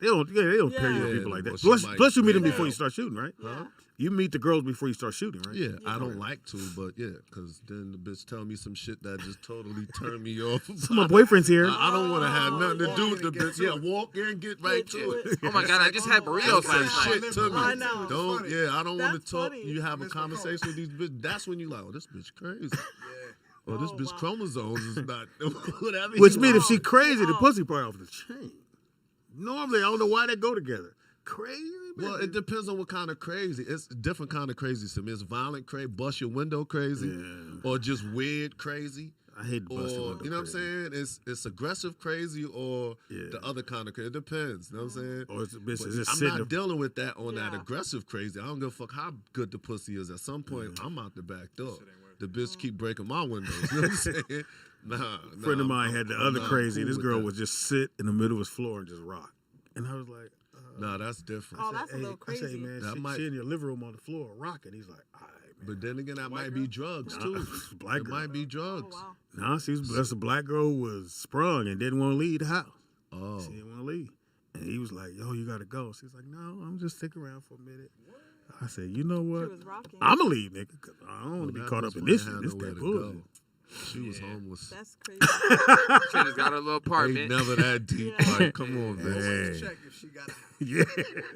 They don't pair you with Yeah, people like well, that. she Plus, might- plus you meet them yeah. before you start shooting, right? Yeah. You meet the girls before you start shooting, right? Yeah, I don't like to, but yeah, because then the bitch tell me some shit that just totally turned me off. My boyfriend's here. I don't want to have nothing to do with the Get bitch. to Yeah, it. walk in, get right Get to to it. it. Oh my God! I just had burritos Don't say last night. shit to me. I know. Don't. Funny. Yeah, I don't want to That's talk. funny. You have a Mr. conversation with these bitches. That's when you like, oh, this bitch crazy. Yeah. Or this Oh, bitch wow. chromosomes is not whatever. Which you means if want. she crazy, the Oh. pussy part off the chain. Normally, I don't know why they go together. Crazy. Well, it depends on what kind of crazy. It's a different kind of crazy to me. It's violent crazy, bust your window crazy, or just weird crazy. I hate Or busting. you know what I'm saying? It's aggressive crazy or Yeah. the other kind of crazy. It depends. You know what I'm saying? Or it's a bitch But that's just I'm sitting. not dealing with that on that Yeah. aggressive crazy. I don't give a fuck how good the pussy is. At some point, I'm out the back door. The bitch keep breaking my windows. You know what I'm saying? Nah. A friend of mine had the other not crazy. cool This with girl that. would just sit in the middle of his floor and just rock. And I was like, Nah, that's different. Oh, that's a little I say, crazy. man, That she, might- she in your living room on the floor rocking. He's like, all right, man. But then again, that might be drugs Nah, too. black It girl. might be Oh, drugs. wow. Nah, that's a black girl who was sprung and didn't want to leave the house. Oh. She didn't want to leave. And he was like, yo, you got to go. She's like, no, I'm just sticking around for a minute. I said, you know She what? was rocking. I'm going to leave, nigga, because I don't want to be That caught bitch up in might this have shit. This nowhere that to bullshit. go. She was homeless. That's crazy. She just got a little Ain't apartment. never that deep. Yeah. Like, come on, man. Hey. Check if she got a Yeah.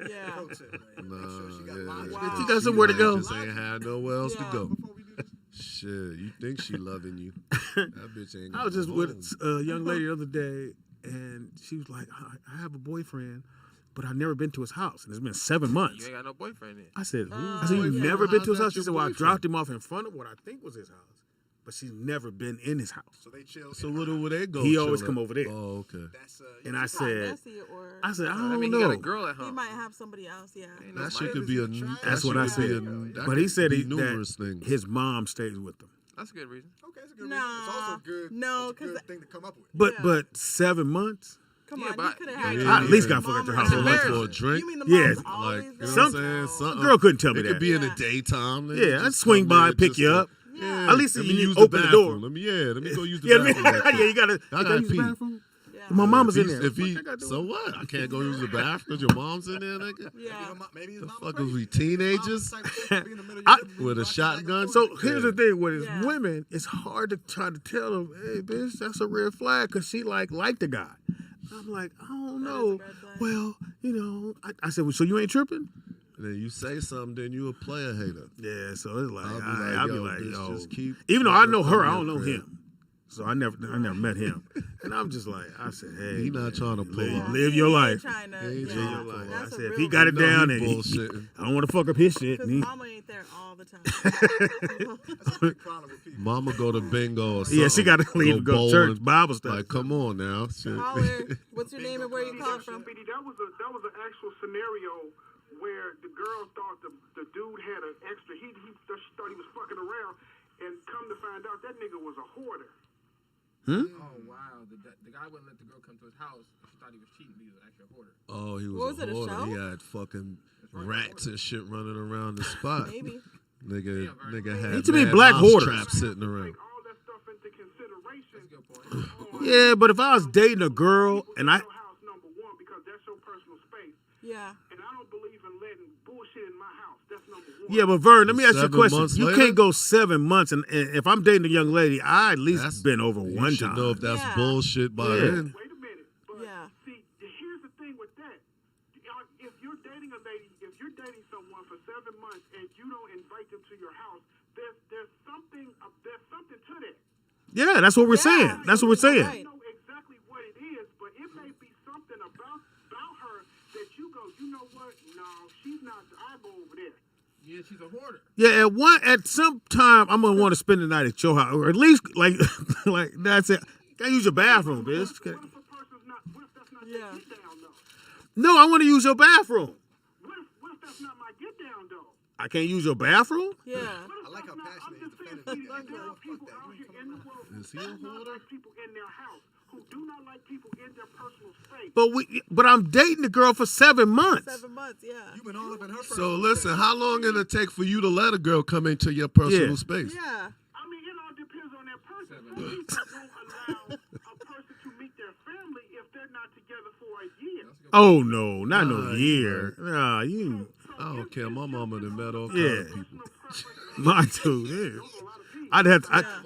Yeah. pro tip, man. Nah, Make sure she got yeah. logic. Wow. She got somewhere to might go. Just ain't had nowhere else Yeah. to go. Before we do this, Shit, you think she loving you? That bitch ain't. I was got just no with home. a young lady the other day, and she was like, I have a boyfriend, but I've never been to his house. And it's been 7 months. You ain't got no boyfriend then. I said, Oh, you've yeah. never been to his How's house? that She said, your well, I boyfriend? dropped him off in front of what I think was his house, but she's never been in his house. so they chill. So where do they go? He always chill come at? over there. Oh, okay. That's And I Probably said, messy or I don't mean, know. he got a girl at he home. might have somebody else. Yeah. Ain't no That shit money. could be a. That's that what I shit could be said. that But he could said be numerous that things. his mom stays with him. That's a good reason. Okay, it's a good reason. Nah. It's also good. No, it's a good 'cause thing to come up with. But 7 months? Come Yeah, on, but you could have you had. I at least got mom fuck at your around. house. So one much time. for a drink. You mean the Yeah. mom's always Like, you know there? what Some- I'm saying? Something. girl couldn't tell me It that. could be in the Yeah. daytime. Nigga, Yeah, I'd just swing come by, in pick just you to- up. Yeah. At least let you me use open the door. bathroom. Let me go use the Yeah, bathroom. yeah, you gotta I gotta use the pee. bathroom. Yeah. My mama's in If there. he's- If What he, I gotta do? so what? I can't go use the bathroom because your mom's in there, nigga. Yeah. Maybe his The mama fuck crazy. is we teenagers? Mama's type of shit, be in the middle of I- your living room, With a rocking shotgun? like So here's the thing with his Yeah. women, it's hard to try to tell them, hey, bitch, that's a red flag because she like the guy. I'm like, I don't That is a know. red flag. Well, I said, well, so you ain't tripping? And then you say something, then you a player hater. Yeah, so it's like, I'll be yo, like, bitch, just keep. even though I know her, I fucking don't know crib. him. So I never met him. And I'm just like, I said, hey, He not trying to pull live, up. live your life. Trying to, He ain't Live trying your to life. pull I up. That's a said, if real he got it No, he down, and bullshitting. I don't want to fuck up his shit. Because and he- mama ain't there all the time. That's a big problem with people. Mama go to bingo or something. Yeah, she got to leave and go to church, bowling. Bible study. Like, come on now. Shit. Caller, what's your name and where you called from? Speedy, that was an actual scenario where the girl thought the dude had an extra. She thought he was fucking around, and come to find out that nigga was a hoarder. Hmm? Oh wow, the guy wouldn't let the girl come to his house. She thought he was cheating, but he was actually a hoarder. Oh, he What was was a it, a hoarder. show? He had fucking rats and shit running around the spot. Maybe. Nigga Need had to be mad black mouse hoarders. traps sitting around. All that stuff into consideration. That's a good point. Yeah, but if I was dating a girl and I Your house, number one, because that's your personal space. Yeah. And I don't believe in letting bullshit in my house. That's number one. yeah, but Vern, let me ask you a 7 question. months You later? can't go 7 months, and if I'm dating a young lady, I at least That's- been over You one should time. know if that's Yeah. bullshit by Yeah. then. Wait a minute. But Yeah. see, here's the thing with that. If you're dating a lady, if you're dating someone for 7 months and you don't invite them to your house, there's something to that. Yeah, that's what we're saying. That's what we're saying. I don't know exactly what it is, but it may be something about her that you go, you know what? No, she's not. I'll go over there. Yeah, she's a hoarder. Yeah, at some time I'm gonna want to spend the night at your house, or at least like like that's it. Can I use your bathroom, bitch? What if a person's not? What if that's not Yeah. their get down though? No, I want to use your bathroom. What if that's not my get down though? I can't use your bathroom. Yeah. I like how passionate he's defending There that. are people out here in the world who Is he do a not hoarder? like people in their house, who do not like people in their personal space. But I'm dating the girl for 7 months. 7 months. Yeah. You've been all up in her So personal listen, space. how long it'll take for you to let a girl come into your personal Yeah. space? Yeah. I mean, it all depends on that person. Some people don't allow a person to meet their family if they're not together for a year. Oh no, not no Nah, year. Nah, you. I don't care. My mama done met all Yeah. kinds of people. Mine too. Yeah. I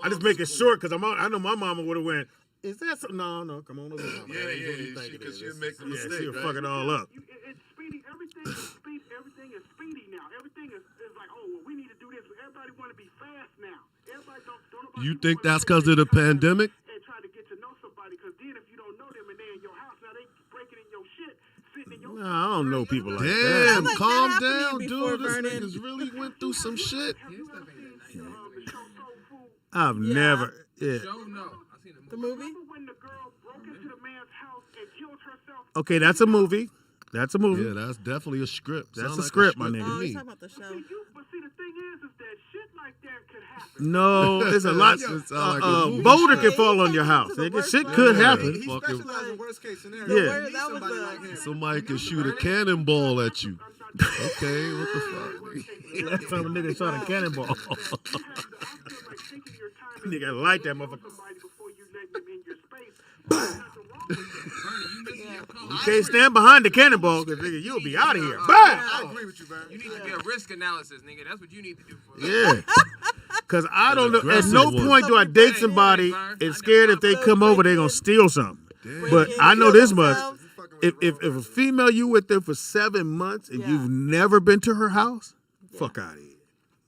just make it short because I know my mama would have went. Is that something? No. Come on over. Mama. Yeah, What do you think it because is? she'll make the Yeah, mistake, she'll right? fuck it all up. It's speedy. Everything is speedy now. Everything is like, oh, well, we need to do this. Everybody want to be fast now. Everybody don't nobody You people think wanna that's sit because there of the and come pandemic? and try to get to know somebody? Because then if you don't know them and they're in your house, now they breaking in your shit, sitting in your. Nah, I don't know people like that. Damn, like that calm happened to you down, before, dude. This Vernon. nigga's really went through some shit. I've never. Yeah. Show no. I seen The movie. Remember when the girl broke into the man's house and killed herself? Okay, that's a movie. That's a movie. Yeah, that's definitely a script. That's Sound a like script, my to nigga. Oh, me. he's talking about the show. But see, the thing is that shit like that could happen. No, there's a lot. That shit sound like a movie. Boulder Yeah, can he fall on took your it house. to the Nigga, worst shit level. could Yeah. happen. He Fucking- specializes in worst case scenario. Yeah. You That need was somebody the- like him. Somebody could shoot a cannonball at you. Okay, what the fuck? Last time a nigga shot a cannonball. Nigga like that motherfucker. You can't stand behind the cannonball because nigga, you'll be out of here. Bam! I agree with you, man. You need to be a risk analysis, nigga. That's what you need to do. Yeah. Because I don't know. At aggressive no one. point do I date somebody and scared if they come over, they going to steal something. But I know this much. If a female you with them for 7 months and Yeah. you've never been to her house, fuck out of here.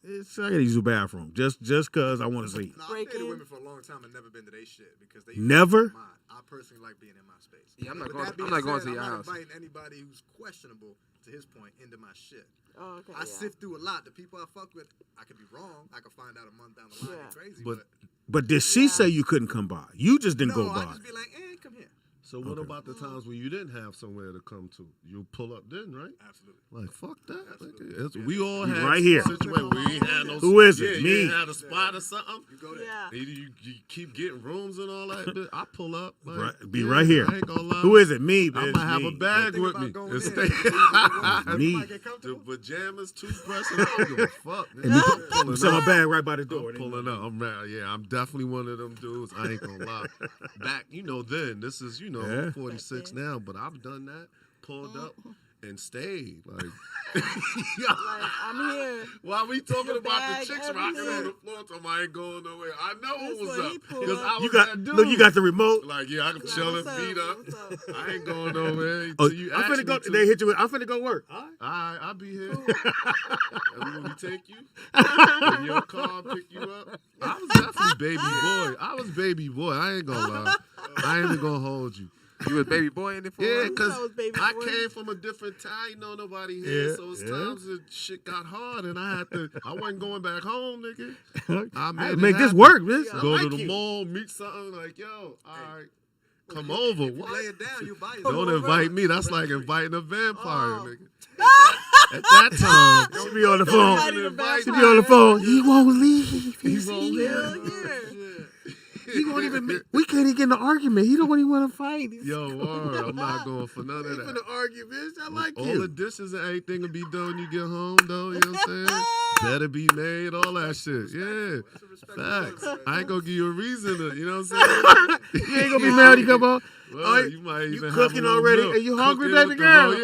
I gotta use the bathroom just because I want to see. No, I've Break dated in. women for a long time and never been to their shit because they Never? I personally like being in my space. Yeah, I'm not With going. that I'm being not going said, to your I'm house. not inviting anybody who's questionable, to his point, into my shit. Oh, okay. I sift through a lot. The people I fuck with, I could be wrong. I could find out a month down the line. Yeah. It's crazy, But- But did she say you couldn't come by? You just didn't no, go I by. just be like, come here. So what about the times when you didn't have somewhere to come to? You pull up then, right? Absolutely. Like fuck that. Absolutely. It's- we all He's had right here. situation where we ain't had no. Who is it? Yeah, Me. You had a spot or something. You go there. Yeah. And you keep getting rooms and all that. But I pull up. Like, Right, be right here. I ain't gonna lie. Who is it? Me. I bitch, might have me. a bag Think with about me. going And in. stay. Me. Might get comfortable. The pajamas, toothbrush, and I don't give a fuck. And me I'm pulling set my up. bag right by the I'm door. pulling up. I'm definitely one of them dudes. I ain't gonna lie. Back, then, this is, Yeah. I'm 46 now, but I've done that, pulled up, and stayed. Like, Like, I'm here. while we talking The about bag, the chicks rocking on everything. the floor, talking about I ain't going nowhere. I know That's what was what he up. pulled Because up. I was You got that dude. look. You got the remote. Like, yeah, I can Like, chill and what's up? feet up. What's up? I ain't going nowhere Oh, until you I'm ask finna go. me to. They hit you with. I'm finna go work. All right. I'll be here. And when we take you, in your car, pick you up. I was definitely baby boy. I was baby boy. I ain't gonna lie. I ain't even gonna hold you. You was baby boy in it for? Yeah, us? because That was baby I boy. came from a different town. You know, nobody here. Yeah, So it's yeah. times that shit got hard, and I wasn't going back home, nigga. I I made it make this happen. work, bitch. I Go like to the you. mall, meet something like, yo, all right, come over. You What? lay it down, you buy it. Don't invite me. That's like inviting a vampire, Oh. nigga. At that time, She be on the phone. Inviting a She be on the phone. He won't leave. he He's won't here. Still here. He won't even. We can't even get in an argument. He don't even want to fight. Yo, word, I'm not going for none of Ain't that. finna argue, bitch. I like all you. the dishes and everything will be done when you get home, though. You know what I'm saying? Better be made, all that shit. Yeah. Facts. I ain't gonna give you a reason to, you know what I'm saying? You ain't gonna be mad when you come home. Well, you might even you have cooking a little already? milk. Are you hungry, Cooking baby with the girl? whole-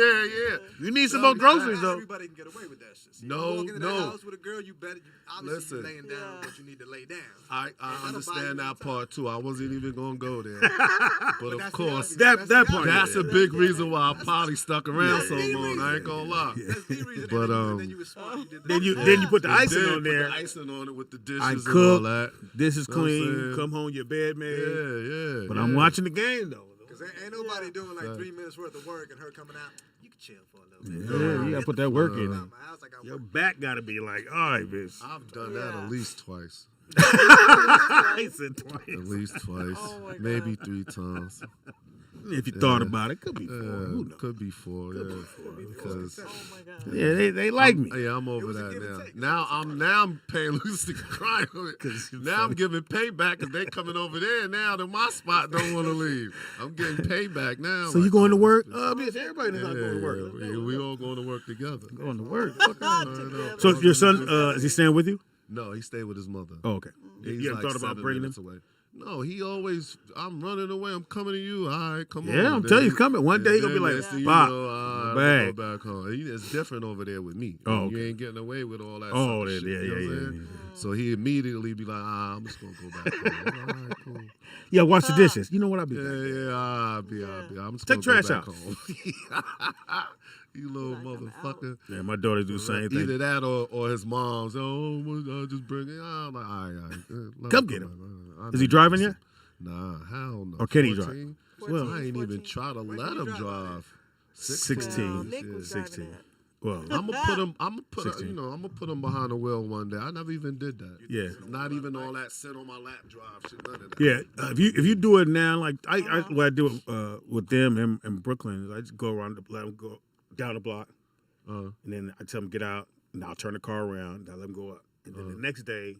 Yeah. You need some more groceries, though. Everybody can get away with that shit. See, No, you walk into no. that house with a girl, you better obviously Listen. laying down what you need to lay down. I understand that part too. I wasn't even gonna go there, but of that's the course, obvious. That part. that's a big reason why I probably stuck around That's so the long. I ain't gonna lie. That's the reason. But and then you was smart. You did the Then you put the And icing then on put there. the icing on it with the dishes I and all cook. that. This is Know what I'm clean. saying? Come home, your bed made. Yeah. But I'm watching the game though. Because ain't nobody doing like 3 minutes worth of work and her coming out. You can chill for a little bit. Yeah, you gotta put that work in. My house, I got Your work. back gotta be like, all right, bitch. I've done that at least twice. I said twice. At least twice. Oh my God. Maybe 3 times. If you thought about it, could be 4. Who knows? Could be 4, because Oh my God. Yeah, they like me. yeah, I'm over that now. Now I'm paying loose to crying on it. Now I'm giving payback because they coming over there now to my spot. Don't want to leave. I'm getting payback now. So you going to work? Bitch, everybody knows I'm going to work. We all going to work together. Going to work. Together. So your son, is he staying with you? No, he stayed with his mother. Oh, okay. He's You haven't like thought about 7 bringing him? minutes away. No, he always. I'm running away. I'm coming to you. All right, come on. Yeah, I'm telling you, he's coming. One day he gonna be like, "Pop, go back home." It's different over there with me. Oh, You okay. ain't getting away with all that. Oh, sucker yeah, shit, yeah, you know what I'm yeah, saying? So he immediately be like, I'm just gonna go back home. All right, cool. Yeah, wash the dishes. You know what? I'll be back. I'll be. I'm just Take gonna trash go back out. home. You little motherfucker. Yeah, my daughter do the same thing. Either that or his mom's. Oh, I'll just bring it. I'm like, all right. Come get him. Is he driving yet? Nah, hell no. Or can he drive? 14? 14, I ain't even 14. try to let him drive. 16. Nick was 16. driving that. Well, I'm gonna put him. I'm gonna put. 16. I'm gonna put him behind the wheel one day. I never even did that. yeah. Not even all that sit on my lap drive shit. None of that. Yeah, if you do it now, like what I do it with them in Brooklyn, is I just go around, let them go down the block, and then I tell them get out, and I'll turn the car around, I'll let them go up, and then the next day,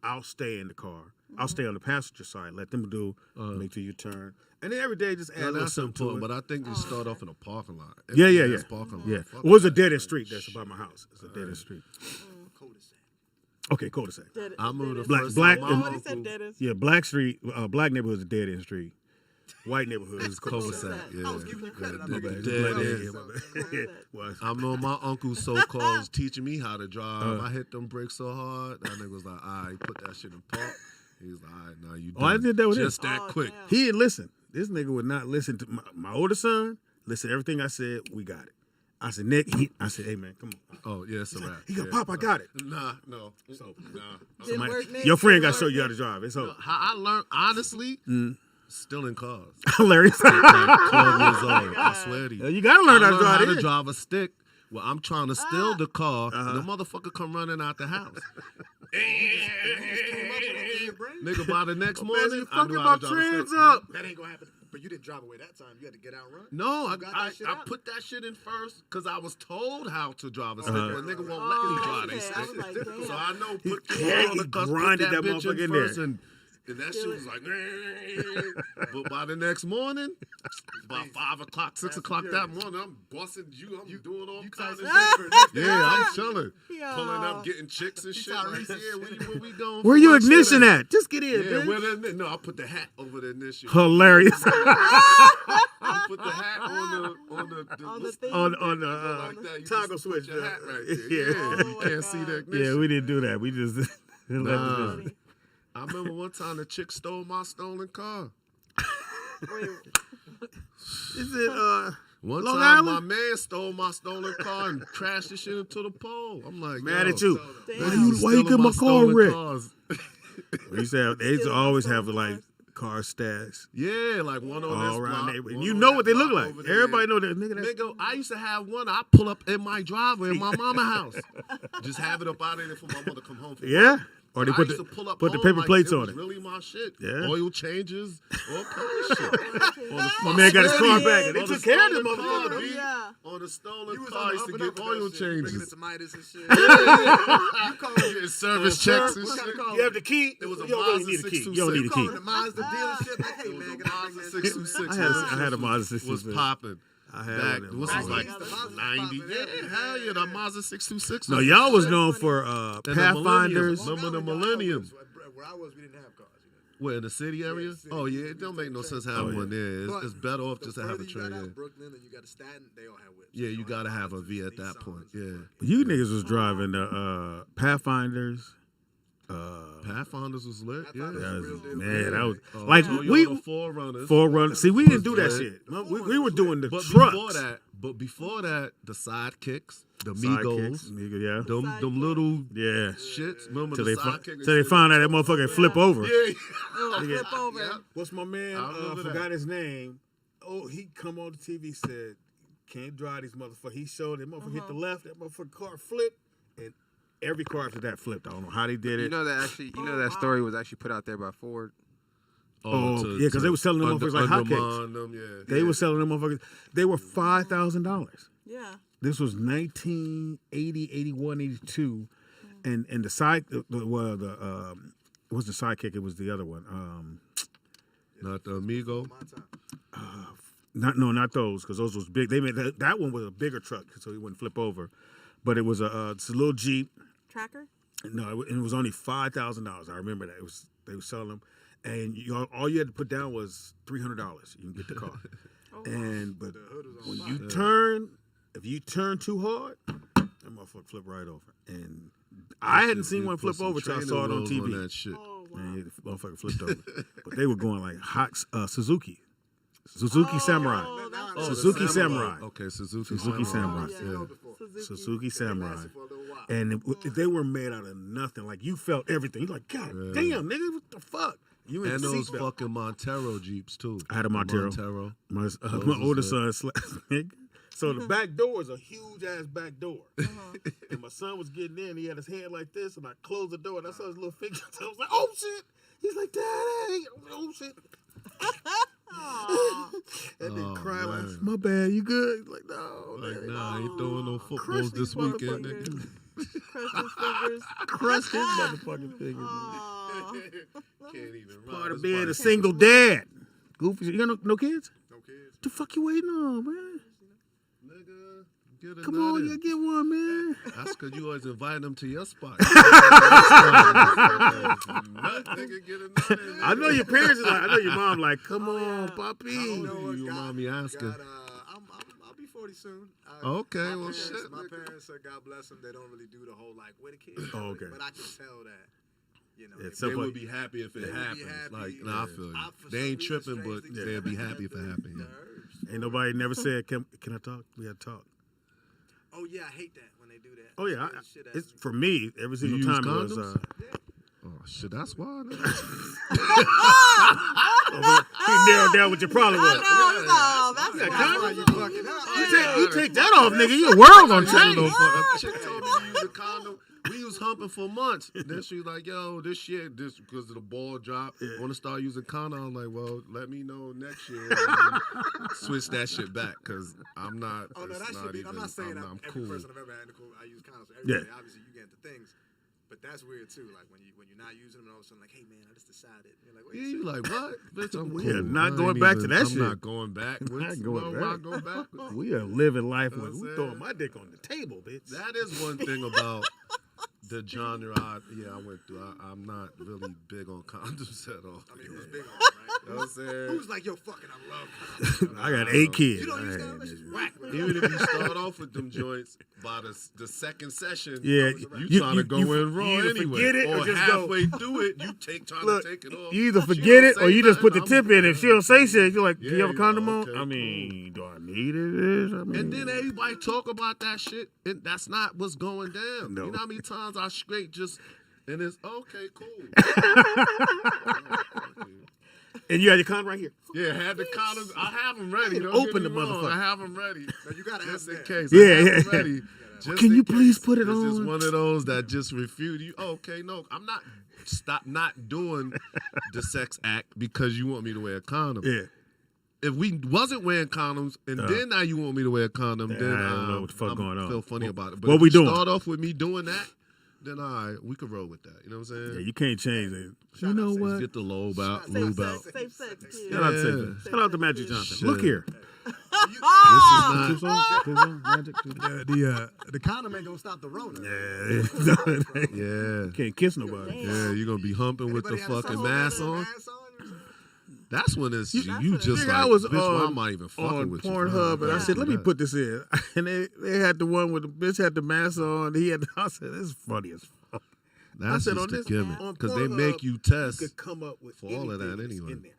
I'll stay in the car, I'll stay on the passenger side, let them do, make sure you turn, and then every day just add a little that's something to important. it. But I think you start off in a parking lot. Yeah. Parking lot. Yeah, Fuck well, it's a that. dead end street that's by my house. It's a dead end street. Okay, cul-de-sac. I moved the Black- first black time and- my What he said, uncle- Dennis? Yeah, black street, black neighborhood is a dead end street. White neighborhood is cul-de-sac. Yeah. I was giving you credit. Yeah, I'm dead like, end. Yeah, my bad. Yeah, well, I know my uncle so-called was teaching me how to drive. I hit them brakes so hard. That nigga was like, all right, put that shit in park. He was like, all right, now you done. I did that with Just him. that quick. damn. He didn't listen. This nigga would not listen to my older son. Listen to everything I said. We got it. I said, Nick. I said, hey man, come on. Oh, yeah, it's a wrap. He go, Yeah. Pop, I got it. Nah, no. So, Nah. Didn't work, Nick? your friend got Didn't to show work, you how to Nick? drive. It's over. How I learned, honestly, still in cars. Hilarious. Like 12 years old. I swear to you. You gotta learn I how to learned drive. how to it. drive a stick. Well, I'm trying to steal the car. The motherfucker come running out the house. Nigga, by the next morning, you I fucking knew how my to drive a trans stick. up. That ain't gonna happen. But you didn't drive away that time. You had to get out and run. No, got that shit I out? put that shit in first because I was told how to drive a stick, Uh-huh. but nigga won't let me drive okay. they I stick. was like, damn. So I know put Yeah, on the he cusp, put grinded that that bitch motherfucker in first, there. and that shit was like, but by the next morning, about 5 o'clock, 6 o'clock that morning, I'm busting you. I'm doing all kinds of shit. Yeah, I'm chilling, pulling up, getting chicks and shit. Like, yeah, where we going? Where for your lunch ignition today? at? Just get in, Yeah, bitch. where the, no, I put the hat over the ignition. Hilarious. I put the hat on the thing. on the like that. You toggle just switch. put your hat right there. Yeah. Yeah, you can't see the ignition. Yeah, we didn't do that. We just Nah. I remember one time the chick stole my stolen car. Is it One Long time Island? my man stole my stolen car and crashed the shit into the pole. I'm like, mad yo, at you? Damn. Why you stealing get my car stolen wrecked? cars. They used to always have like car stacks Yeah, like one on this all around block, neighborhood. one You on know that what they look block like. over there. Everybody know that nigga. That, Nigga, I used to have one. I pull up in my driveway in my mama house. Just have it up out of there for my mother come home from yeah. work. Or they I put used the to pull up put the home paper like plates it on was it. really my shit. Yeah. Oil changes, all kind of shit. My man got his car back, and they On the took care of them stolen car, motherfuckers. B. Yeah. On the stolen You was car, on I the used to up and get up with oil that shit. You bringing changes. it to Midas and shit. You call getting service checks and shit. You have the key. It was a You don't really Mazda need a key. 626. You don't need a key. Calling the Mazda dealership like, hey It was man, a can I Mazda bring that shit? 626. I had a Mazda 626. Was popping. I had Back, one of them. this was like Mazda was 90. popping Yeah, everywhere. hell yeah, the Mazda 626. No, y'all was known for And the Pathfinders. Millennium. Remember the Millennium? Where I was, we didn't have cars. Where, in the city area? city. Oh, yeah, it don't make no sense having one there. It's better off just to have a train. Out Yeah. Brooklyn and you got to Staten, they all have whips. Yeah, you gotta have a V at that point. Yeah. You niggas was driving the Pathfinders. Pathfinders was lit. Yeah. Man, that was like Toyota we Forerunners. Forerunner. See, we didn't do that was shit. We were doing the But trucks. before that, the sidekicks, the Sidekicks, Migos, nigga, yeah, them little yeah. shits. Remember Till the they sidekicks? till they found out that motherfucker flip over. Yeah. Flip over. Yeah. What's my man? I remember that. Forgot his name. Oh, he come on the TV said, "Can't drive these motherfuckers." He showed that motherfucker hit the left. That motherfucker car flipped, and every car after that flipped. I don't know how they did it. You know that story was actually put out there by Ford. Oh, yeah, because they were selling them motherfuckers like hotcakes. Them, yeah. They were selling them motherfuckers. They were $5,000. Yeah. This was 1980, 81, 82, and the side it wasn't the sidekick. It was the other one. Not the Amigo. Not those, because those was big. They made that one was a bigger truck, so he wouldn't flip over. But it was it's a little Jeep. Tracker? No, it was only $5,000. I remember that. They were selling them, and all you had to put down was $300. You can get the car. But when you turn, if you turn too hard, that motherfucker flip right over. And I hadn't seen one flip over till I saw it on TV. That shit. Oh, wow. And the motherfucker flipped over. But they were going like hot Suzuki Samurai. Suzuki Samurai. Okay, Suzuki Samurai. Yeah. Suzuki Samurai. And they were made out of nothing. Like, you felt everything. You're like, God damn, nigga, what the fuck? You in And the those seatbelt. fucking Montero Jeeps too. I had a Montero. My older son nigga. So the back door is a huge ass back door. And my son was getting in, he had his hand like this, and I closed the door and I saw his little figure. So I was like, oh shit. He's like, Daddy. I was like, oh shit. And then cry like, my bad, you good? He's like, no. Like, nah, I ain't throwing no footballs Crush this these weekend, motherfuckers. nigga. Crush his fingers. Crush his motherfucking fingers. Aw. Can't even ride Part of this being bike. a single dad. Goofy, you got no kids? No kids. The fuck you waiting on, man? Nigga, get a Come nut on, in. you get one, man. That's because you always invite them to your spot. Nut, nigga, get a nut in. I know your parents is like, I know your mom like, come on, puppy. You mommy asking. I'll be 40 soon. Okay, My well, parents- shit, My nigga. parents, God bless them, they don't really do the whole like, where the kids? Oh, okay. But I can tell that, you know, Yeah, they- so They like- would be happy if it They would be happens. happy, Like, yeah. nah, I feel you. for They some ain't reason, tripping, but strangely, they'd be they happy if it have happened. the Yeah. nerves. Ain't nobody never said, can I talk? We had to talk. Oh yeah, I hate that when they do that. Oh, yeah. That shit It's out. for me, every single use time it was, condoms? Oh, shit, that's why. nigga. you narrowed down what your problem was. No, that's Yeah, why. Why you fucking up? You take that off, nigga. Your world gonna change. Chick told me to use a condom. We was humping for months. Then she was like, yo, this shit, this because of the ball drop. I want to start using condom. I'm like, well, let me know next year. And switch that shit back because I'm not. Oh no, it's that not should be. even, I'm not saying that I'm every cool. person I've ever had I use condoms. Every Yeah. day, obviously you get into things, but that's weird too. Like when you're not using them, and all of a sudden like, hey man, I just decided. You're like, wait, Yeah, you like what? Bitch, I'm We cool. are not I going ain't back to that I'm shit. not going back. Not going Why back. go back? We are living life You know with what we I'm throwing saying? my dick on the table, bitch. That is one thing about the genre. I went through. I'm not really big on condoms at all. I mean, who's big on it, right? You know what I'm saying? Who's like, yo, fucking, I love condoms. I got 8 kids. You don't use I condoms? ain't- That's just whack. Even if you start off with them joints, by the second session, Yeah, you trying to go in raw you either anyway. forget it or just go. halfway through it, you trying Look, to take it off. you either She forget don't it or say you just put the nothing, tip in. If she don't say shit, you're like, do you Yeah, have a condom you on? like, okay, I mean, do I need it? I mean, And then everybody talk about that shit, and that's not what's going down. No. You know how many times I straight just, and it's okay, cool. and you had your condom right here. Yeah, had the condoms. I have them ready. Don't Open get the me wrong, motherfucker. I have them ready. No, you gotta have Just in that. case. Yeah, I have yeah. them ready. Just Can in you please case. put it It's on? just one of those that just refute you. Oh, okay, no, I'm not. Stop not doing the sex act because you want me to wear a condom. Yeah. If we wasn't wearing condoms and then now you want me to wear a condom, then I don't know what the fuck going on. feel funny What- about it. But what if we you doing? start off with me doing that, then all right, we could roll with that. You know what I'm saying? Yeah, you can't change it. You know Just what? get the lube out. Safe sex, kid. Shout out to Shout out to Magic Johnson. Shit. Look here. Ah! Two songs, Magic. The condom ain't gonna stop the Rona. Yeah. Can't kiss nobody. Yeah, you're gonna be humping with the Anybody had fucking a mask on. That's when it's you just Nigga, like, I was bitch, why on, am I even fucking on with you? Pornhub, and I Yeah. said, let me put this in. And they had the one with the bitch had the mask on. He had. I said, this is funny as fuck. That's I said, just on the this gimmick on because they Pornhub, make you test You could come up with for all of that anything that's anyway. in there.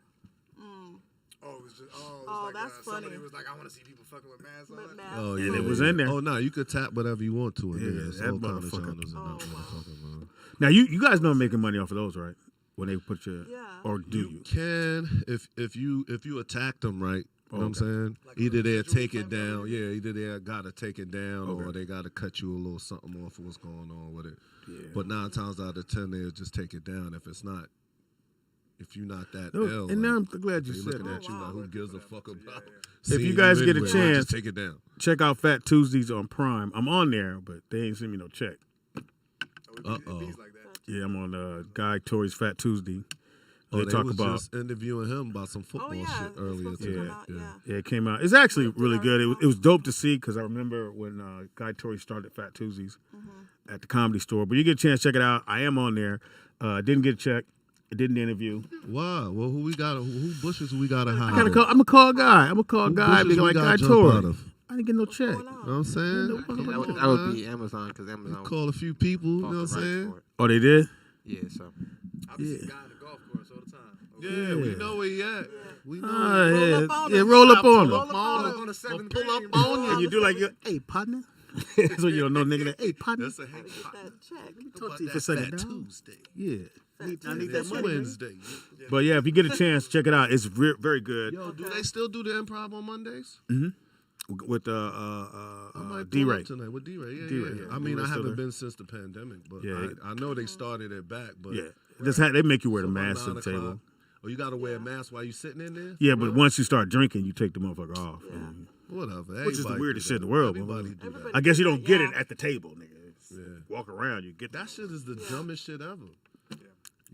Oh, it was just, Oh, that's funny. Somebody was like, I want to see people fucking with masks on. Oh And yeah, it was in there. Oh no, you could tap whatever you want to in Yeah, there. It's that all kind of motherfucker. genres in that motherfucker, man. Now you guys know I'm making money off of those, right? When they put your or do you? Can if you attack them right, you know what I'm saying? Either they take it down, either they gotta take it down, or they gotta cut you a little something off of what's going on with it. Yeah. But 9 times out of 10, they'll just take it down if it's not. If you're not that No, ill, and now like, I'm glad you they said looking that. at you like, who gives a fuck about? If you guys get a anyway, chance, just take it down. check out Fat Tuesdays on Prime. I'm on there, but they ain't send me no check. Yeah, I'm on Guy Tori's Fat Tuesday. They They talk was about just interviewing him about some football shit earlier today. Yeah, it came out. It's actually really good. It was dope to see because I remember when Guy Tori started Fat Tuesdays at the Comedy Store. But you get a chance, check it out. I am on there. Didn't get a check. Didn't interview. Wow. Well, who bushes we gotta hire? I'm a call guy. I'm a call guy. Be like Guy Tori. I didn't get no check. You know what I'm saying? That would be Amazon because Amazon call a few people. You know what I'm saying? Oh, they did? Yeah, so. Yeah. Yeah, we know where he at. We know. Roll up on him. Pull up on you. And you do like, hey, partner. So you don't know nigga that, hey, partner. That's a hey, Let me talk to you for a second. Fat dog. Tuesday. Yeah. I need that money. Wednesday. But yeah, if you get a chance, check it out. It's very good. Yo, do they still do the improv on Mondays? With D-Ray. Tonight with D-Ray. Yeah, D-Ray, yeah. yeah. I mean, D-Ray's I still haven't there. been since the pandemic, but Yeah. I know they started it back. But Yeah. They make you wear the So about mask to 9 the table. o'clock. Oh, you got to wear a mask while you sitting in there? Yeah, but once you start drinking, you take the motherfucker off. Whatever. Which is the Everybody weirdest do shit in the that. world. Everybody motherfucker. do that. I guess you don't get it at the table, nigga. Walk around, you get that shit is the dumbest shit ever.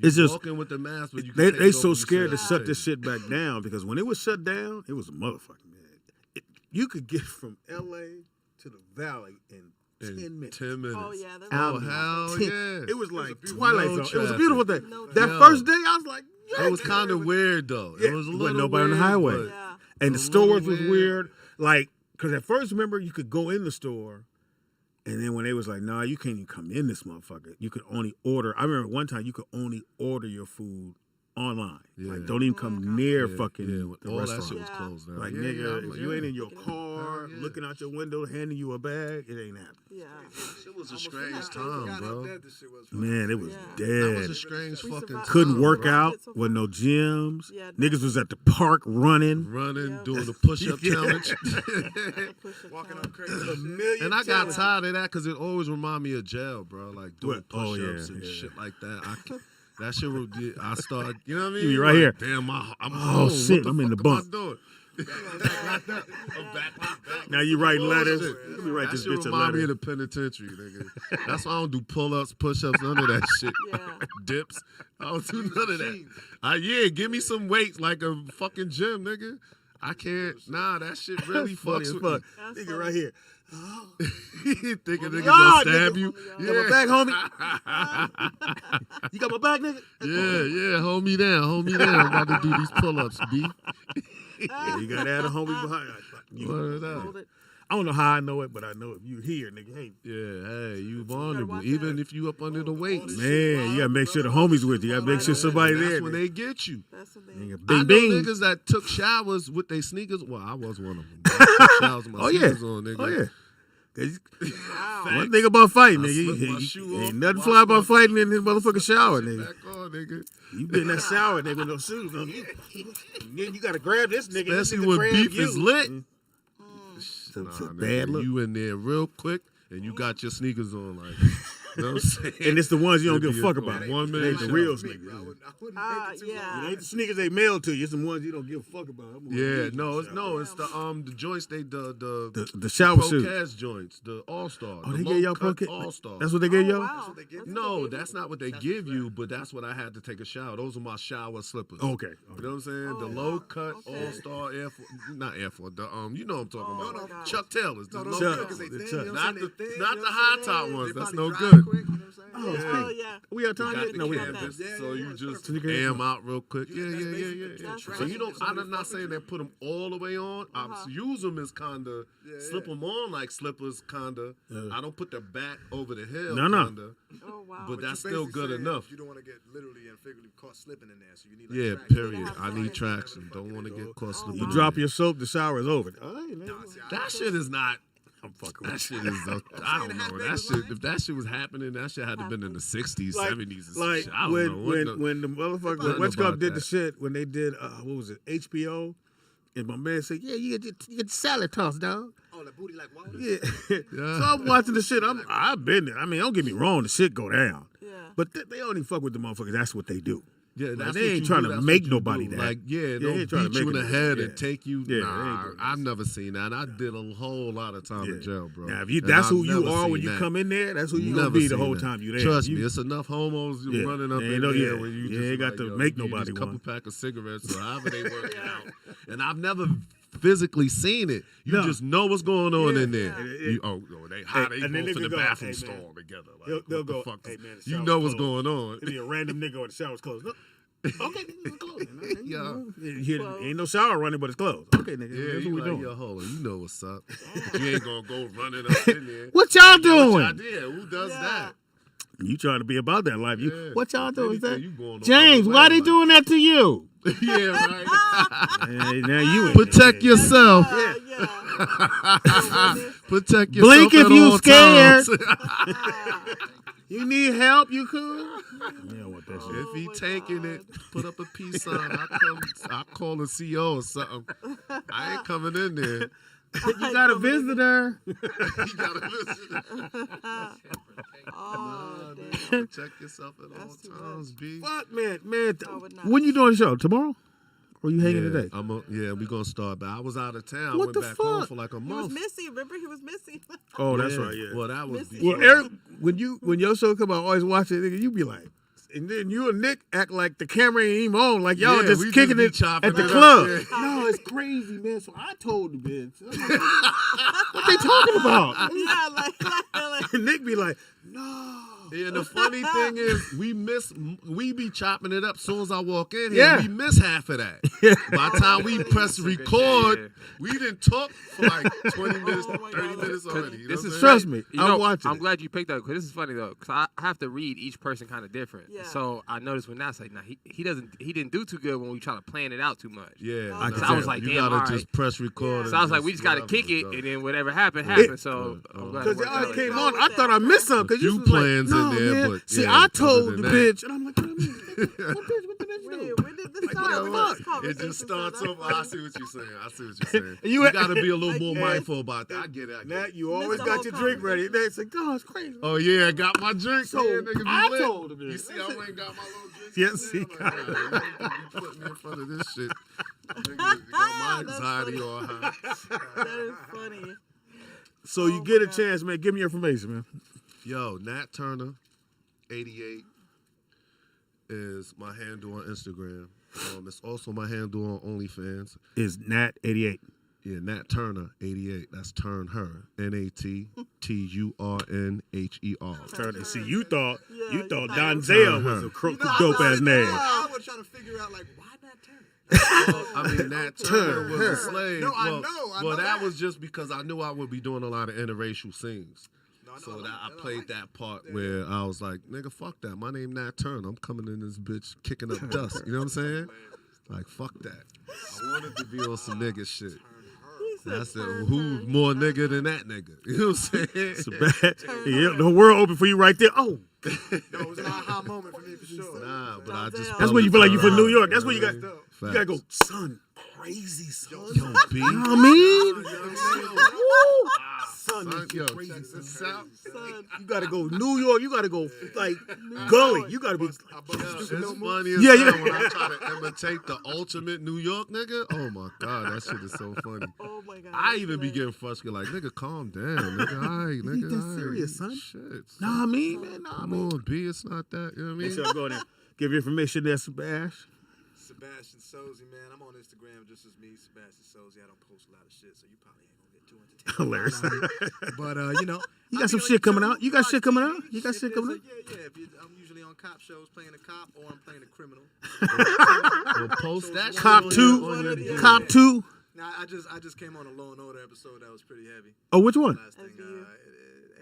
It's just walking with the mask, but you can they take it off so when you scared to sit shut at this shit back down because when it was shut down, it was a motherfucking man. You could get from L.A. to the Valley in 10 minutes. 10 minutes. Oh yeah, that's Oh hell yeah! It was like Twilight Zone. It was a beautiful thing. No That Yo. first day, I was like, It was kind of weird though. Yeah, It was a wasn't little nobody on the weird, highway. but Yeah. and the a stores little was weird. Like, because at first, remember, you could go in the store, and then when they was like, nah, you can't even come in this motherfucker. You could only order. I remember one time you could only order your food online. Yeah. Like, don't even come near fucking the all restaurant. that shit was closed down. Like, Yeah, nigga, yeah, if you ain't in your yeah. car, Yeah. looking out your window, handing you a bag, it ain't happening. Yeah. It was a strange time, bro. Man, it was That was dead. a strange fucking Couldn't time, work bro. out with no gyms. Yeah, Niggas was at the park running. Doing the push-up Yeah. challenge. Walking up crazy. And I got tired of that because it always remind me of jail, bro. Like doing What? Oh, push-ups yeah, and yeah. shit like that. That shit would be, I started, you know what I mean? You be right Like, here. Damn, I'm Oh, home. shit, What the I'm in fuck the bunk. am I doing? I'm back. Now you writing letters. Bullshit. Let me write That this shit bitch a remind me of letter. the penitentiary, nigga. That's why I don't do pull-ups, push-ups, none of that shit. Yeah. Dips. I don't do none of that. Give me some weights like a fucking gym, nigga. I can't. Nah, that shit really Funny fucks as with fuck. me. Nigga right here. Thinking niggas God, gonna stab nigga. you. You got my back, homie? You got my back, nigga? Yeah, hold me down, I'm about to do these pull-ups, B. Yeah, you gotta add a homie behind. Word up. Hold it. I don't know how I know it, but I know if you here, nigga. Hey, Yeah, hey, you vulnerable. watch Even out. if you up under the weights. man, you gotta make sure the homies with you. You gotta make sure somebody That's there. when nigga. they get you. That's the thing. Nigga, I Bing, know bing. niggas that took showers with their sneakers. Well, I was one of them. I took showers with my Oh yeah, sneakers on, nigga. oh yeah. 'Cause Wow. one thing about fighting, I nigga, slipped my shoe ain't off, nothing washed fly about my fighting in this motherfucking shower, nigga. Back on, nigga. You been in that shower, nigga, with no shoes on. Then you gotta grab this nigga. This Especially nigga when grab beef you. is lit. So it's a Nah, bad nigga, look. You in there real quick. and you got your sneakers on, like, you know what I'm saying? And it's the ones you don't give a fuck It'd be about. 1 They man ain't the show. real sneakers. Yeah. It ain't the sneakers they mail to you. It's the ones you don't give a fuck about. Yeah, it's the joints the shower Pro shoes. Cash joints, the All Star. Oh, the they gave y'all Pro low-cut Cash? All Star. That's what they gave y'all? Wow. No, that's not what they give you, but that's what I had to take a shower. Those are my shower slippers. Okay. You know what I'm saying? The low cut All Star Air Force, not Air Force. The you know what I'm talking about. God. Chuck Taylors. The low Chuck. cut. The Chuck. Not the high top ones. That's no good. Oh, yeah. We have You time got yet? the No, we canvas, haven't. so you just Sneaker air air. them out real quick. Yeah. That's So right. you know, I'm not saying that put them all the way on. I use them as kinda slip them on like slippers, kinda. I don't put the back over the heel, No. kinda. Oh, wow. But that's still good enough. You don't want to get literally and figuratively caught slipping in there, so you need like Yeah, traction. period. I need traction. Don't want to get caught slipping. You drop your soap, the shower is over. That shit is not. I'm fucking That with shit is. I don't know. That shit. If that shit was happening, that shit had to been in the '60s, '70s. And Like shit. I don't know. when the motherfucker Nothing West Club about did the that. shit when they did what was it, HBO, and my man said, yeah, you get the salad toss, dog. Oh, the booty like water. Yeah. So I'm watching the shit. I've been there. I mean, don't get me wrong, the shit go down. Yeah. But they only fuck with the motherfuckers. That's what they do. Yeah, Like, that's they what ain't you trying do, to that's make what you nobody do. that. Like, they don't ain't trying to beat you in make the it- head yeah. and take you. Yeah, they Nah, ain't doing I've never seen that. I did a whole lot of time in jail, bro. Now, if And that's who I've you never are when seen you that. come in there, that's who you Never gonna be the seen whole that. time you there. Trust You- me, it's enough homos Yeah. running up They in ain't no- there yeah. where you You just ain't got like, to yo, make you need nobody just a couple one. pack of cigarettes or however they work it out. And I've never physically seen it. You just know what's going on in there. They Hey, they and then both they in the go, bathroom hey, man. stall together. Like, They'll what the go, fuck? hey, man, the You shower's know what's closed. going on. It'll be a random nigga or the shower's closed. No. Okay, nigga, it's closed. Yeah. Ain't no shower running, but it's closed. Okay, nigga, Yeah, that's you what we like, doing. yo, hold on, you know what's up. But you ain't gonna go running up in there. What y'all Yeah, doing? what y'all did? Who does that? You trying to be about that life. Yeah. What y'all doing? Anything, you going the James, other why way, they like- doing that to you? Yeah, right. Hey, now you Protect yourself. Protect yourself. Blink if at you all scared. times. You need help? You cool? You don't want that shit. If he taking it, put up a peace sign. I call a CO or something. I ain't coming in there. You got a visitor. You got a visitor. Protect yourself at all times, B. Fuck, man. When you doing the show? Tomorrow? Or you hanging today? We gonna start. But I was out of town. What Went the back home fuck? for like a He was month. missing. Remember, he was missing. Oh, that's right. Yeah. Well, that was. Well, Eric, when your show come out, always watch it, nigga. You be like, and then you and Nick act like the camera ain't even on, like y'all Yeah, just we kicking just be it chopping at the it up, club. yeah. No, it's crazy, man. So I told the bitch, I'm like, what they talking about? Yeah, like And Nick be like, no. Yeah, the funny thing is, we be chopping it up as soon as I walk in here. Yeah. We miss half of that. By the time we press record, we didn't talk for like 20 minutes, 30 minutes already. You know This what is I'm Trust saying? me, You I'm know, watching. I'm glad you picked that because this is funny though, because I have to read each person kind of different. Yeah. So I noticed when that's like, nah, he didn't do too good when we try to plan it out too much. Yeah, I no, can I was like, you damn, gotta all just right. press record. So I was like, we just gotta kick it, and then whatever happened. So I'm glad it Because worked y'all out. came on, I thought I missed something. Because A few you was like, plans no, in there, man. but See, yeah, I other told than the that- bitch, and I'm like, what bitch? What the bitch Wait, doing? when did this start? When did this It conversation just starts start? off. I see what you're saying. I see what you're saying. You- You gotta be a little more Yeah. mindful about that. I get it. I get Nat, it. you always the got whole your drink ready. They say, God, it's crazy. Oh yeah, I got my drink. So, yeah, nigga, be I lit. told him You this. see, I went and got my little drink. Yes, he I'm like, nah, you put me in front of this shit. Nigga, got my anxiety all high. That is funny. So you get a chance, man. Give me your information, man. Yo, Nat Turner, 88 is my handle on Instagram. It's also my handle on OnlyFans. Is Nat88. Yeah, Nat Turner, 88. That's Turn Her. NATTURNHER. Turner. See, you thought Yeah, Donzel was a dope ass name. I was trying to figure out like why not Turner. I mean, Nat Turner was a slave. No, I well, know Well, that that. was just because I knew I would be doing a lot of interracial scenes. So that I played that part where I was like, nigga, fuck that. My name Nat Turner. I'm coming in this bitch kicking up dust. You know what I'm saying? Like, fuck that. I wanted to be on some nigga shit. That's it. Who more nigga than that nigga? You know what I'm saying? It's bad. Yeah, the world open for you right there. Oh, No, it was an aha moment for me for sure. Nah, but I just. that's when you feel like you from New York. That's when you got. Facts. You gotta go, son. Crazy son. Yo, B. You know what I mean? You know what I'm saying? Woo. around son. this Yo, shit crazy, check son. this out. You gotta go New York. You gotta go like Gully. You gotta be. It's funny as Yeah, hell when I try to imitate the ultimate New York nigga. Oh my god, that shit is so funny. Oh my god. I even be getting frustrated, like nigga, calm down, nigga. All right, nigga, Ain't that all right. serious, son? Shit. Nah, I mean, man, nah, Come man. on, B, it's not that. You know what I Make mean? sure I go there. Give your information there, Sebastian. Sebastian Sozy, man. I'm on Instagram just as me, Sebastian Sozy. I don't post a lot of shit, so you probably ain't gonna get too entertained. Hilarious. But you know, You got some shit coming out. You got shit coming out. You got shit coming out. Yeah. I'm usually on cop shows playing a cop, or I'm playing a criminal. We'll post that shit Cop on 2. your Cop 2. Now I just came on a Law and Order episode that was pretty heavy. Oh, which one? Last thing, it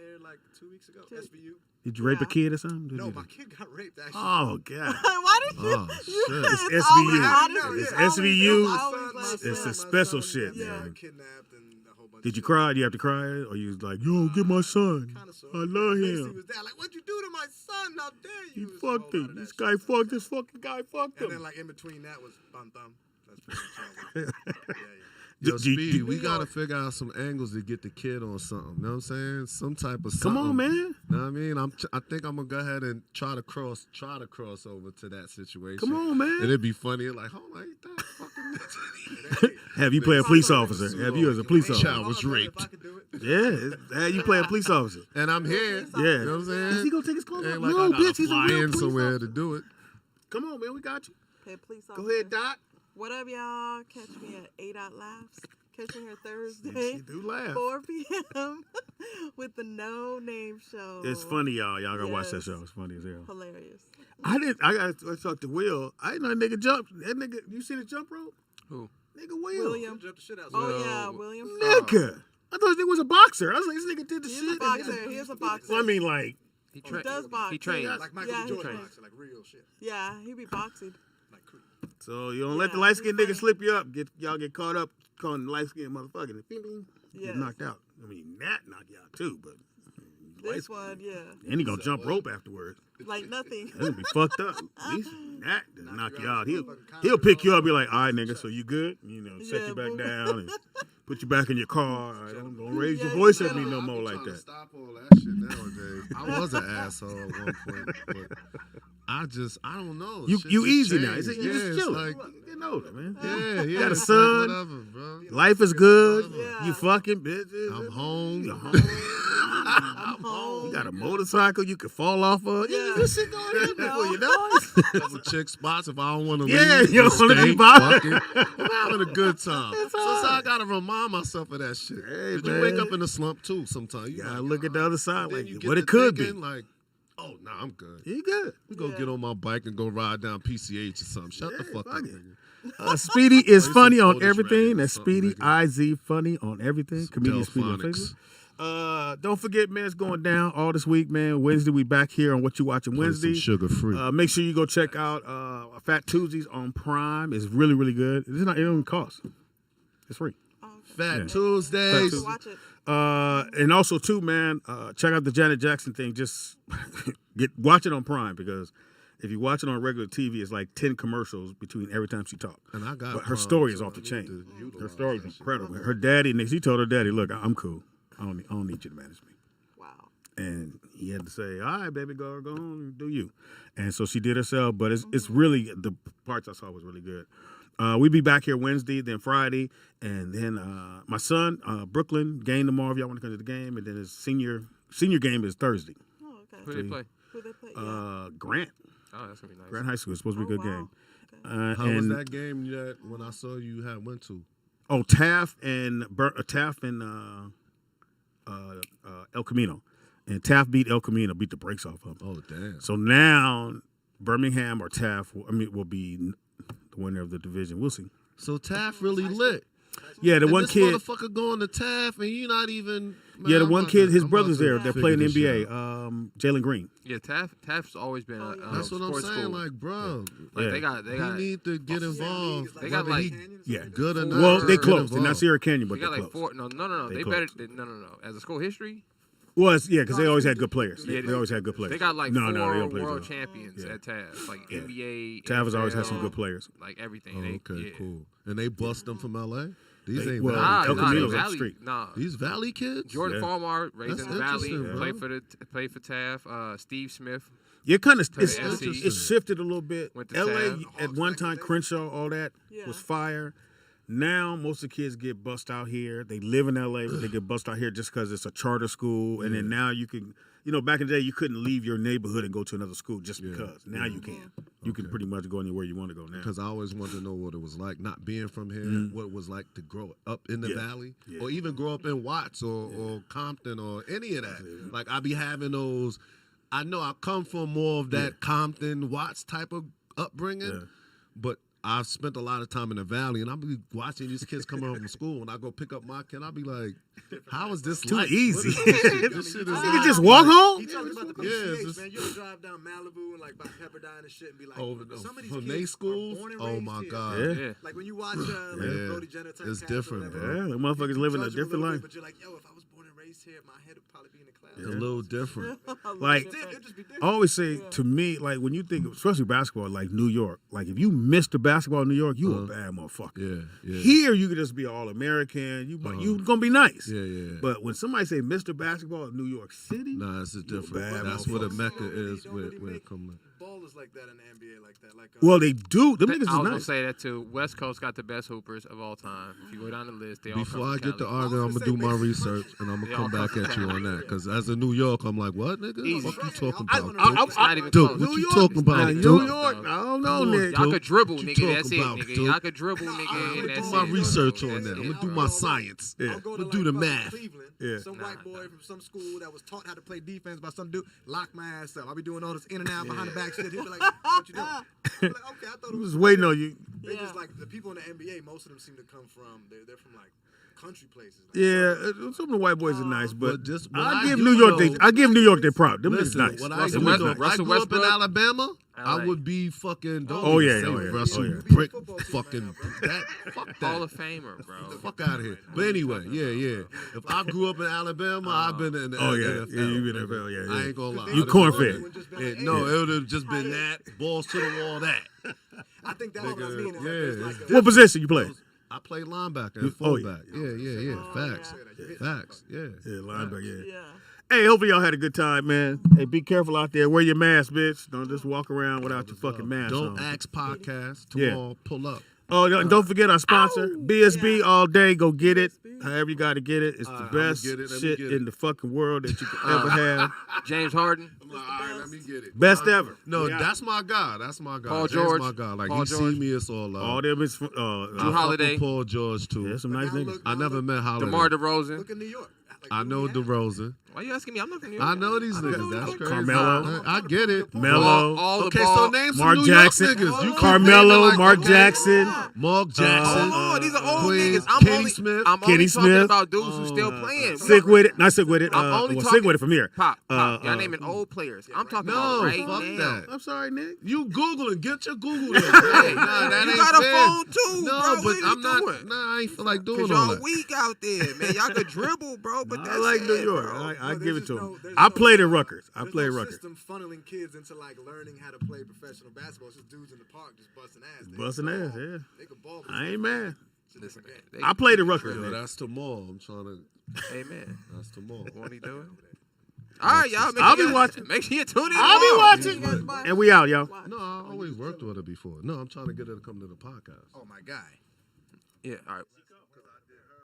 aired like 2 weeks ago. SVU. Did you rape a kid or something? No, my kid got raped. Actually. Oh God. Why did you? Oh shit. It's always SVU. honest. It's It's SVU. always It's like a special shit, Yeah. man. Kidnapped and a whole bunch. Did you cry? Do you have to cry? Or you was like, yo, get my son. I love He him. was there, like, what'd you do to my son? How dare you? You It was a whole fucked lot him. of This that guy shit. fucked this fucking guy. Fucked And then him. like in between that was Bum Thumb. That's pretty much all. Yeah. Yo, Do you- Speedy, do- we gotta figure out some angles to get the kid on something. You know what I'm saying? Some type of Come something. on, man. You know what I mean? I think I'm gonna go ahead and try to cross over to that situation. Come on, man. And it'd be funny, like, hold on, ain't that fucking Have you play a police officer? Have you as a police officer? child was raped. Yeah. Have you play a police officer? And I'm here. Yeah. You know what I'm saying? Is he gonna take his clothes Ain't off? like No, I gotta bitch. He's a fly real in police somewhere officer. to do it. Come on, man. We got you. Hey, police Go ahead, Doc. What up, y'all? Catch me at 8 Out Laughs. Catch me here Thursday, She do laugh. 4 p.m. with the No Name Show. It's funny, y'all. Y'all gotta watch that Yes. show. It's funny as hell. Hilarious. I gotta talk to Will. I didn't know that nigga jump. That nigga, you see the jump rope? Who? Nigga Will. William. Jumped the shit out. Oh, yeah, William. Nigga. I thought this nigga was a boxer. I was like, this nigga did the He's shit. a boxer. He is a boxer. Well, I mean, like, He does box. He trains. Like Michael Yeah, B. Jordan he boxing, like real shit. Yeah, he be boxing. Like Creed. so you don't let the Yeah, light skinned he's nigga slip you up. Y'all get caught up calling the light skinned motherfucker. And bing, bing, Yes. get knocked out. I mean, Nat knocked you out too, but. This one, yeah. And he gonna jump rope afterwards. Like nothing. That's gonna be fucked up. At least Nat doesn't knock you out. He'll pick you up, be like, all right, nigga, so you good? You know, set Yeah, you back boom. down and put you back in your car. All right, don't raise your Yeah, voice yeah. at me no I be more like trying to that. Stop all that shit nowadays. I was an asshole at one point, but I don't know. You Shit you just easy now. changed. You Yeah, just it's chilling. like, You getting older, man. yeah, got a it's like son. whatever, bro. Life is good. Yeah. You fucking bitches. I'm home. You home. home. You got a motorcycle you can fall off of. Yeah, this shit going on before you know it. Couple chick spots if I don't want to Yeah, leave. you don't wanna stay be bothered. fucking. I'm having a good time. It's So all I right. gotta remind myself of that shit. Hey, Did you wake man. up in a slump too? Sometimes you Gotta like, look at the other side, then like you get what to it could be. thinking, like, oh, nah, I'm good. You good. We go Yeah. get on my bike and go ride down PCH or something. Shut the Yeah, fuck fuck up, it. nigga. Speedy is some funny on Polish everything. reggae or That's something, Speedy nigga. IZ funny on everything. Comedian Speedy on Delphonics. Facebook. Don't forget, man, it's going down all this week, man. Wednesday we back here on What You Watching Wednesday. Sugar free. Make sure you go check out Fat Tuesdays on Prime. It's really, really good. It don't even cost. It's free. Fat Yeah. Tuesdays. Fat Watch it. And also too, man, check out the Janet Jackson thing. Just watch it on Prime, because if you watch it on regular TV, it's like 10 commercials between every time she talks. And I got But her Prime, story is so off the I need chain. to utilize Her story is that shit. incredible. Her daddy, she told her daddy, "Look, I'm cool. I don't need you to manage me." Wow. And he had to say, "All right, baby, go on and do you." And so she did herself. But it's really, the parts I saw was really good. We'll be back here Wednesday, then Friday, and then my son, Brooklyn, game tomorrow if y'all want to come to the game, and then his senior game is Thursday. Oh, okay. Who they play? Who they play? Yeah. Grant. Oh, that's gonna be nice. Grant High School. It's supposed to be a good wow. game. How was and- that game that when I saw you had went to? Oh, Taft and El Camino, and Taft beat El Camino, beat the brakes off of them. Oh, damn. So now Birmingham or Taft, will be the winner of the division. We'll see. So Taft really lit. Yeah, the And one this kid. motherfucker going to Taft and you not even. Man, Yeah, the I'm one about kid. to- His I'm brother's about to there. They're figure playing this shit NBA. out. Jalen Green. Yeah, Taft's always been a That's what I'm sports saying. school. Like, bro, Like Yeah. they got he need to get involved. They got whether like he Yeah. good or not. Well, just they get close. They're not involved. Sierra Canyon, but they they're got like close. four. No. They They close. better. No. As a school history, Well, yeah, because they always had good players. Yeah, They always had good players. they got like no, four they don't play world well. champions Yeah. at Taft, like Yeah. NBA. Taft has always had NFL, some good players. Like everything. Oh, They, okay, yeah. cool. And they bust them from LA. These ain't well, Valley. El Nah, Camino's the up the Valley. street. Nah. These Valley kids. Jordan Yeah. Farmar raised That's in the Valley, interesting, played for Taft. Steve Smith. Yeah, kind of. Play It's, the SC. it's shifted a little bit. Went to L.A. Taft. at one time, Crenshaw, all that Yeah. was fire. Now most of the kids get bussed out here. They live in L.A., but they get bussed out here just because it's a charter school. And then now you can, back in the day you couldn't leave your neighborhood and go to another school just because. Now you can. You can pretty much go anywhere you want to go now. Because I always wanted to know what it was like not being from here, what it was like to grow up in the Valley, or even grow up in Watts or Compton or any of that. Like I be having those. I know I come from more of that Compton, Watts type of upbringing, but I've spent a lot of time in the Valley, and I'll be watching these kids come home from school. When I go pick up my kid, I'll be like, how is this Too like? easy. This shit is You like- can just walk home? He talking about the Yeah, PCH, it's just- man. You ever drive down Malibu and like by Pepperdine and shit and be like, some of these from kids they are schools? born and Oh raised my here. God. Yeah. Like when you watch like Yeah. Brody Jenner type It's cast or different, whatever, bro. Yeah, the motherfuckers living a judge 'em different little life. bit, but you're like, yo, if I was born and raised here, my head would probably be in the clouds. It's a little different. Like, It'd just be different. I always say to me, like when you think, especially basketball, like New York, like if you missed the basketball in New York, you a bad motherfucker. Yeah. Here you could just be all American. You gonna be nice. Yeah. But when somebody say Mr. Basketball in New York City, Nah, it's different. bad That's what a motherfucker. mecca is when it comes to. Ballers like that in the NBA like that. Like, well they do. Them niggas I was is gonna nice. say that too. West Coast got the best hoopers of all time. If you go down the list, they all come Before I from get to Cali. arguing, I'm gonna do my research and I'm They gonna all come back come at from you on Cali. that. Because as a New York, I'm like, what, nigga? Easy. What you talking I- about? I- It's not even Dude, close. what New you York talking is about? not Dude? New York. I don't know, Come on, Nick. Y'all could dribble, What you nigga. That's it, talking about, nigga. dude? Y'all could dribble, nigga. I'm And gonna that's do my it. research on That's that. I'm it. gonna do my science. Yeah. I'll go I'm to gonna do the fucking math. Cleveland, Yeah. some white boy from some school that was taught how to play defense by some dude, lock my ass up. I'll be doing all this in and out behind the back shit. He'll be like, what you doing? I'll be like, okay, I thought it I'm was just waiting on you. They just like the people in the NBA. Most of them seem to come from. They're from like country places. Like, Yeah, some of the white boys are nice, but just what I I give do New York know- I give New York their props. Them niggas Listen, nice. what I Russell do Them niggas know, nice. if I Russell grew up in Westbrook, Alabama, I LA. would be fucking. Don't Oh, even yeah, say oh, yeah, Russell oh, yeah. Brick, Football team fucking that. Fuck Hall that. of Famer, bro. Fuck out of here. But anyway, yeah. If I grew up in Alabama, I've been in the Oh, yeah. NFL. Yeah, you been in the NFL, yeah. I ain't gonna lie. You I'd have corn-fed. been- Yeah, no, it would have just been that. Balls to the wall, that. I think that's what I mean. Yeah, It's it's like a- What position you play? I play linebacker You- and oh, yeah. fullback. Yeah. Facts. Facts. Yeah. Yeah, linebacker, yeah. Yeah. Hey, hopefully y'all had a good time, man. Hey, be careful out there. Wear your mask, bitch. Don't just walk around without your fucking mask Don't on. ask podcast Yeah. tomorrow. Pull up. Oh, and don't forget our sponsor, BSB all day. Go get it. However you got to get it. It's the I'ma best get it. Let me shit get in it. the fucking world that you could ever have. James Harden. I'm like, all right, let me get it. Best ever. No, Yeah. that's my guy. That's my guy. Paul That's George. my guy. Like Paul he George. see me, it's all love. All them is Drew I fuck with Holiday. Paul George too. Yeah, some nice Now niggas. look- I never met Holiday. DeMar DeRozan. Look in New York. Like, I know DeRozan. Why you asking me? I'm not from New York. I know these know niggas. New That's York. crazy. Carmelo. I get it. Melo. All the Okay, ball. so name some Mark New Jackson. York niggas. You keep Carmelo, naming like, Mark okay, Jackson. Mark Jackson. Oh, these are old Queens, niggas. I'm Kenny only, Smith. I'm Kenny only talking Smith. about dudes who still playing. Sick with it. Not sick with it. I'm only well, talking sick with it from here. Pop. Y'all uh, naming old players. I'm talking No, about right fuck now. that. I'm sorry, Nick. You Googling. Get your Google. Hey, nah, that You ain't got a fair. phone too, No, bro. but What are I'm you not. doing? Nah, I ain't feel like doing Cause all y'all that. weak out there, man. Y'all could dribble, bro. But I that's like New it, York. bro. I give it to him. there's I no, played at Rutgers. I there's played no Rutgers. system funneling kids into like learning how to play professional basketball. It's just dudes in the park just busting ass. They Busting can ass, ball. yeah. They can ball. I ain't mad. Listen, man. I played at Rutgers. Yo, man. that's tomorrow. I'm trying to. Amen. That's tomorrow. Won't he do it? All right, y'all. I'll be watching. Make sure you tune in. I'll be tomorrow. watching. And we out, y'all. No, I always worked with her before. No, I'm trying to get her to come to the podcast. Oh my guy. Yeah. All right.